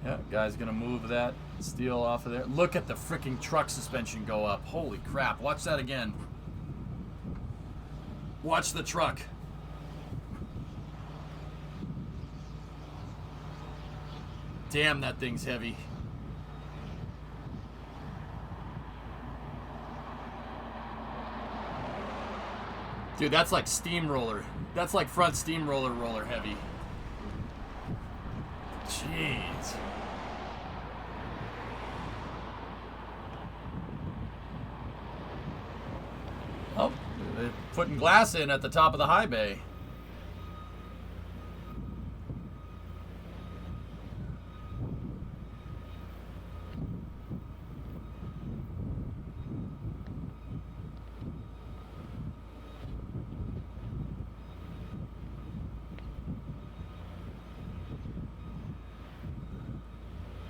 Yeah, guy's gonna move that steel off of there. Look at the freaking truck suspension go up. Holy crap. Watch that again. Watch the truck. Damn, that thing's heavy. Dude, that's like steamroller. That's like front steamroller roller heavy. Jeez. Oh, they're putting glass in at the top of the high bay.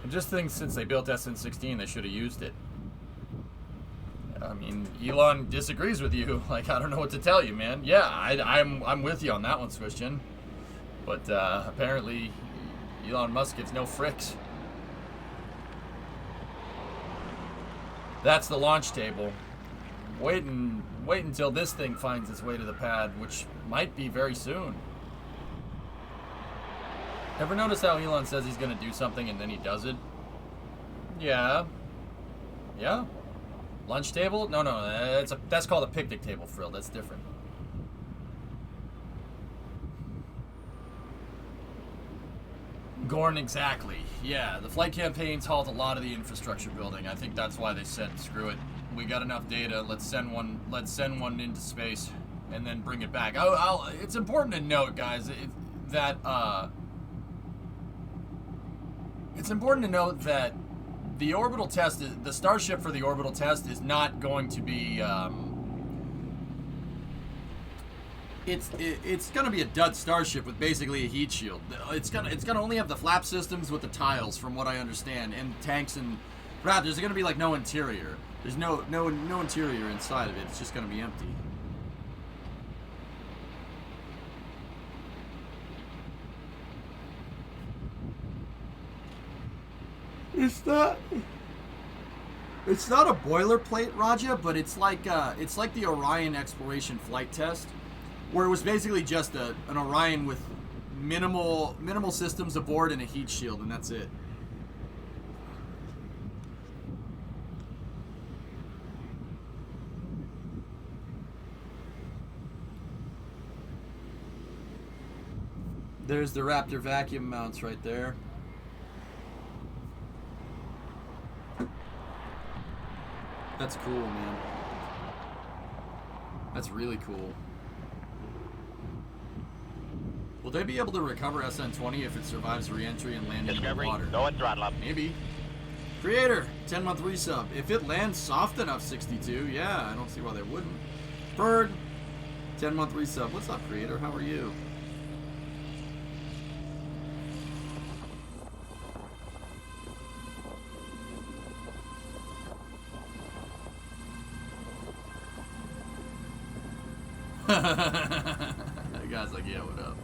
I just think since they built SN16, they should have used it. I mean, Elon disagrees with you. Like, I don't know what to tell you, man. Yeah, I'm with you on that one, Swishchin. But apparently, Elon Musk gives no fricks. That's the launch table. Wait until this thing finds its way to the pad, which might be very soon. Ever notice how Elon says he's going to do something and then he does it? Yeah. Yeah? Lunch table? No, that's called a picnic table, Frill. That's different. Gorn, exactly. Yeah, the flight campaigns halt a lot of the infrastructure building. I think that's why they said, screw it. We got enough data. Let's send one into space and then bring it back. It's important to note, guys, it's important to note that the orbital test, the Starship for the orbital test is not going to be, it's going to be a dud Starship with basically a heat shield. It's going to only have the flap systems with the tiles, from what I understand, and tanks and raptors. There's going to be like no interior. There's no interior inside of it. It's just going to be empty. It's not a boilerplate, Raja, but it's like the Orion exploration flight test, where it was basically just an Orion with minimal systems aboard and a heat shield, and that's it. There's the Raptor vacuum mounts right there. That's cool, man. That's really cool. Will they be able to recover SN20 if it survives re-entry and landing in the Discovery, water? go and throttle up. Maybe. Creator, 10-month resub. If it lands soft enough, 62, yeah, I don't see why they wouldn't. Bird, 10-month resub. What's up, Creator? How are you? The guy's like, yeah, what up?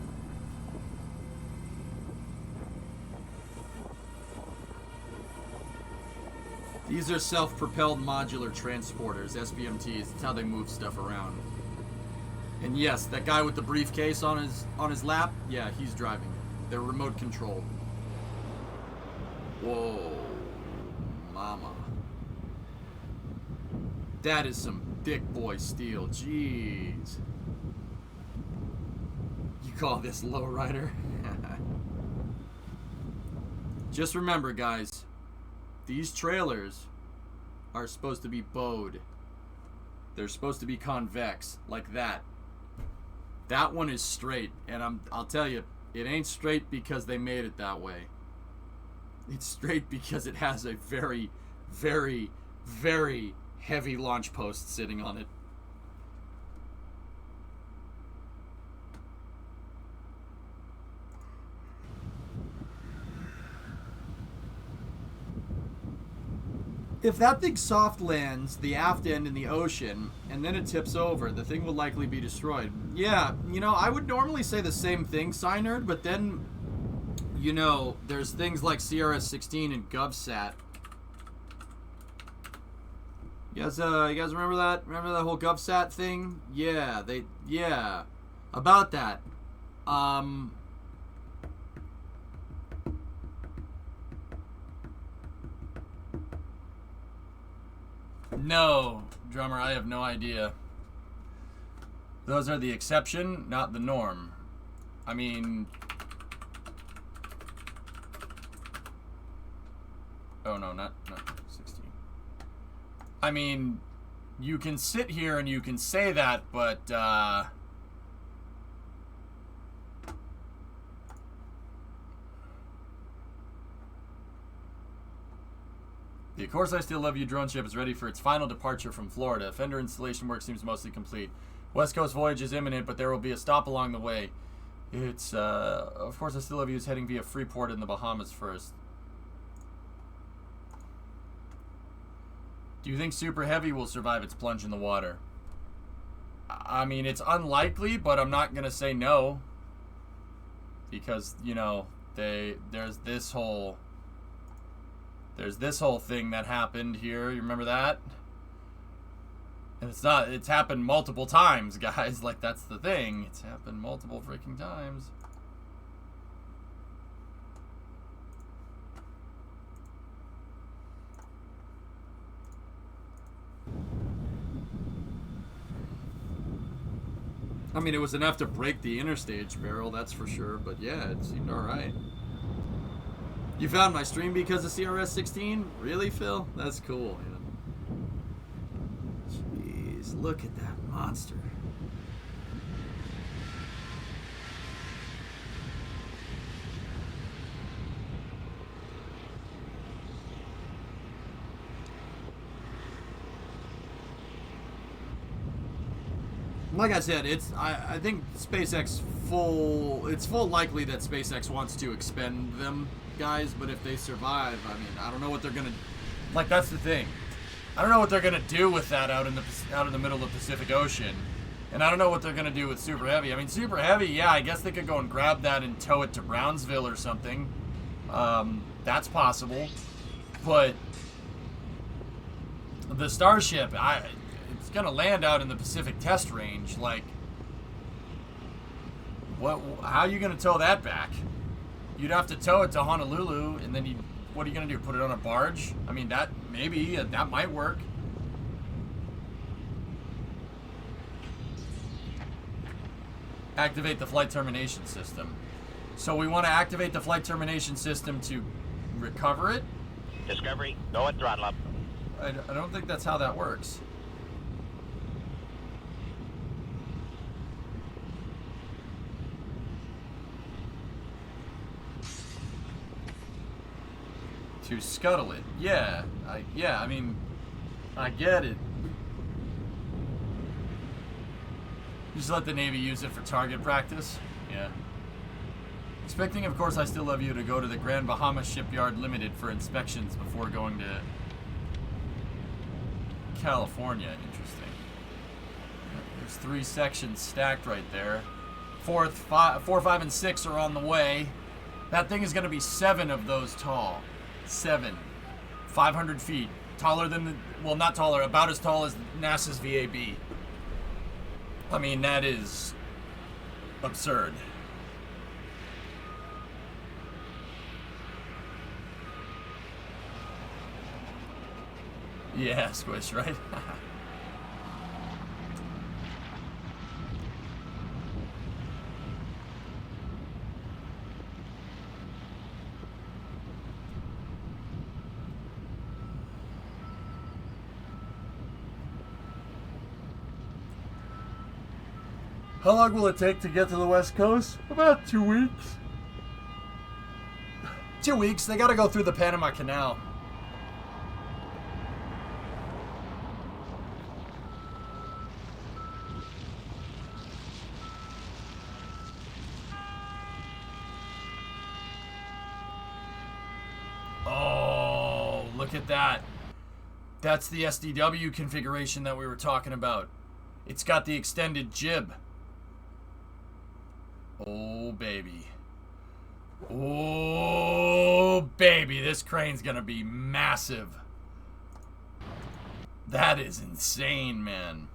These are self-propelled modular transporters, SBMTs. It's how they move stuff around. And yes, that guy with the briefcase on his lap, yeah, he's driving it. They're remote controlled. Whoa, mama. That is some big boy steel. Jeez. You call this lowrider? Just remember, guys, these trailers are supposed to be bowed. They're supposed to be convex, like that. That one is straight, and I'll tell you, it ain't straight because they made it that way. It's straight because it has a very, very, very heavy launch post sitting on it. If that thing soft lands the aft end in the ocean and then it tips over, the thing will likely be destroyed. Yeah, you know, I would normally say the same thing, Synerd, but then, you know, there's things like CRS-16 and GovSat You guys remember that? Remember that whole GovSat thing? Yeah, yeah. About that. No, drummer, I have no idea. Those are the exception, not the norm. I mean... Oh, no, not 16. I mean, you can sit here and you can say that, but, The Of Course I Still Love You drone ship is ready for its final departure from Florida. Fender installation work seems mostly complete. West Coast voyage is imminent, but there will be a stop along the way. It's, Of Course I Still Love You is heading via Freeport in the Bahamas first. Do you think Super Heavy will survive its plunge in the water? I mean, it's unlikely, but I'm not going to say no. Because, you know, there's this whole thing that happened here. You remember that? And it's happened multiple times, guys. Like, that's the thing. It's happened multiple freaking times. I mean, it was enough to break the interstage barrel, that's for sure. But yeah, it seemed alright. You found my stream because of CRS-16? Really, Phil? That's cool, man. Jeez, look at that monster. Like I said, I think SpaceX it's full likely that SpaceX wants to expend them, guys, but if they survive, I mean, I don't know what they're gonna, like, that's the thing. I don't know what they're gonna do with that out in the middle of the Pacific Ocean, and I don't know what they're gonna do with Super Heavy. I mean, Super Heavy, yeah, I guess they could go and grab that and tow it to Brownsville or something. That's possible, but the Starship, it's gonna land out in the Pacific Test Range. Like, how are you gonna tow that back? You'd have to tow it to Honolulu, and then what are you gonna do? Put it on a barge? I mean, that might work. Activate the flight termination system. So we want to activate the flight termination system to recover it? Discovery, go at throttle up. I don't think that's how that works. To scuttle it. Yeah. I mean, I get it. Just let the Navy use it for target practice. Yeah. Expecting, of course, I Still Love You to go to the Grand Bahama Shipyard Limited for inspections before going to California. Interesting. There's 3 sections stacked right there. 4, 5, and 6 are on the way. That thing is going to be 7 of those tall. 7. 500 feet. Taller than well, not taller, about as tall as NASA's VAB. I mean, that is absurd. Yeah, Squish, right? How long will it take to get to the West Coast? About 2 weeks. 2 weeks? They gotta go through the Panama Canal. Oh, look at that. That's the SDW configuration that we were talking about. It's got the extended jib. Oh, baby. Oh, baby. This crane's going to be massive. That is insane, man.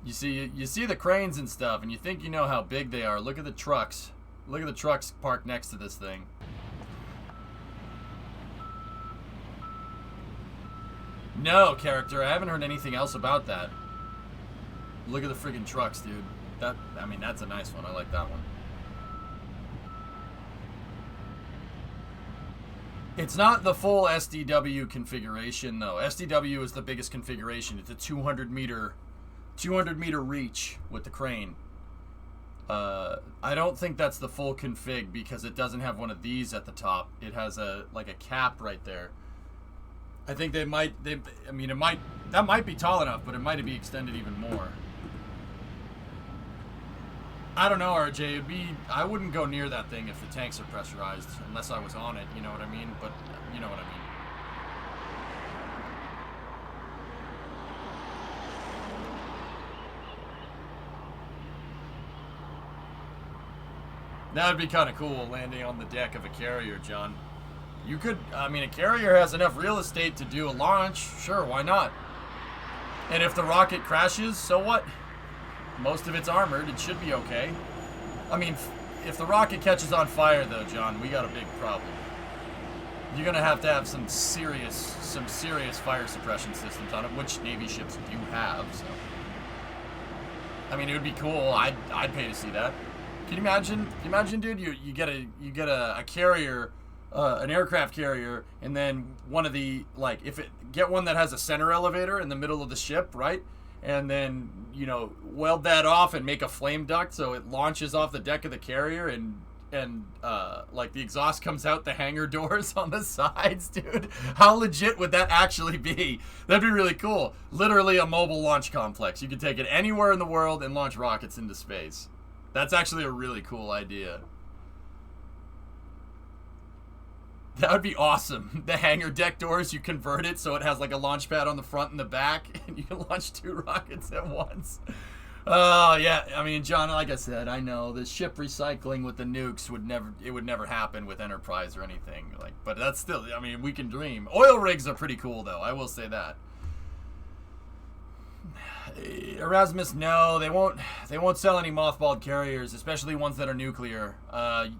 You see the cranes and stuff, and you think you know how big they are. Look at the trucks. Look at the trucks parked next to this thing. No, character, I haven't heard anything else about that. Look at the friggin' trucks, dude. I mean, that's a nice one. I like that one. It's not the full SDW configuration, though. SDW is the biggest configuration. It's a 200 meter reach with the crane. I don't think that's the full config because it doesn't have one of these at the top. It has like a cap right there. I think that might be tall enough, but it might be extended even more. I don't know, RJ. I wouldn't go near that thing if the tanks are pressurized, unless I was on it, you know what I mean? But you know what I mean. That would be kind of cool, landing on the deck of a carrier, John. You could, I mean, a carrier has enough real estate to do a launch. Sure, why not? And if the rocket crashes, so what? Most of it's armored. It should be okay. I mean, if the rocket catches on fire, though, John, we got a big problem. You're gonna have to have some serious fire suppression systems on it, which Navy ships do have. So, I mean, it would be cool. I'd pay to see that. Can you imagine? Can you imagine, dude? You get a carrier, an aircraft carrier, and then one of the get one that has a center elevator in the middle of the ship, right? And then, you know, weld that off and make a flame duct so it launches off the deck of the carrier and like the exhaust comes out the hangar doors on the sides, dude. How legit would that actually be? That'd be really cool. Literally a mobile launch complex. You could take it anywhere in the world and launch rockets into space. That's actually a really cool idea. That would be awesome. The hangar deck doors, you convert it so it has like a launch pad on the front and the back, and you can launch 2 rockets at once. Oh, yeah. I mean, John, like I said, I know the ship recycling with the nukes would never happen with Enterprise or anything. But that's still, I mean, we can dream. Oil rigs are pretty cool, though. I will say that. Erasmus, no, they won't sell any mothballed carriers, especially ones that are nuclear.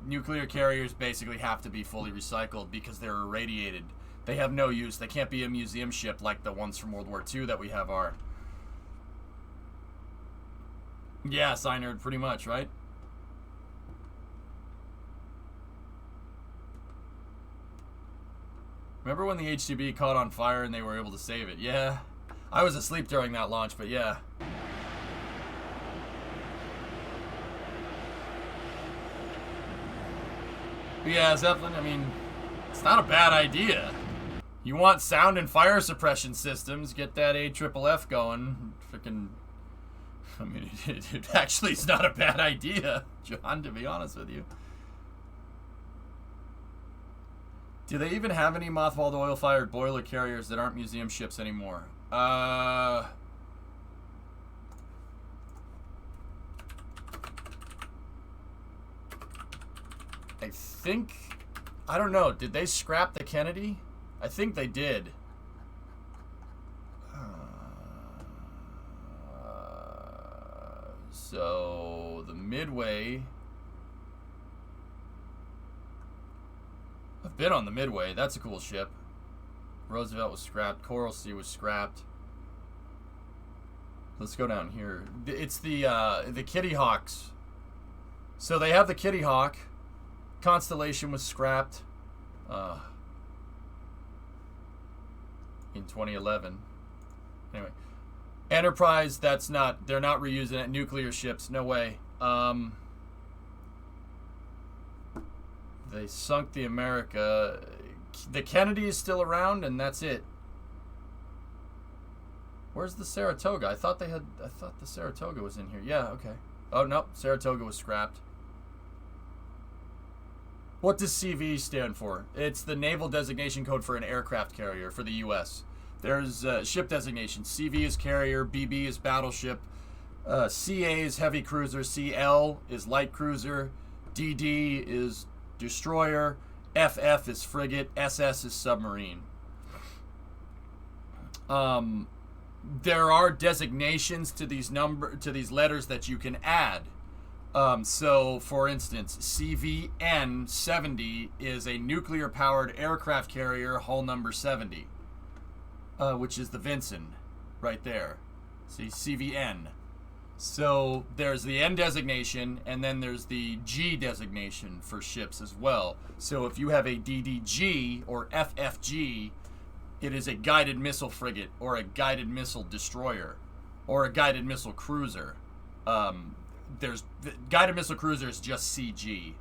Nuclear carriers basically have to be fully recycled because they're irradiated. They have no use. They can't be a museum ship like the ones from World War II that we have are. Yeah, Synerd, pretty much, right? Remember when the HCB caught on fire and they were able to save it? Yeah. I was asleep during that launch, but yeah. But yeah, Zeppelin, I mean, it's not a bad idea. You want sound and fire suppression systems, get that AFFF going. Freaking, I mean, it actually is not a bad idea, John, to be honest with you. Do they even have any mothballed oil-fired boiler carriers that aren't museum ships anymore? I think, I don't know, did they scrap the Kennedy? I think they did. So, the Midway. I've been on the Midway, that's a cool ship. Roosevelt was scrapped. Coral Sea was scrapped. Let's go down here. It's the Kitty Hawks. So they have the Kitty Hawk. Constellation was scrapped in 2011. Anyway, Enterprise. They're not reusing it. Nuclear ships, no way. They sunk the America. The Kennedy is still around, and that's it. Where's the Saratoga? I thought the Saratoga was in here. Yeah, okay. Oh, no. Saratoga was scrapped. What does CV stand for? It's the naval designation code for an aircraft carrier for the U.S. There's ship designation. CV is carrier. BB is battleship. CA is heavy cruiser. CL is light cruiser. DD is destroyer. FF is frigate, SS is submarine. there are designations to these letters that you can add. So, for instance, CVN-70 is a nuclear-powered aircraft carrier, hull number 70, which is the Vinson right there. See, CVN. So there's the N designation, and then there's the G designation for ships as well. So if you have a DDG or FFG, it is a guided missile frigate or a guided missile destroyer or a guided missile cruiser. There's the guided missile cruiser is just CG.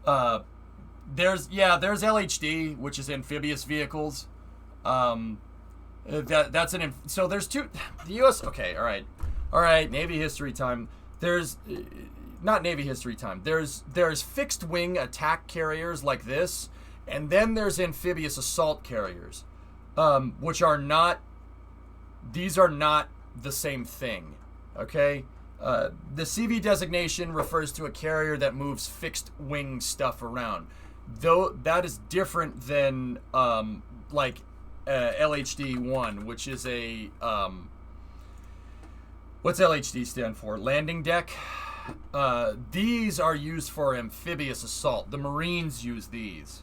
There's LHD, which is amphibious vehicles. That's so there's two. The U.S. Okay, all right. Navy history time. There's not Navy history time. There's fixed wing attack carriers like this, and then there's amphibious assault carriers, which are not. These are not the same thing. Okay. The CV designation refers to a carrier that moves fixed wing stuff around. Though that is different than LHD-1, which is a what's LHD stand for? Landing deck. These are used for amphibious assault. The Marines use these.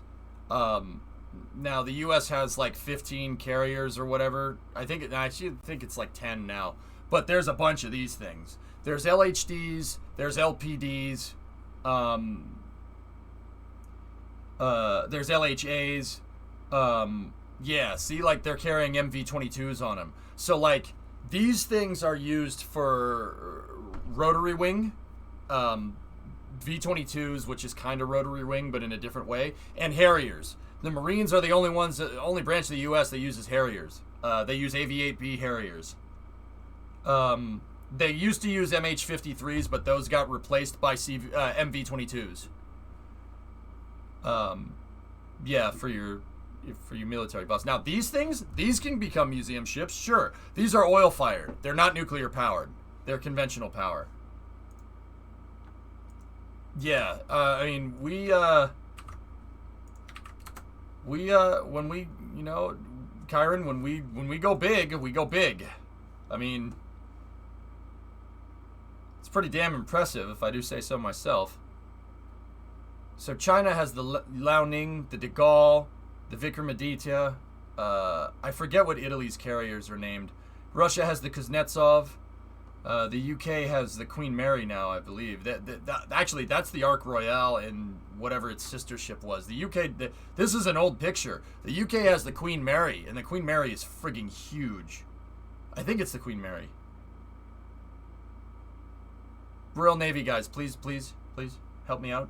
Now the U.S. has like 15 carriers or whatever. I actually think it's like 10 now. But there's a bunch of these things. There's LHDs. There's LPDs. There's LHAs. Yeah, see, like, they're carrying MV-22s on them. So, like, these things are used for rotary wing, V-22s, which is kind of rotary wing, but in a different way, and Harriers. The Marines are the only branch of the U.S. that uses Harriers. They use AV-8B Harriers. They used to use MH-53s, but those got replaced by MV-22s. Yeah, for your military buffs. Now, these can become museum ships, sure. These are oil-fired. They're not nuclear-powered. They're conventional power. Yeah, I mean, when we, Kyron, when we go big, we go big. I mean, it's pretty damn impressive, if I do say so myself. So China has the Liaoning, the De Gaulle, the Vikramaditya. I forget what Italy's carriers are named. Russia has the Kuznetsov. The UK has the Queen Mary now, I believe. Actually, that's the Ark Royale and whatever its sister ship was. The UK, this is an old picture. The UK has the Queen Mary, and the Queen Mary is frigging huge. I think it's the Queen Mary. Royal Navy guys, please help me out.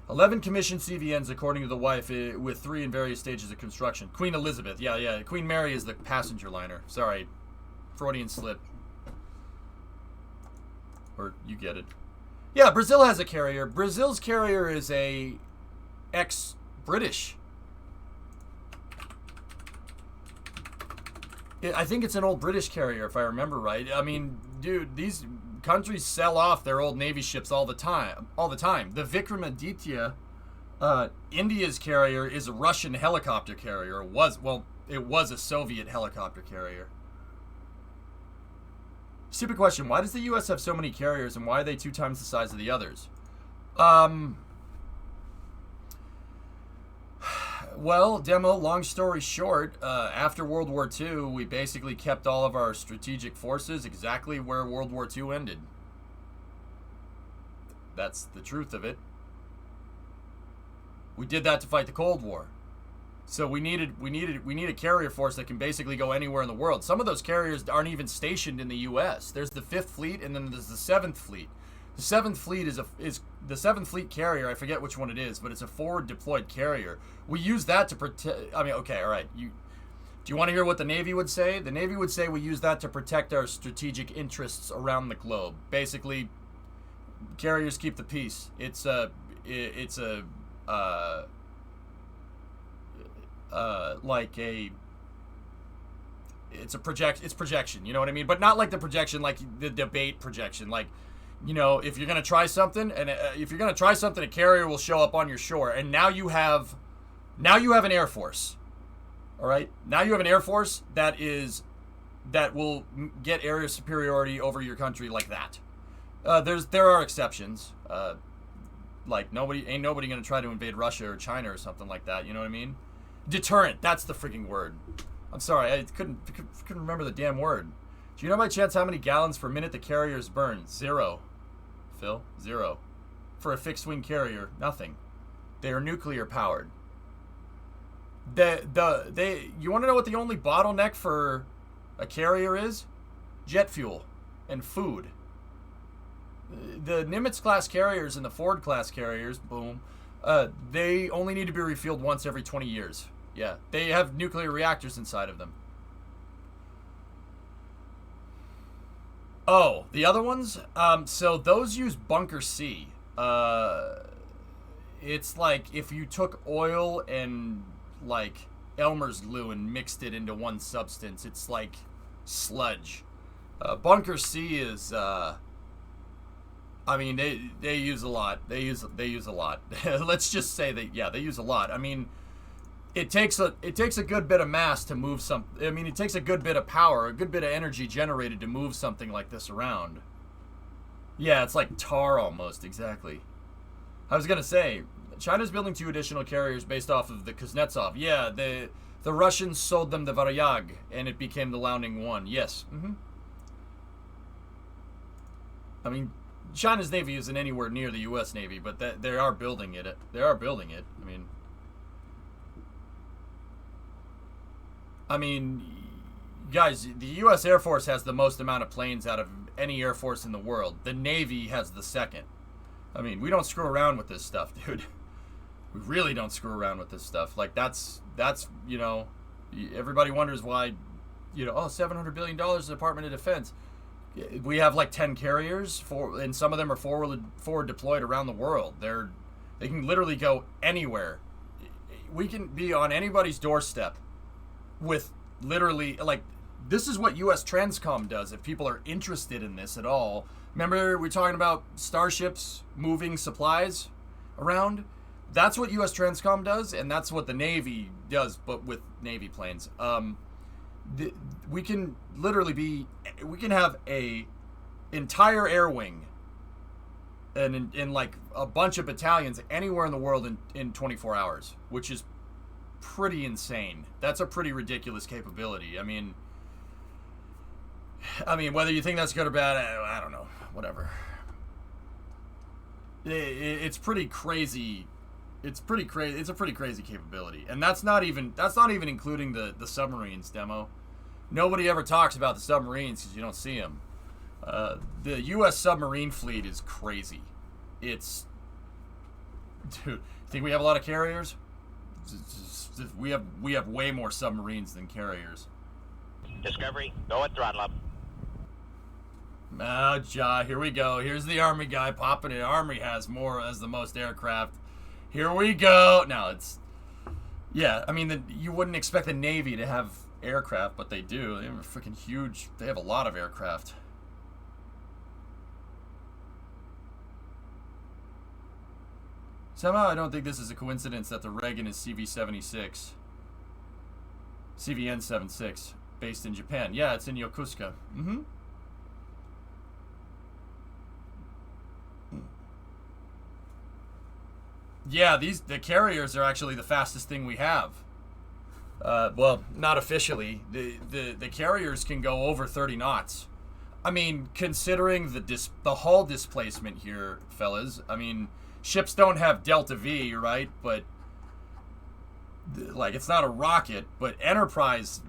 11 commissioned CVNs, according to the wife, with 3 in various stages of construction. Queen Elizabeth, yeah. Queen Mary is the passenger liner. Sorry, Freudian slip. Or you get it. Yeah, Brazil has a carrier. Brazil's carrier is a ex-British. I think it's an old British carrier, if I remember right. I mean, dude, these countries sell off their old Navy ships all the time. The Vikramaditya, India's carrier, is a Russian helicopter carrier. It was a Soviet helicopter carrier. Stupid question. Why does the U.S. have so many carriers, and why are they 2 times the size of the others? Well, Demo, long story short, after World War II, we basically kept all of our strategic forces exactly where World War II ended. That's the truth of it. We did that to fight the Cold War. So we need a carrier force that can basically go anywhere in the world. Some of those carriers aren't even stationed in the U.S. There's the 5th Fleet, and then there's the 7th Fleet. The 7th Fleet is the 7th Fleet carrier. I forget which one it is, but it's a forward deployed carrier. We use that to protect. I mean, okay, all right. Do you want to hear what the Navy would say? The Navy would say we use that to protect our strategic interests around the globe. Basically, carriers keep the peace. It's projection. You know what I mean? But not like the projection, like the debate projection, like. If you're going to try something, a carrier will show up on your shore, and now you have Now you have an Air Force. All right? Now you have an Air Force that will get area superiority over your country like that. There are exceptions. Like ain't nobody gonna try to invade Russia or China or something like that. You know what I mean? Deterrent. That's the freaking word. I'm sorry, I couldn't remember the damn word. Do you know by chance how many gallons per minute the carriers burn? 0. Phil, 0. For a fixed-wing carrier, nothing. They are nuclear powered. You want to know what the only bottleneck for a carrier is? Jet fuel and food. The Nimitz-class carriers and the Ford-class carriers, boom, they only need to be refueled once every 20 years. Yeah, they have nuclear reactors inside of them. Oh, the other ones? So those use Bunker C. It's like if you took oil and, like, Elmer's glue and mixed it into one substance. It's like sludge. Bunker C is, I mean, they use a lot. They use a lot. Let's just say that, yeah, they use a lot. I mean, it takes a good bit of mass to move some. I mean, it takes a good bit of power, a good bit of energy generated to move something like this around. Yeah, it's like tar almost, exactly. I was gonna say, China's building 2 additional carriers based off of the Kuznetsov. Yeah, the Russians sold them the Varyag, and it became the Liaoning 1. Yes. I mean, China's Navy isn't anywhere near the U.S. Navy, but they are building it. They are building it. I mean, guys, the U.S. Air Force has the most amount of planes out of any Air Force in the world. The Navy has the second. I mean, we don't screw around with this stuff, dude. We really don't screw around with this stuff. Like, that's you know, everybody wonders why, you know, oh, $700 billion to the Department of Defense. We have like 10 carriers, and some of them are forward deployed around the world. They can literally go anywhere. We can be on anybody's doorstep with literally, like, this is what U.S. Transcom does if people are interested in this at all. Remember we were talking about starships moving supplies around? That's what U.S. Transcom does, and that's what the Navy does, but with Navy planes. We can literally we can have a entire air wing and in like a bunch of battalions anywhere in the world in 24 hours, which is pretty insane. That's a pretty ridiculous capability. I mean, whether you think that's good or bad, I don't know. Whatever. It's pretty crazy. It's pretty crazy. It's a pretty crazy capability, and that's not even including the submarines demo. Nobody ever talks about the submarines because you don't see them. The U.S. submarine fleet is crazy. It's, dude. Think we have a lot of carriers? We have way more submarines than carriers. Discovery, go at throttle up. Here we go. Here's the Army guy popping it. Army has the most aircraft. Here we go. No, it's, yeah, I mean, you wouldn't expect the Navy to have aircraft, but they do. They have a freaking huge, they have a lot of aircraft. Somehow I don't think this is a coincidence that the Reagan is CV-76. CVN-76, based in Japan. Yeah, it's in Yokosuka. Yeah, the carriers are actually the fastest thing we have. Well, not officially. The carriers can go over 30 knots. I mean, considering the hull displacement here, fellas. I mean, ships don't have delta V, right? But like, it's not a rocket. But Enterprise,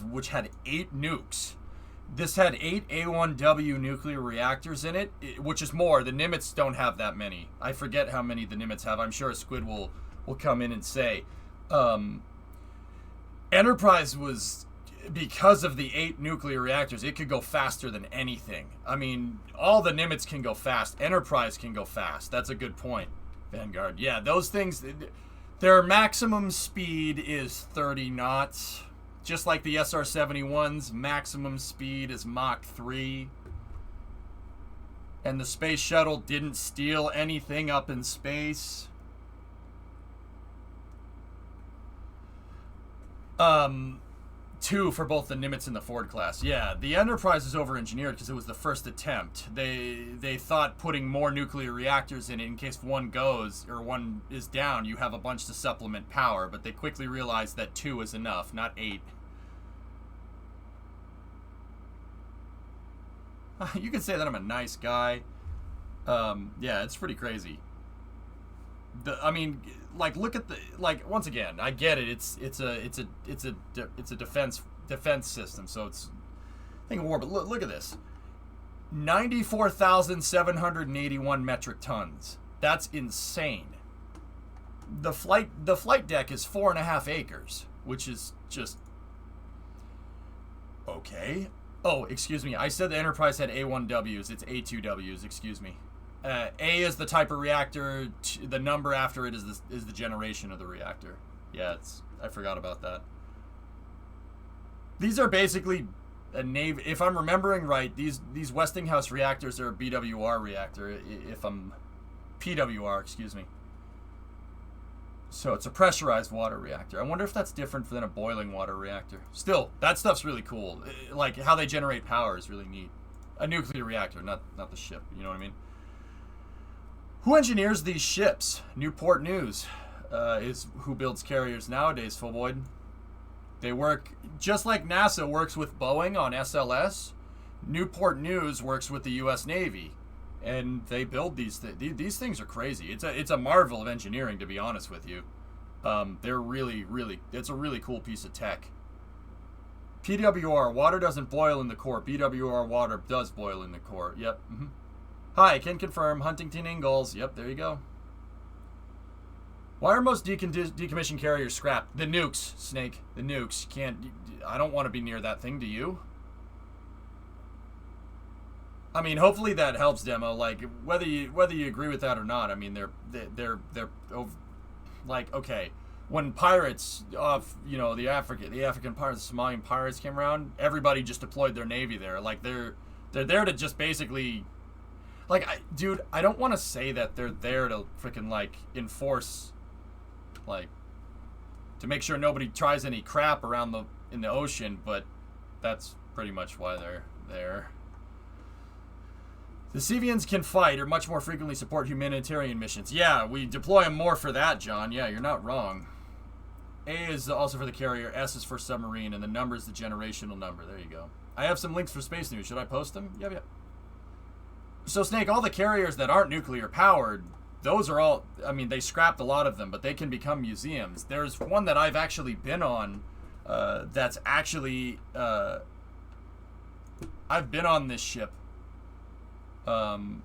which had 8 nukes. This had 8 A1W nuclear reactors in it, which is more. The Nimitz don't have that many. I forget how many the Nimitz have. I'm sure a squid will come in and say. Enterprise was, because of the 8 nuclear reactors, it could go faster than anything. I mean, all the Nimitz can go fast. Enterprise can go fast. That's a good point, Vanguard. Yeah, those things, their maximum speed is 30 knots. Just like the SR-71's maximum speed is Mach 3. And the space shuttle didn't steal anything up in space. 2 for both the Nimitz and the Ford class. Yeah, the Enterprise is over-engineered because it was the first attempt. They thought putting more nuclear reactors in case one goes or one is down, you have a bunch to supplement power, but they quickly realized that 2 is enough, not 8. You could say that I'm a nice guy. Yeah, it's pretty crazy. I mean, like, look at the, like, once again, I get it. It's a defense system, so it's think of war. But look at this, 94,781 metric tons. That's insane. The flight deck is 4.5 acres, which is just okay. Oh, excuse me. I said the Enterprise had A1Ws. It's A2Ws. Excuse me. A is the type of reactor. The number after it is the generation of the reactor. Yeah, I forgot about that. These are basically a Navy. If I'm remembering right, these Westinghouse reactors are a BWR reactor. If I'm PWR, excuse me. So it's a pressurized water reactor. I wonder if that's different than a boiling water reactor. Still, that stuff's really cool. Like how they generate power is really neat. A nuclear reactor, not the ship. You know what I mean? Who engineers these ships? Newport News is who builds carriers nowadays, Fullboyd. They work, just like NASA works with Boeing on SLS, Newport News works with the U.S. Navy. And they build these things. These things are crazy. It's a marvel of engineering, to be honest with you. They're really, it's a really cool piece of tech. PWR, water doesn't boil in the core. BWR, water does boil in the core. Yep. Mm-hmm. Hi, can confirm. Huntington Ingalls. Yep, there you go. Why are most decommissioned carriers scrapped? The nukes, Snake. The nukes. I don't want to be near that thing, do you? I mean, hopefully that helps, Demo. Like, whether you agree with that or not, I mean, they're like, okay, when pirates off, you know, the African pirates, the Somalian pirates came around, everybody just deployed their navy there. Like, they're there to just basically, like, dude, I don't want to say that they're there to freaking like enforce, like, to make sure nobody tries any crap around in the ocean, but that's pretty much why they're there. The Sevians can fight or much more frequently support humanitarian missions. Yeah, we deploy them more for that, John. Yeah, you're not wrong. A is also for the carrier, S is for submarine, and the number is the generational number. There you go. I have some links for space news. Should I post them? Yep. So, Snake, all the carriers that aren't nuclear powered, those are all, I mean, they scrapped a lot of them, but they can become museums. There's one that I've actually been on that's actually, I've been on this ship. The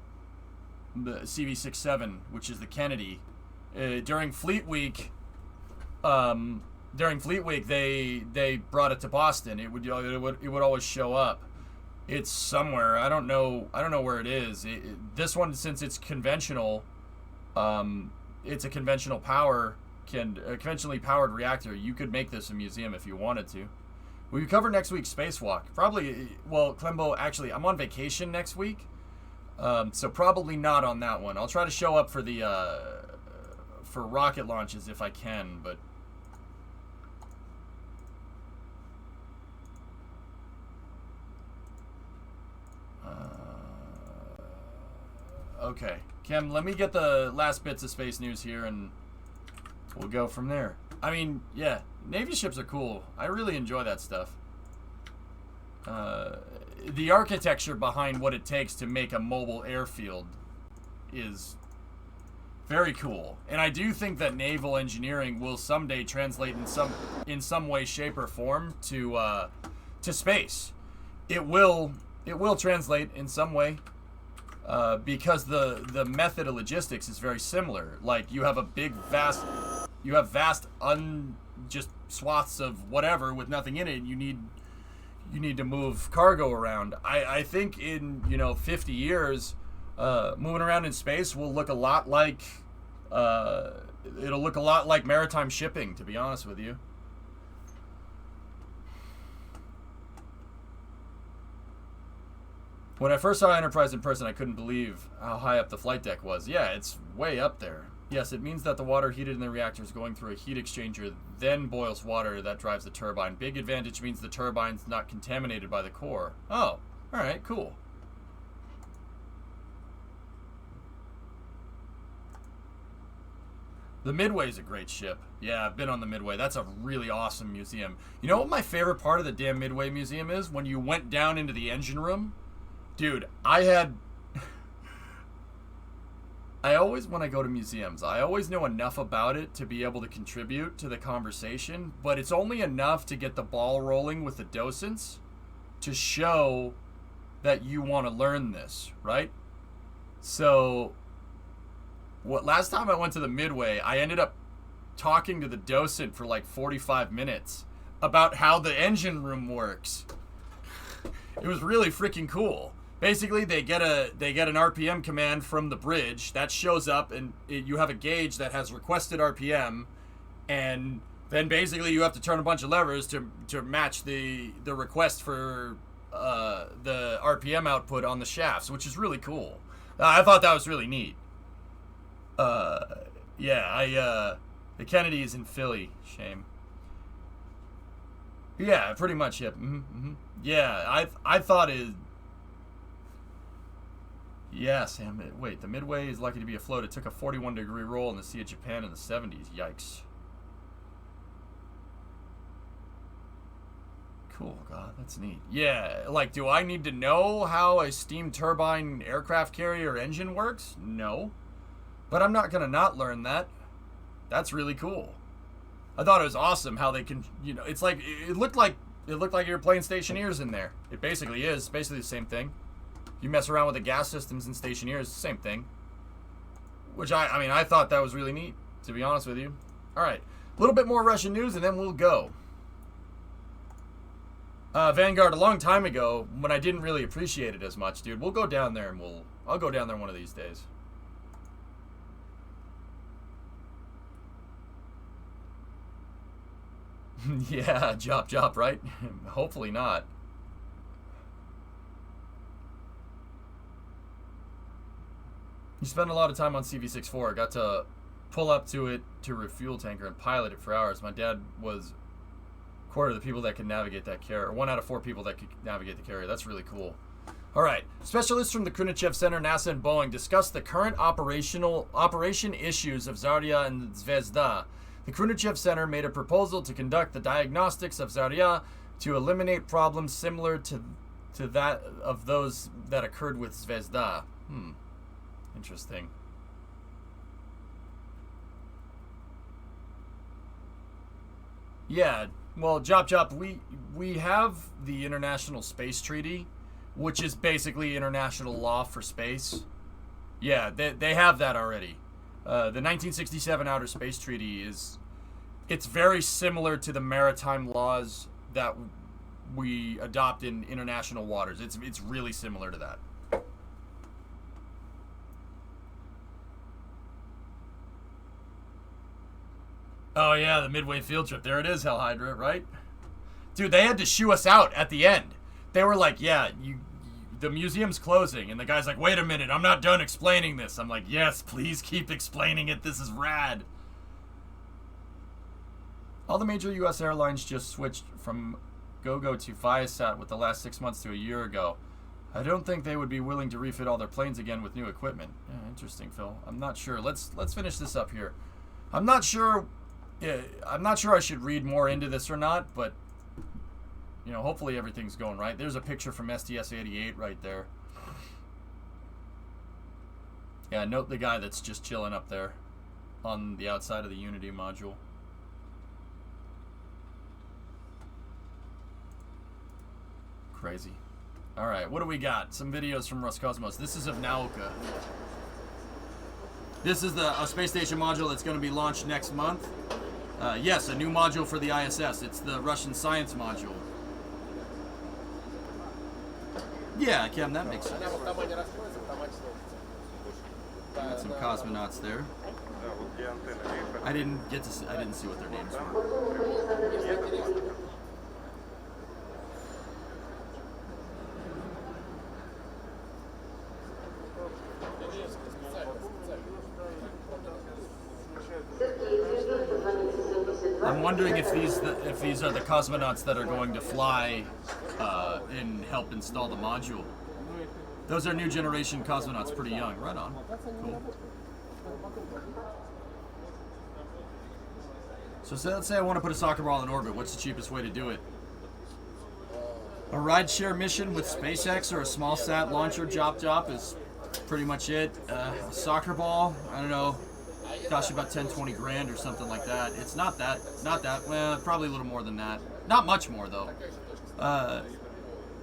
CV-67, which is the Kennedy. During Fleet Week, they brought it to Boston. It would always show up. It's somewhere. I don't know where it is. This one, since it's conventional, it's a conventionally powered reactor. You could make this a museum if you wanted to. We cover next week's spacewalk. Probably. Well, Clembo, actually, I'm on vacation next week. So probably not on that one. I'll try to show up for the for rocket launches if I can, but okay. Kim, let me get the last bits of space news here and we'll go from there. I mean, yeah, Navy ships are cool. I really enjoy that stuff. The architecture behind what it takes to make a mobile airfield is very cool, and I do think that naval engineering will someday translate in some way, shape, or form to space. It will translate in some way because the method of logistics is very similar. Like you have vast just swaths of whatever with nothing in it. And you need to move cargo around. I think in 50 years, moving around in space will look a lot like it'll look a lot like maritime shipping, to be honest with you. When I first saw Enterprise in person, I couldn't believe how high up the flight deck was. Yeah, it's way up there. Yes, it means that the water heated in the reactor is going through a heat exchanger, then boils water that drives the turbine. Big advantage means the turbine's not contaminated by the core. Oh, alright, cool. The Midway's a great ship. Yeah, I've been on the Midway. That's a really awesome museum. You know what my favorite part of the damn Midway Museum is? When you went down into the engine room. Dude, I always, when I go to museums, I always know enough about it to be able to contribute to the conversation, but it's only enough to get the ball rolling with the docents to show that you want to learn this, right? So, last time I went to the Midway, I ended up talking to the docent for like 45 minutes about how the engine room works. It was really freaking cool. Basically, they get an RPM command from the bridge that shows up, and you have a gauge that has requested RPM, and then basically you have to turn a bunch of levers to match the request for the RPM output on the shafts, which is really cool. I thought that was really neat. Yeah, the Kennedy is in Philly. Shame. Yeah, pretty much. Yep. Yeah, I thought it. Yeah, Sam. Wait, the Midway is lucky to be afloat. It took a 41-degree roll in the Sea of Japan in the 70s. Yikes. Cool. God, that's neat. Yeah, like, do I need to know how a steam turbine aircraft carrier engine works? No. But I'm not going to not learn that. That's really cool. I thought it was awesome how they can, you know, it's like, it looked like you're playing Stationeers in there. It basically is. Basically the same thing. You mess around with the gas systems and Stationeers, same thing. Which, I mean, I thought that was really neat, to be honest with you. Alright, a little bit more Russian news and then we'll go. Vanguard, a long time ago, when I didn't really appreciate it as much, dude, we'll go down there and I'll go down there one of these days. Yeah, Jop, right? Hopefully not. You spend a lot of time on CV-64. Got to pull up to it to refuel tanker and pilot it for hours. My dad was a quarter of the people that could navigate that carrier. 1 out of 4 people that could navigate the carrier. That's really cool. All right. Specialists from the Khrunichev Center, NASA, and Boeing discussed the current operation issues of Zarya and Zvezda. The Khrunichev Center made a proposal to conduct the diagnostics of Zarya to eliminate problems similar to that of those that occurred with Zvezda. Interesting. Yeah, well, Jop, we have the International Space Treaty, which is basically international law for space. Yeah, they have that already. The 1967 Outer Space Treaty it's very similar to the maritime laws that we adopt in international waters. It's really similar to that. Oh yeah, the Midway field trip. There it is, Hell Hydra, right? Dude, they had to shoo us out at the end. They were like, yeah, the museum's closing. And the guy's like, wait a minute, I'm not done explaining this. I'm like, yes, please keep explaining it. This is rad. All the major U.S. airlines just switched from GoGo to Viasat with the last 6 months to a year ago. I don't think they would be willing to refit all their planes again with new equipment. Yeah, interesting, Phil. I'm not sure. Let's finish this up here. I'm not sure I should read more into this or not, but you know, hopefully everything's going right. There's a picture from STS-88 right there. Yeah, note the guy that's just chilling up there on the outside of the Unity module. Crazy. Alright, what do we got? Some videos from Roscosmos. This is of Nauka. This is a space station module that's going to be launched next month. Yes, a new module for the ISS. It's the Russian science module. Yeah, Cam, that makes sense. Got some cosmonauts there. I didn't see what their names were. I'm wondering if these are the cosmonauts that are going to fly and help install the module. Those are new generation cosmonauts, pretty young. Right on. Cool. So let's say I want to put a soccer ball in orbit. What's the cheapest way to do it? A rideshare mission with SpaceX or a small sat launcher drop is pretty much it. A soccer ball, I don't know, costs you about 10-20 grand or something like that. It's not that, well, probably a little more than that. Not much more though.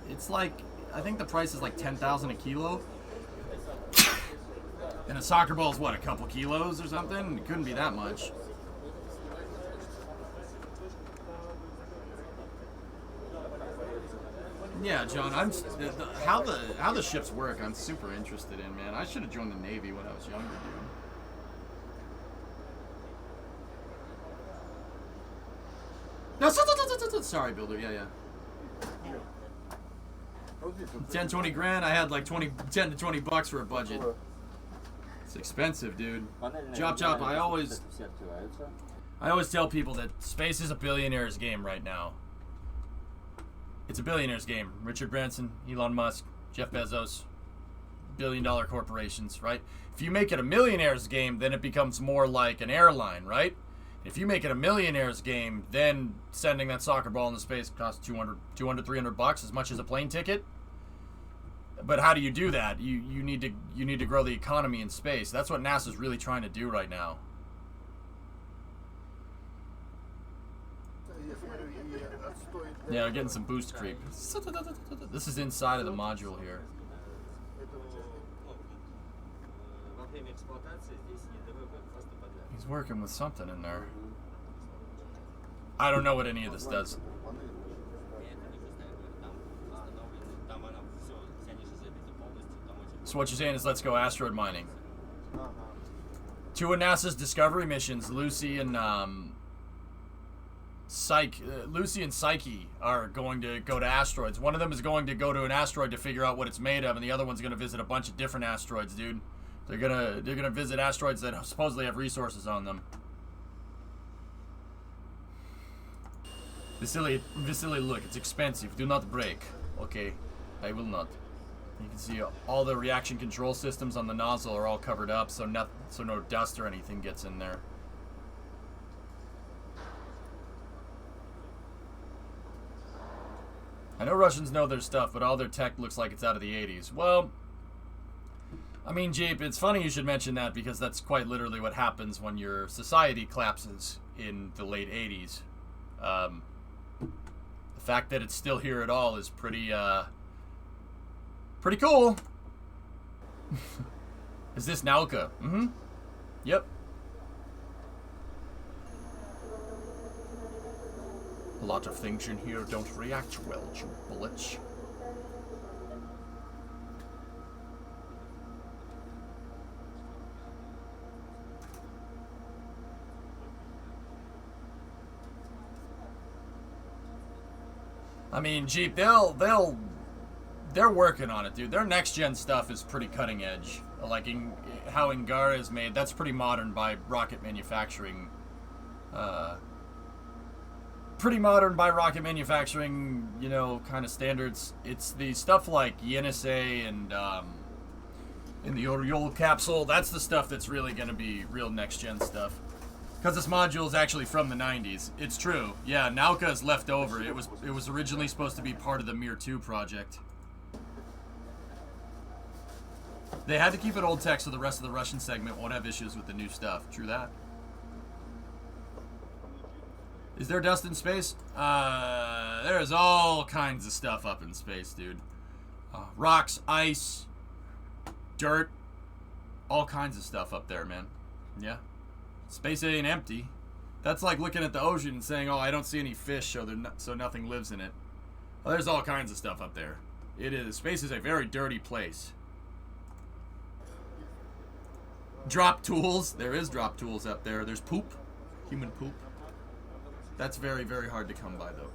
It's like, I think the price is like 10,000 a kilo. And a soccer ball is what, a couple kilos or something? It couldn't be that much. Yeah, John, how the ships work, I'm super interested in, man. I should have joined the Navy when I was younger, dude. No, sorry, Builder, yeah. 10-20 grand, I had like 10 to 20 bucks for a budget. It's expensive, dude. Chop, I always tell people that space is a billionaire's game right now. It's a billionaire's game. Richard Branson, Elon Musk, Jeff Bezos, billion-dollar corporations, right? If you make it a millionaire's game, then it becomes more like an airline, right? If you make it a millionaire's game, then sending that soccer ball into space costs 200, 300 bucks, as much as a plane ticket. But how do you do that? You need to grow the economy in space. That's what NASA's really trying to do right now. Yeah, we're getting some boost creep. This is inside of the module here. He's working with something in there. I don't know what any of this does. So what you're saying is let's go asteroid mining. Two of NASA's Discovery missions, Lucy and Psyche are going to go to asteroids. One of them is going to go to an asteroid to figure out what it's made of, and the other one's going to visit a bunch of different asteroids, dude. They're gonna visit asteroids that supposedly have resources on them. Vasily, look, it's expensive. Do not break. Okay, I will not. You can see all the reaction control systems on the nozzle are all covered up, so no dust or anything gets in there. I know Russians know their stuff, but all their tech looks like it's out of the 80s. Well, I mean, Jeep, it's funny you should mention that because that's quite literally what happens when your society collapses in the late 80s. The fact that it's still here at all is pretty cool. Is this Nauka? Mm-hmm. Yep. A lot of things in here don't react well to bullets. I mean, Jeep, they're working on it, dude. Their next gen stuff is pretty cutting edge. Like how Ingara is made, that's pretty modern by rocket manufacturing. Pretty modern by rocket manufacturing, you know, kind of standards. It's the stuff like Yenisei and in the Oriole capsule. That's the stuff that's really going to be real next gen stuff. Because this module is actually from the 90s. It's true. Yeah, Nauka is left over. It was originally supposed to be part of the Mir 2 project. They had to keep it old tech so the rest of the Russian segment won't have issues with the new stuff. True that. Is there dust in space? There's all kinds of stuff up in space, dude. Rocks, ice, dirt, all kinds of stuff up there, man. Yeah. Space ain't empty. That's like looking at the ocean and saying, oh, I don't see any fish, so nothing lives in it. Well, there's all kinds of stuff up there. Space is a very dirty place. Drop tools. There is drop tools up there. There's poop. Human poop. That's very, very hard to come by, though.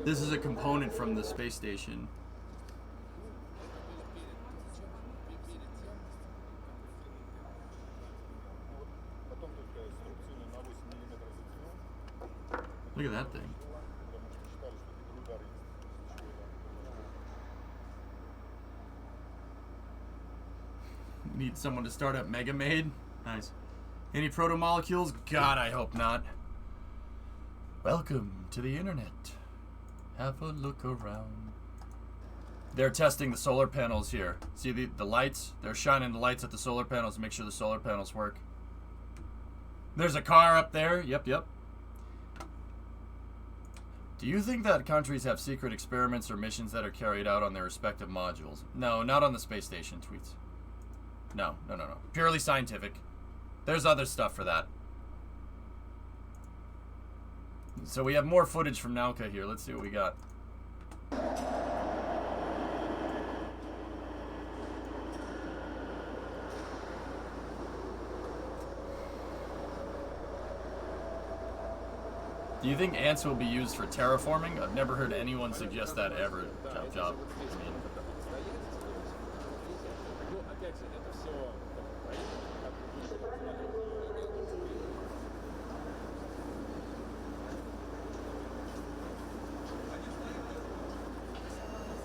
This is a component from the space station. Look at that thing. Need someone to start up Ganymede. Nice. Any proto-molecules? God, I hope not. Welcome to the internet. Have a look around. They're testing the solar panels here. See the lights? They're shining the lights at the solar panels to make sure the solar panels work. There's a car up there. Yep. Do you think that countries have secret experiments or missions that are carried out on their respective modules? No, not on the space station, tweets. No. Purely scientific. There's other stuff for that. So we have more footage from Nauka here. Let's see what we got. Do you think ants will be used for terraforming? I've never heard anyone suggest that ever. Chop. I mean,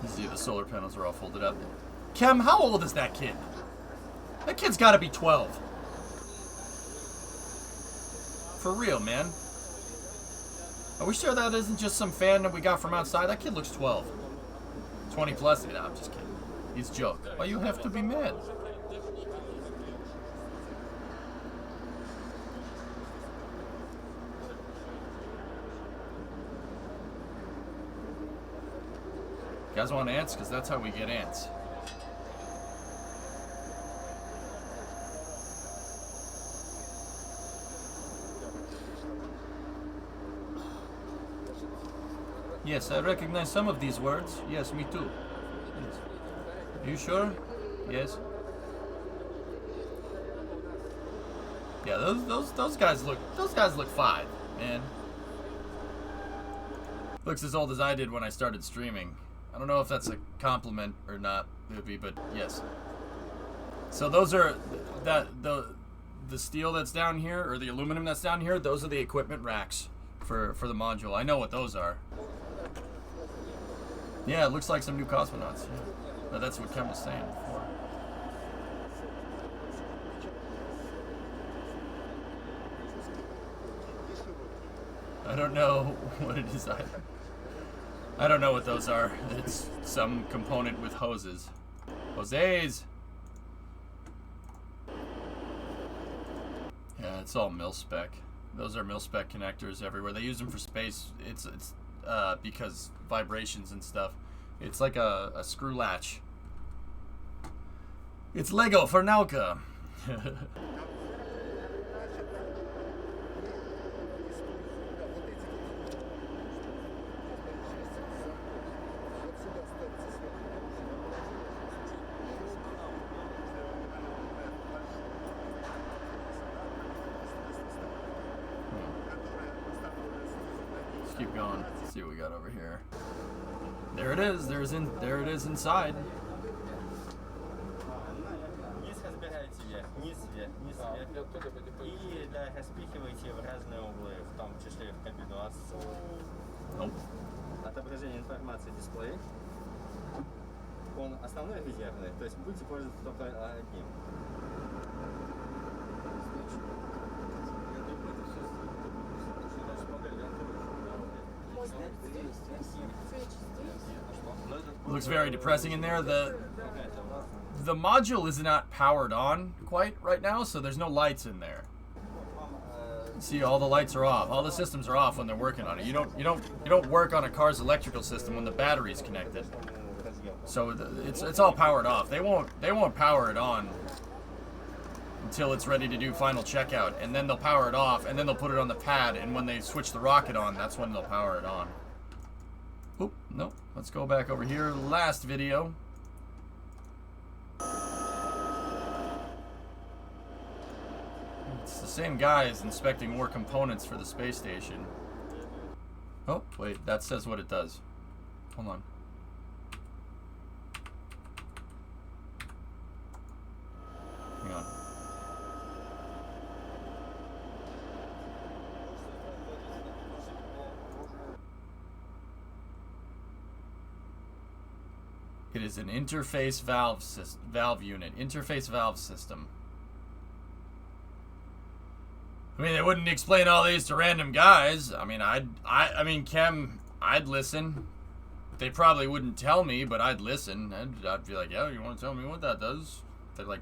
you see the solar panels are all folded up. Kem, how old is that kid? That kid's got to be 12. For real, man. Are we sure that isn't just some fan that we got from outside? That kid looks 12. 20 plus? No, I'm just kidding. He's a joke. Why you have to be mad? You guys want ants? Because that's how we get ants. Yes, I recognize some of these words. Yes, me too. Yes. You sure? Yes. Yeah, those guys look fine, man. Looks as old as I did when I started streaming. I don't know if that's a compliment or not, Bippy, but yes. So those are the steel that's down here, or the aluminum that's down here. Those are the equipment racks for the module. I know what those are. Yeah, it looks like some new cosmonauts. Yeah. But that's what Kem was saying before. I don't know what it is either. I don't know what those are. It's some component with hoses. Hoses! Yeah, it's all mil-spec. Those are mil-spec connectors everywhere. They use them for space. It's because vibrations and stuff. It's like a screw latch. It's Lego for Nauka. Let's keep going. Let's see what we got over here. There it is. There it is inside. Nope. Отображение информации дисплея. Он основной резервный, то есть будете пользоваться только одним. Looks very depressing in there. The module is not powered on quite right now, so there's no lights in there. See, all the lights are off. All the systems are off when they're working on it. You don't work on a car's electrical system when the battery's connected. So it's all powered off. They won't power it on until it's ready to do final checkout, and then they'll power it off, and then they'll put it on the pad, and when they switch the rocket on, that's when they'll power it on. Oop, nope. Let's go back over here. Last video. It's the same guys inspecting more components for the space station. Oh, wait, that says what it does. Hold on. Hang on. It is an interface valve unit. Interface valve system. I mean, they wouldn't explain all these to random guys. I mean, I mean, Chem, I'd listen. They probably wouldn't tell me, but I'd listen. I'd be like, yeah, you want to tell me what that does? They're like,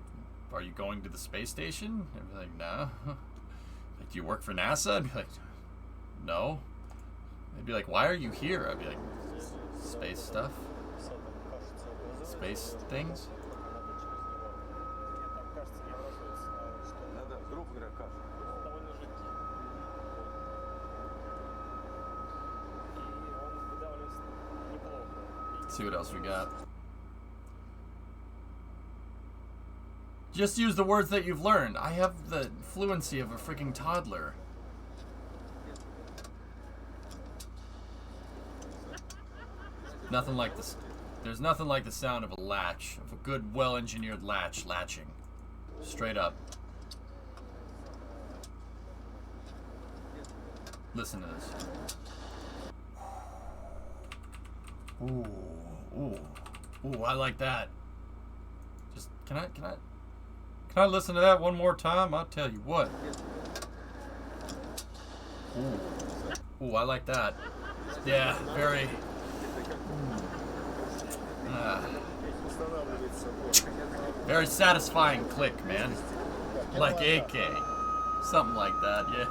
are you going to the space station? I'd be like, no. Like, do you work for NASA? I'd be like, no. They'd be like, why are you here? I'd be like, space stuff. Space things. Let's see what else we got. Just use the words that you've learned. I have the fluency of a freaking toddler. Nothing like this. There's nothing like the sound of a latch, of a good, well-engineered latch latching. Straight up. Listen to this. Ooh, ooh, ooh! I like that. Just can I listen to that one more time? I'll tell you what. Ooh, ooh! I like that. Yeah, very. Very satisfying click, man. Like AK. Something like that, yeah.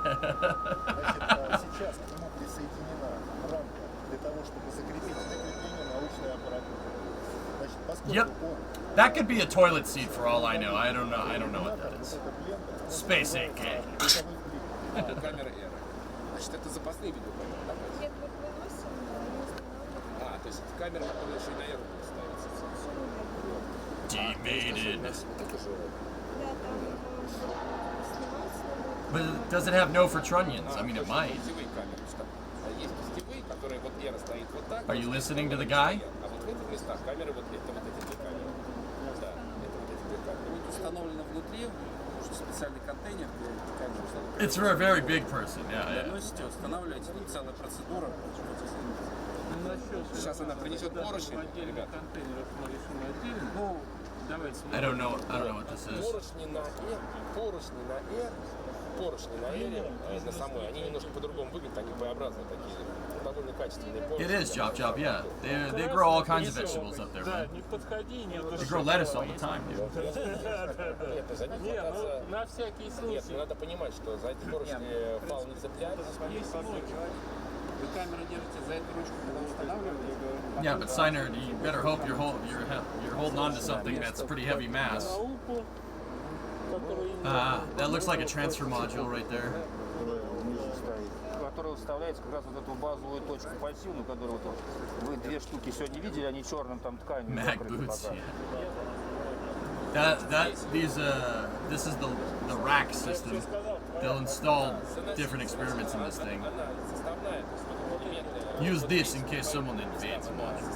Yep. That could be a toilet seat for all I know. I don't know what that is. Space AK. Demeded. But does it have no for trunnions? I mean, it might. Are you listening to the guy? It's for a very big person, yeah. I don't know what this is. It is Chop, yeah. They grow all kinds of vegetables up there, man. They grow lettuce all the time, dude. Yeah, but Signer, you better hope you're holding on to something that's pretty heavy mass. That looks like a transfer module right there. Который вставляется как раз вот эту базовую точку пассивную, которую вот вы две штуки сегодня видели, они черным там тканью закрыты пока. This is the rack system. They'll install different experiments in this thing. Use this in case someone invades a module.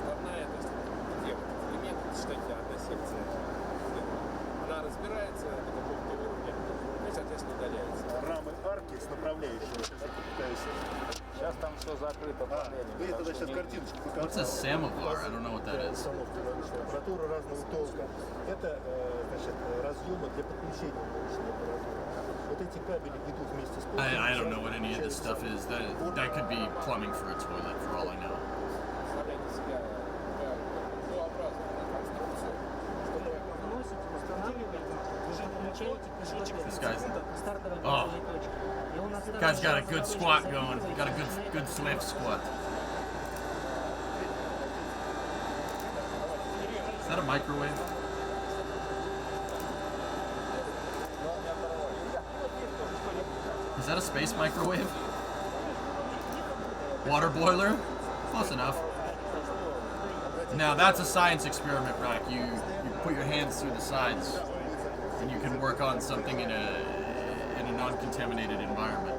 Рамы арки с направляющими. Сейчас там все закрыто. Вы тогда сейчас картиночку покажете. What's a samovar? I don't know what that is. Аппаратура разного толка. Это, значит, разъемы для подключения научной аппаратуры. Вот эти кабели идут вместе с толком. I don't know what any of this stuff is. That could be plumbing for a toilet, for all I know. This guy's got a good squat going. Got a good slave squat. Is that a microwave? Is that a space microwave? Water boiler? Close enough. Now that's a science experiment rack. You put your hands through the sides and you can work on something in a non-contaminated environment.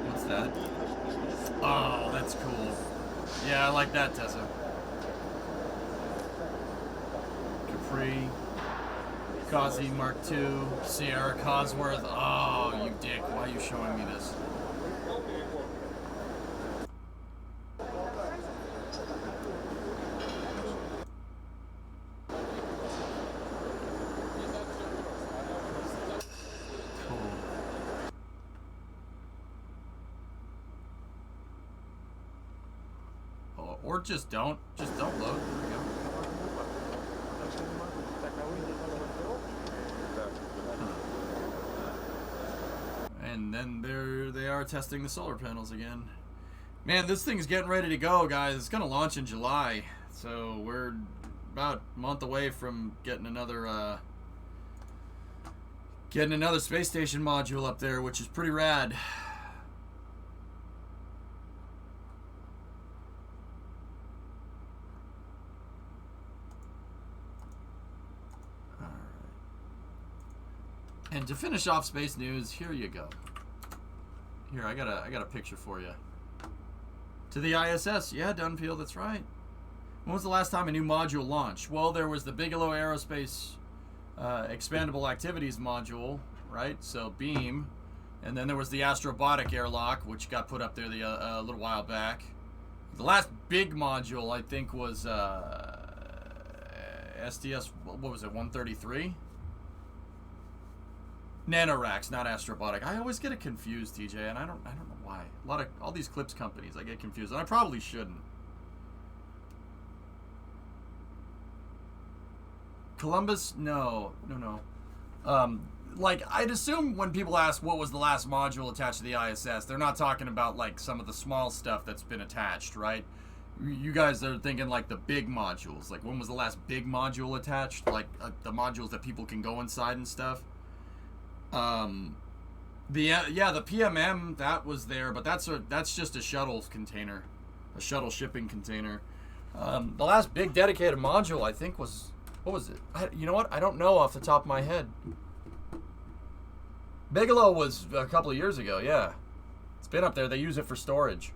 What's that? Oh, that's cool. Yeah, I like that, Tessa. Capri. Gauzy Mark II, Sierra Cosworth. Oh, you dick. Why are you showing me this? Or just don't load. There we go. And then there they are testing the solar panels again. Man, this thing's getting ready to go, guys. It's gonna launch in July, so we're about a month away from getting another space station module up there, which is pretty rad. And to finish off space news, here you go. Here, I got a picture for you. To the ISS, yeah, Dunfield, that's right. When was the last time a new module launched? Well, there was the Bigelow Aerospace Expandable Activities module, right? So beam, and then there was the Astrobotic airlock, which got put up there a little while back. The last big module, I think, was STS. What was it? 133. Nanoracks, not Astrobotic. I always get it confused, TJ, and I don't know why. All these clips companies, I get confused, and I probably shouldn't. Columbus? No. Like, I'd assume when people ask what was the last module attached to the ISS, they're not talking about, like, some of the small stuff that's been attached, right? You guys are thinking, like, the big modules. Like, when was the last big module attached? Like, the modules that people can go inside and stuff. The PMM, that was there, but that's just a shuttle container, a shuttle shipping container. The last big dedicated module, I think, was, what was it? You know what? I don't know off the top of my head. Bigelow was a couple of years ago, yeah. It's been up there. They use it for storage.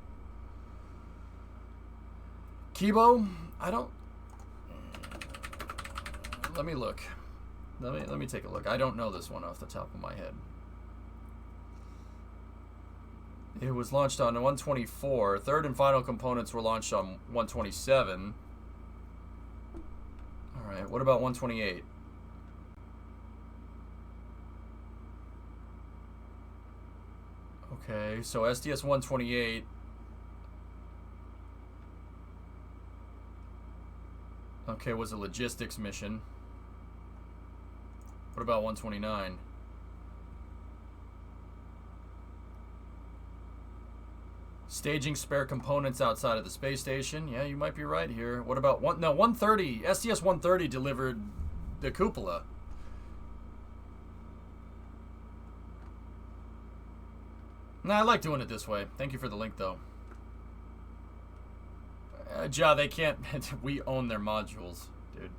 Kibo, I don't. Let me look. Let me take a look. I don't know this one off the top of my head. It was launched on 124. Third and final components were launched on 127. All right. What about 128? Okay. So STS 128. Okay, was a logistics mission. What about 129? Staging spare components outside of the space station. Yeah, you might be right here. What about 130? STS 130 delivered the cupola. Nah, I like doing it this way. Thank you for the link, though. Ja, they can't. We own their modules, dude.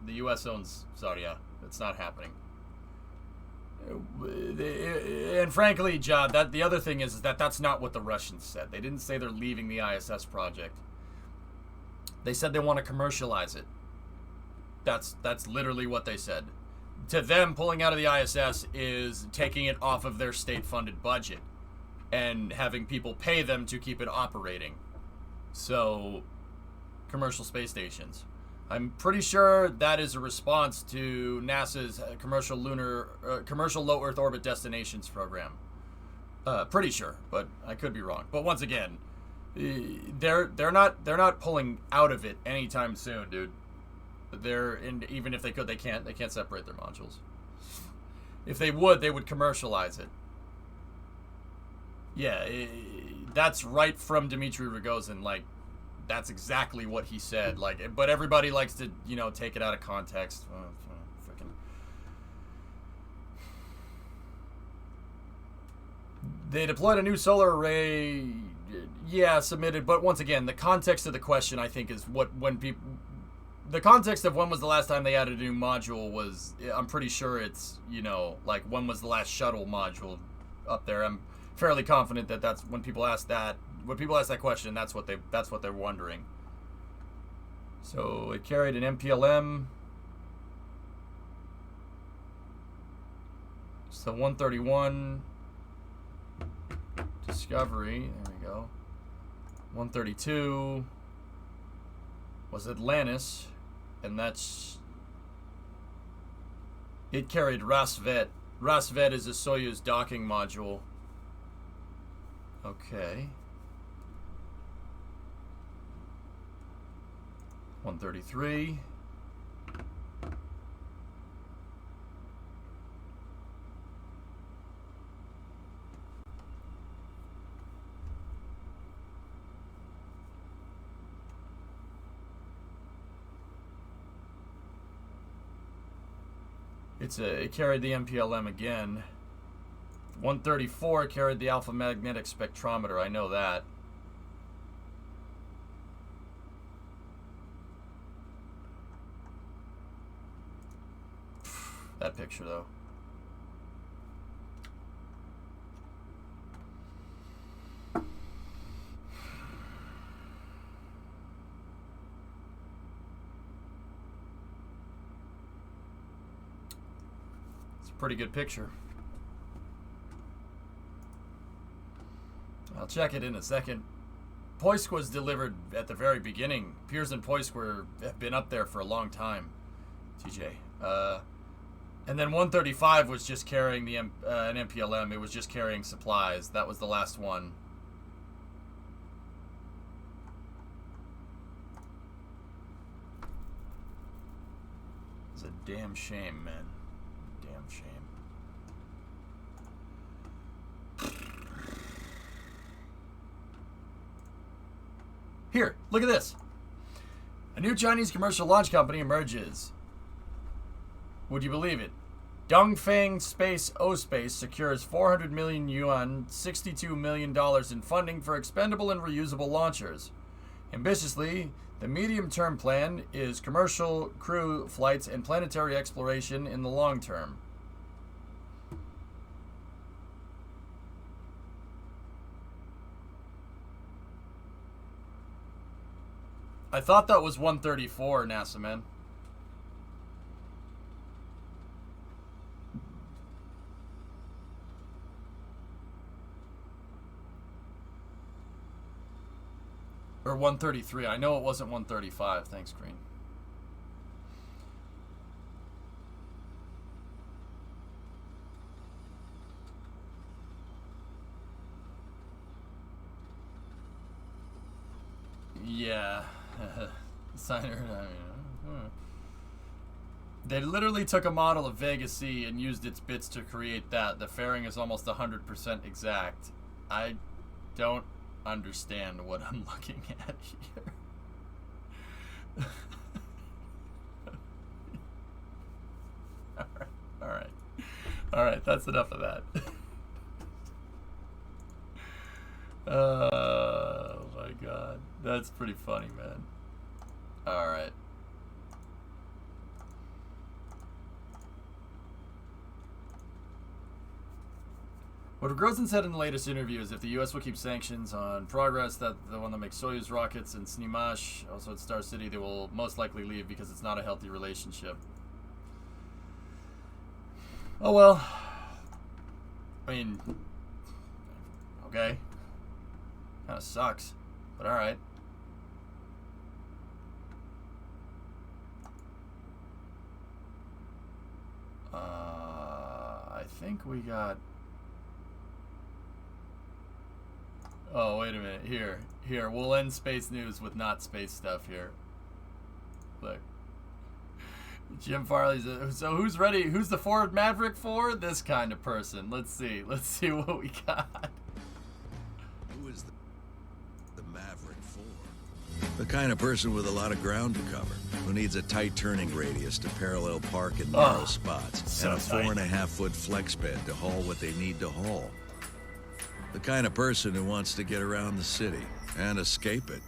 The U.S. owns Zarya. It's not happening. And frankly, Ja, the other thing is that that's not what the Russians said. They didn't say they're leaving the ISS project. They said they want to commercialize it. That's literally what they said. To them, pulling out of the ISS is taking it off of their state-funded budget and having people pay them to keep it operating. So, commercial space stations. I'm pretty sure that is a response to NASA's commercial low Earth orbit destinations program. Pretty sure, but I could be wrong. But once again, they're not pulling out of it anytime soon, dude. Even if they could, they can't separate their modules. If they would, they would commercialize it. Yeah, that's right from Dmitry Rogozin. Like, that's exactly what he said. Like, but everybody likes to, take it out of context. Freaking. They deployed a new solar array. Yeah, submitted. But once again, the context of the question, I think, is the context of when was the last time they added a new module was, I'm pretty sure it's, like, when was the last shuttle module up there. I'm fairly confident that that's when people ask that. When people ask that question, that's what they're wondering. So it carried an MPLM. So 131 Discovery, there we go. 132 was Atlantis, and that's it carried Rasvet. Rasvet is a Soyuz docking module. Okay. 133. It carried the MPLM again. 134 carried the alpha magnetic spectrometer. I know that. That picture, though. It's a pretty good picture. I'll check it in a second. Poisk was delivered at the very beginning. Piers and Poisk have been up there for a long time. TJ. And then 135 was just carrying the an MPLM. It was just carrying supplies. That was the last one. It's a damn shame, man. Damn shame. Here, look at this. A new Chinese commercial launch company emerges. Would you believe it? Dongfeng Space O-Space secures 400 million yuan, $62 million in funding for expendable and reusable launchers. Ambitiously, the medium-term plan is commercial crew flights and planetary exploration in the long term. I thought that was 134, NASA man. Or 133. I know it wasn't 135. Thanks, Green. Yeah. Signer, I mean, They literally took a model of Vega C and used its bits to create that. The fairing is almost 100% exact. I don't understand what I'm looking at here. All right, that's enough of that. Oh my god, that's pretty funny, man. All right. What Grozen said in the latest interview is if the U.S. will keep sanctions on Progress, that the one that makes Soyuz rockets, and Snimash, also at Star City, they will most likely leave because it's not a healthy relationship. Oh well. I mean, okay. Kind of sucks, but all right. I think we got. Oh, wait a minute. Here. We'll end space news with not space stuff here. Look. Jim Farley's. So who's ready? Who's the Ford Maverick for? This kind of person. Let's see. Let's see what we got. Who is the Maverick for? The kind of person with a lot of ground to cover, who needs a tight turning radius to parallel park in narrow spots, so and a tight. 4.5-foot flex bed to haul what they need to haul. The kind of person who wants to get around the city and escape it,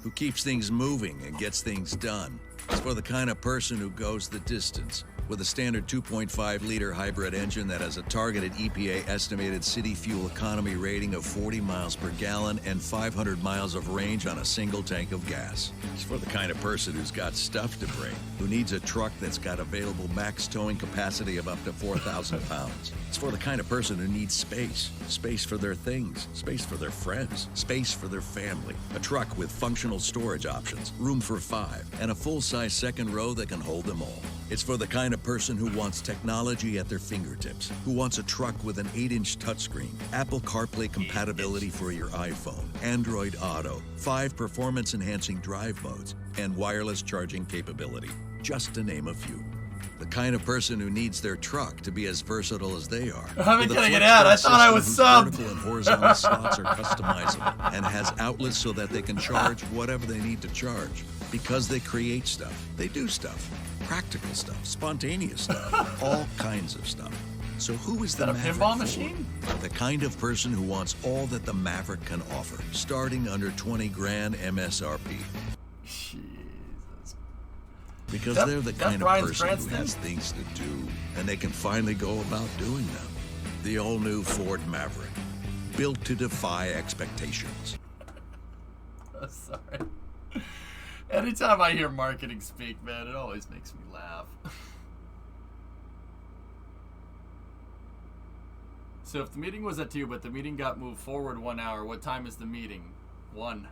who keeps things moving and gets things done. It's for the kind of person who goes the distance with a standard 2.5-liter hybrid engine that has a targeted EPA estimated city fuel economy rating of 40 miles per gallon and 500 miles of range on a single tank of gas. It's for the kind of person who's got stuff to bring, who needs a truck that's got available max towing capacity of up to 4,000 pounds. It's for the kind of person who needs space. Space for their things, space for their friends, space for their family. A truck with functional storage options, room for 5, and a full-size second row that can hold them all. It's for the kind of person who wants technology at their fingertips, who wants a truck with an 8-inch touchscreen, Apple CarPlay compatibility for your iPhone, Android Auto, 5 performance-enhancing drive modes, and wireless charging capability, just to name a few. The kind of person who needs their truck to be as versatile as they are. I'm getting it out. I thought I was subbed. Vertical and horizontal slots are customizable and has outlets so that they can charge whatever they need to charge. Because they create stuff, they do stuff. Practical stuff, spontaneous stuff, all kinds of stuff. So who is the Maverick pinball for? machine? The kind of person who wants all that the Maverick can offer, starting under 20 grand MSRP. Jesus. Because That- they're the that's kind of Bryan's person who Cranston. has things to do, and they can finally go about doing them. The all-new Ford Maverick, built to defy expectations. I'm sorry. Anytime I hear marketing speak, man, it always makes me laugh. So if the meeting was at 2, but the meeting got moved forward 1 hour, what time is the meeting? 1.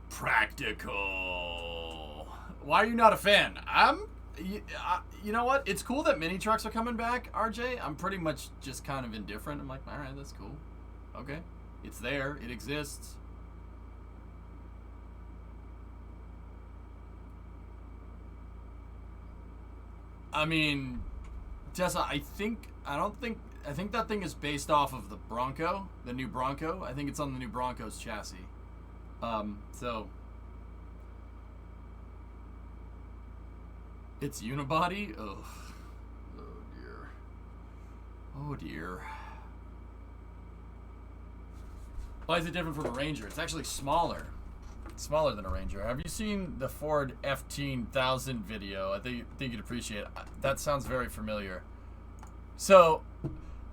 Practical. Why are you not a fan? You know what? It's cool that mini trucks are coming back, RJ. I'm pretty much just kind of indifferent. I'm like, all right, that's cool. Okay. It's there. It exists. I mean, Tessa, I think that thing is based off of the Bronco, the new Bronco. I think it's on the new Bronco's chassis. So it's unibody. Ugh. Oh dear. Oh dear. Why is it different from a Ranger? It's actually smaller. It's smaller than a Ranger. Have you seen the Ford F-1000 video? I think you'd appreciate it. That sounds very familiar. So,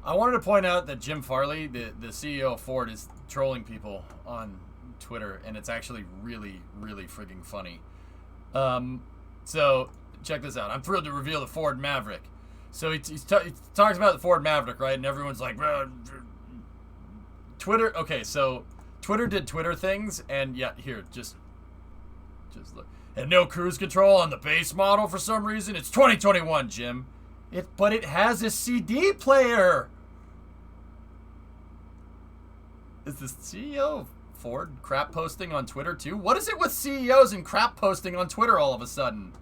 I wanted to point out that Jim Farley, the CEO of Ford, is trolling people on Twitter, and it's actually really, really friggin' funny. So, check this out. I'm thrilled to reveal the Ford Maverick. So, he talks about the Ford Maverick, right? And everyone's like, Twitter, okay, so Twitter did Twitter things, and yeah, here, just look. And no cruise control on the base model for some reason. It's 2021, Jim. But it has a CD player. Is the CEO of Ford crap posting on Twitter too? What is it with CEOs and crap posting on Twitter all of a sudden?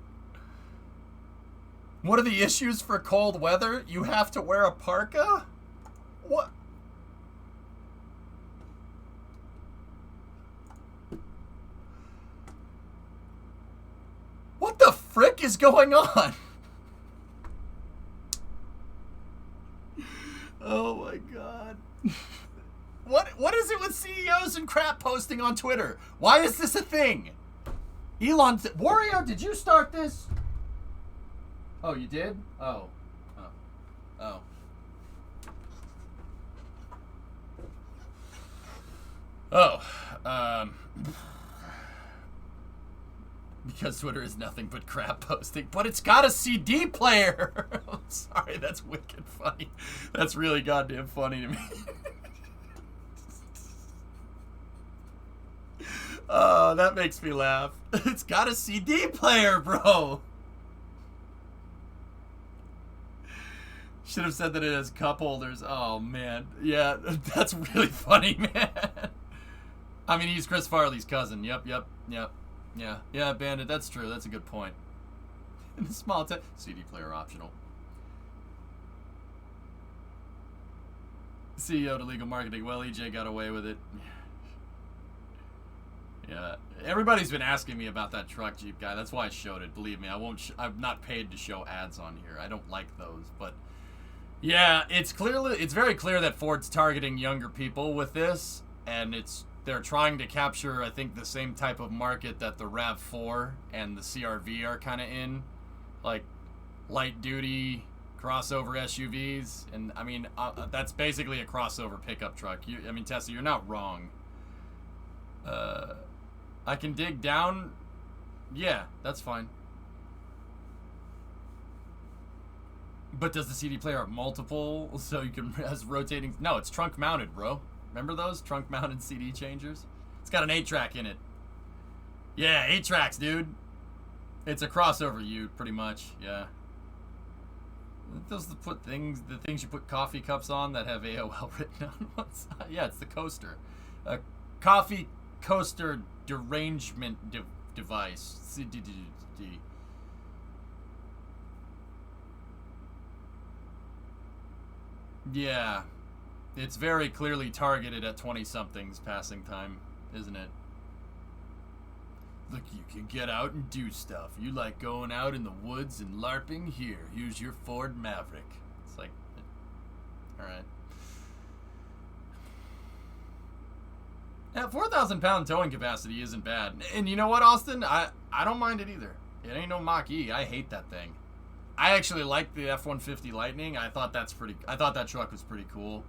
What are the issues for cold weather? You have to wear a parka? What? What the frick is going on? Oh my god. What is it with CEOs and crap posting on Twitter? Why is this a thing? Elon, Wario, did you start this? Oh, you did? Oh. Because Twitter is nothing but crap posting, but it's got a CD player. I'm sorry, that's wicked funny. That's really goddamn funny to me. Oh, that makes me laugh. It's got a CD player, bro. Should have said that it has cup holders. Oh, man. Yeah, that's really funny, man. I mean, he's Chris Farley's cousin. Yep. Yeah, Bandit, that's true. That's a good point. In the small town, CD player optional. CEO to legal marketing. Well, EJ got away with it. Yeah, everybody's been asking me about that truck Jeep guy. That's why I showed it. Believe me, I won't. I'm not paid to show ads on here. I don't like those. But yeah, it's very clear that Ford's targeting younger people with this, and they're trying to capture, I think, the same type of market that the RAV4 and the CRV are kind of in, like light duty crossover SUVs. And I mean, that's basically a crossover pickup truck. I mean, Tessa, you're not wrong. I can dig down. Yeah, that's fine. But does the CD player have multiple, so you can has rotating? No, it's trunk mounted, bro. Remember those trunk mounted CD changers? It's got an 8-track in it. Yeah, 8 tracks, dude. It's a crossover ute, pretty much. Yeah. Those the things you put coffee cups on that have AOL written on one side. Yeah, it's the coaster. A coffee coaster derangement device. CDD. Yeah, it's very clearly targeted at 20-somethings passing time, isn't it? Look, you can get out and do stuff. You like going out in the woods and LARPing? Here, here's your Ford Maverick. It's like, alright. Yeah, 4,000-pound towing capacity isn't bad. And you know what, Austin? I don't mind it either. It ain't no Mach-E. I hate that thing. I actually like the F-150 Lightning. I thought that truck was pretty cool.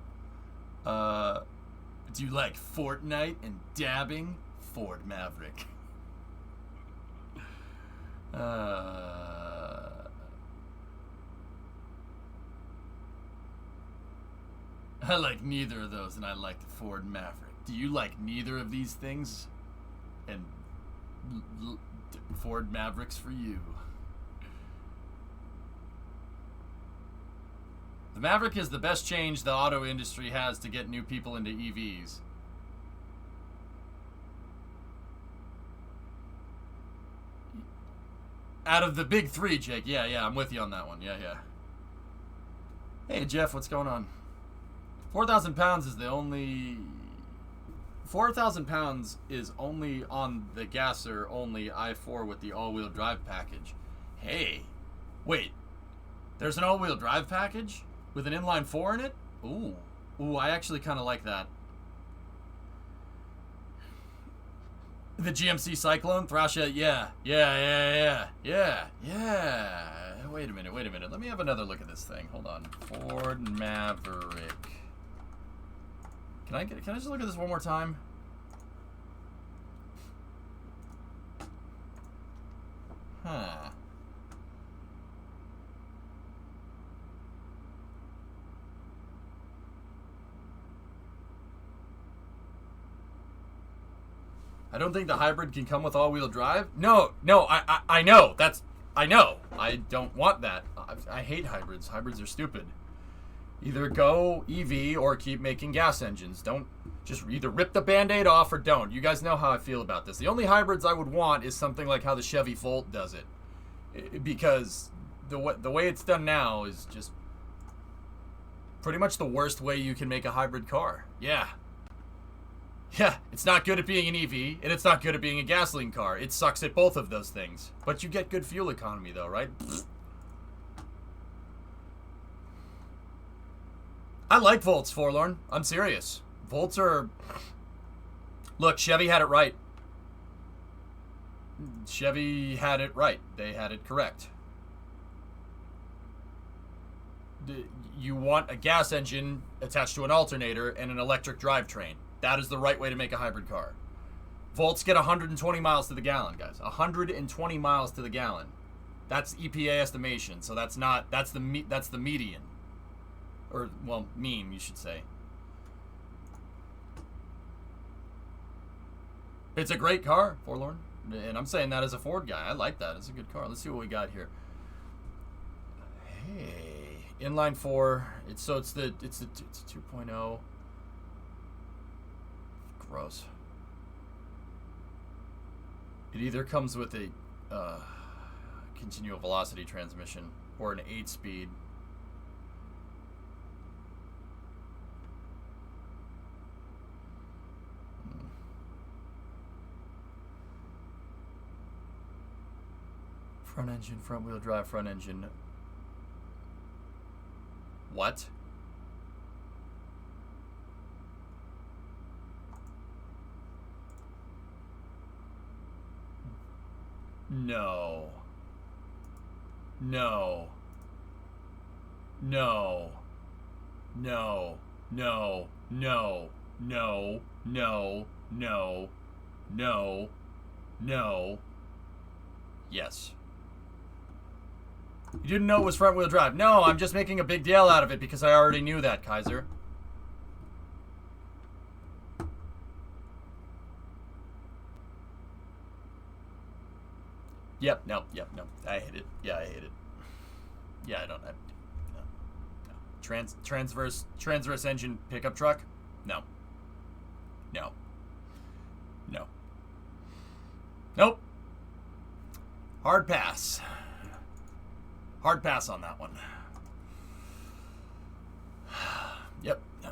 Do you like Fortnite and dabbing? Ford Maverick. I like neither of those, and I like the Ford Maverick. Do you like neither of these things? And Ford Mavericks for you. The Maverick is the best change the auto industry has to get new people into EVs. Out of the big three, Jake. Yeah, I'm with you on that one. Yeah. Hey, Jeff, what's going on? 4,000 pounds is the only... 4,000 pounds is only on the gasser only i4 with the all-wheel drive package. Hey, wait. There's an all-wheel drive package with an inline 4 in it? Ooh, I actually kind of like that. The GMC Cyclone, Thrasher, yeah. Wait a minute. Let me have another look at this thing. Hold on. Ford Maverick. Can I just look at this one more time? Huh. I don't think the hybrid can come with all-wheel drive. No, I know. I know. I don't want that. I hate hybrids. Hybrids are stupid. Either go EV or keep making gas engines. Don't just either rip the Band-Aid off or don't. You guys know how I feel about this. The only hybrids I would want is something like how the Chevy Volt does it. Because the way it's done now is just pretty much the worst way you can make a hybrid car. Yeah, it's not good at being an EV, and it's not good at being a gasoline car. It sucks at both of those things. But you get good fuel economy, though, right? I like Volts, Forlorn. I'm serious. Volts are... Look, Chevy had it right. Chevy had it right. They had it correct. You want a gas engine attached to an alternator and an electric drivetrain. That is the right way to make a hybrid car. Volts get 120 miles to the gallon, guys. 120 miles to the gallon. That's EPA estimation, so that's the median. Or, well, mean, you should say. It's a great car, Forlorn. And I'm saying that as a Ford guy. I like that. It's a good car. Let's see what we got here. Hey, inline 4. It's a 2.0. Gross. It either comes with a continual velocity transmission or an 8-speed. Front engine, front wheel drive, front engine. What? No. No. No. No. No. No. No. No. No. No. No. Yes. You didn't know it was front-wheel drive. No, I'm just making a big deal out of it because I already knew that, Kaiser. Yep, no. I hate it. Yeah, I hate it. Yeah, I don't. No. Transverse engine pickup truck? No. No. No. Nope. Hard pass. Hard pass on that one. Yep. No.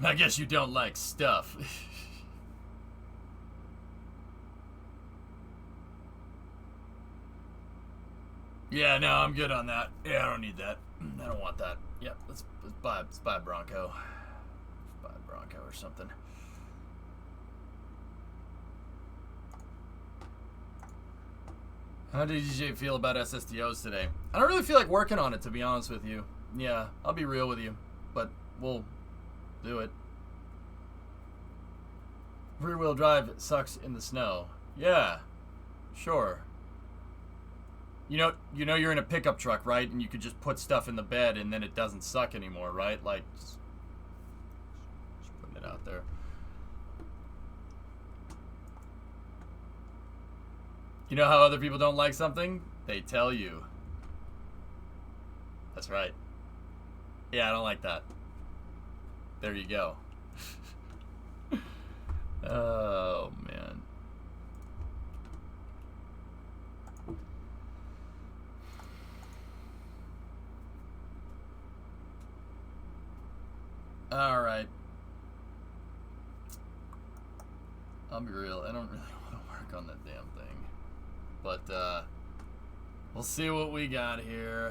I guess you don't like stuff. Yeah, no, I'm good on that. Yeah, I don't need that. I don't want that. Yeah, let's buy a Bronco. Let's buy a Bronco or something. How did DJ feel about SSDOs today? I don't really feel like working on it, to be honest with you. Yeah, I'll be real with you, but we'll do it. Rear-wheel drive sucks in the snow. Yeah, sure. You know you're in a pickup truck, right? And you could just put stuff in the bed and then it doesn't suck anymore, right? Like, just putting it out there. You know how other people don't like something? They tell you. That's right. Yeah, I don't like that. There you go. Oh, man. Alright. I'll be real, I don't really want to work on that damn thing. But, we'll see what we got here.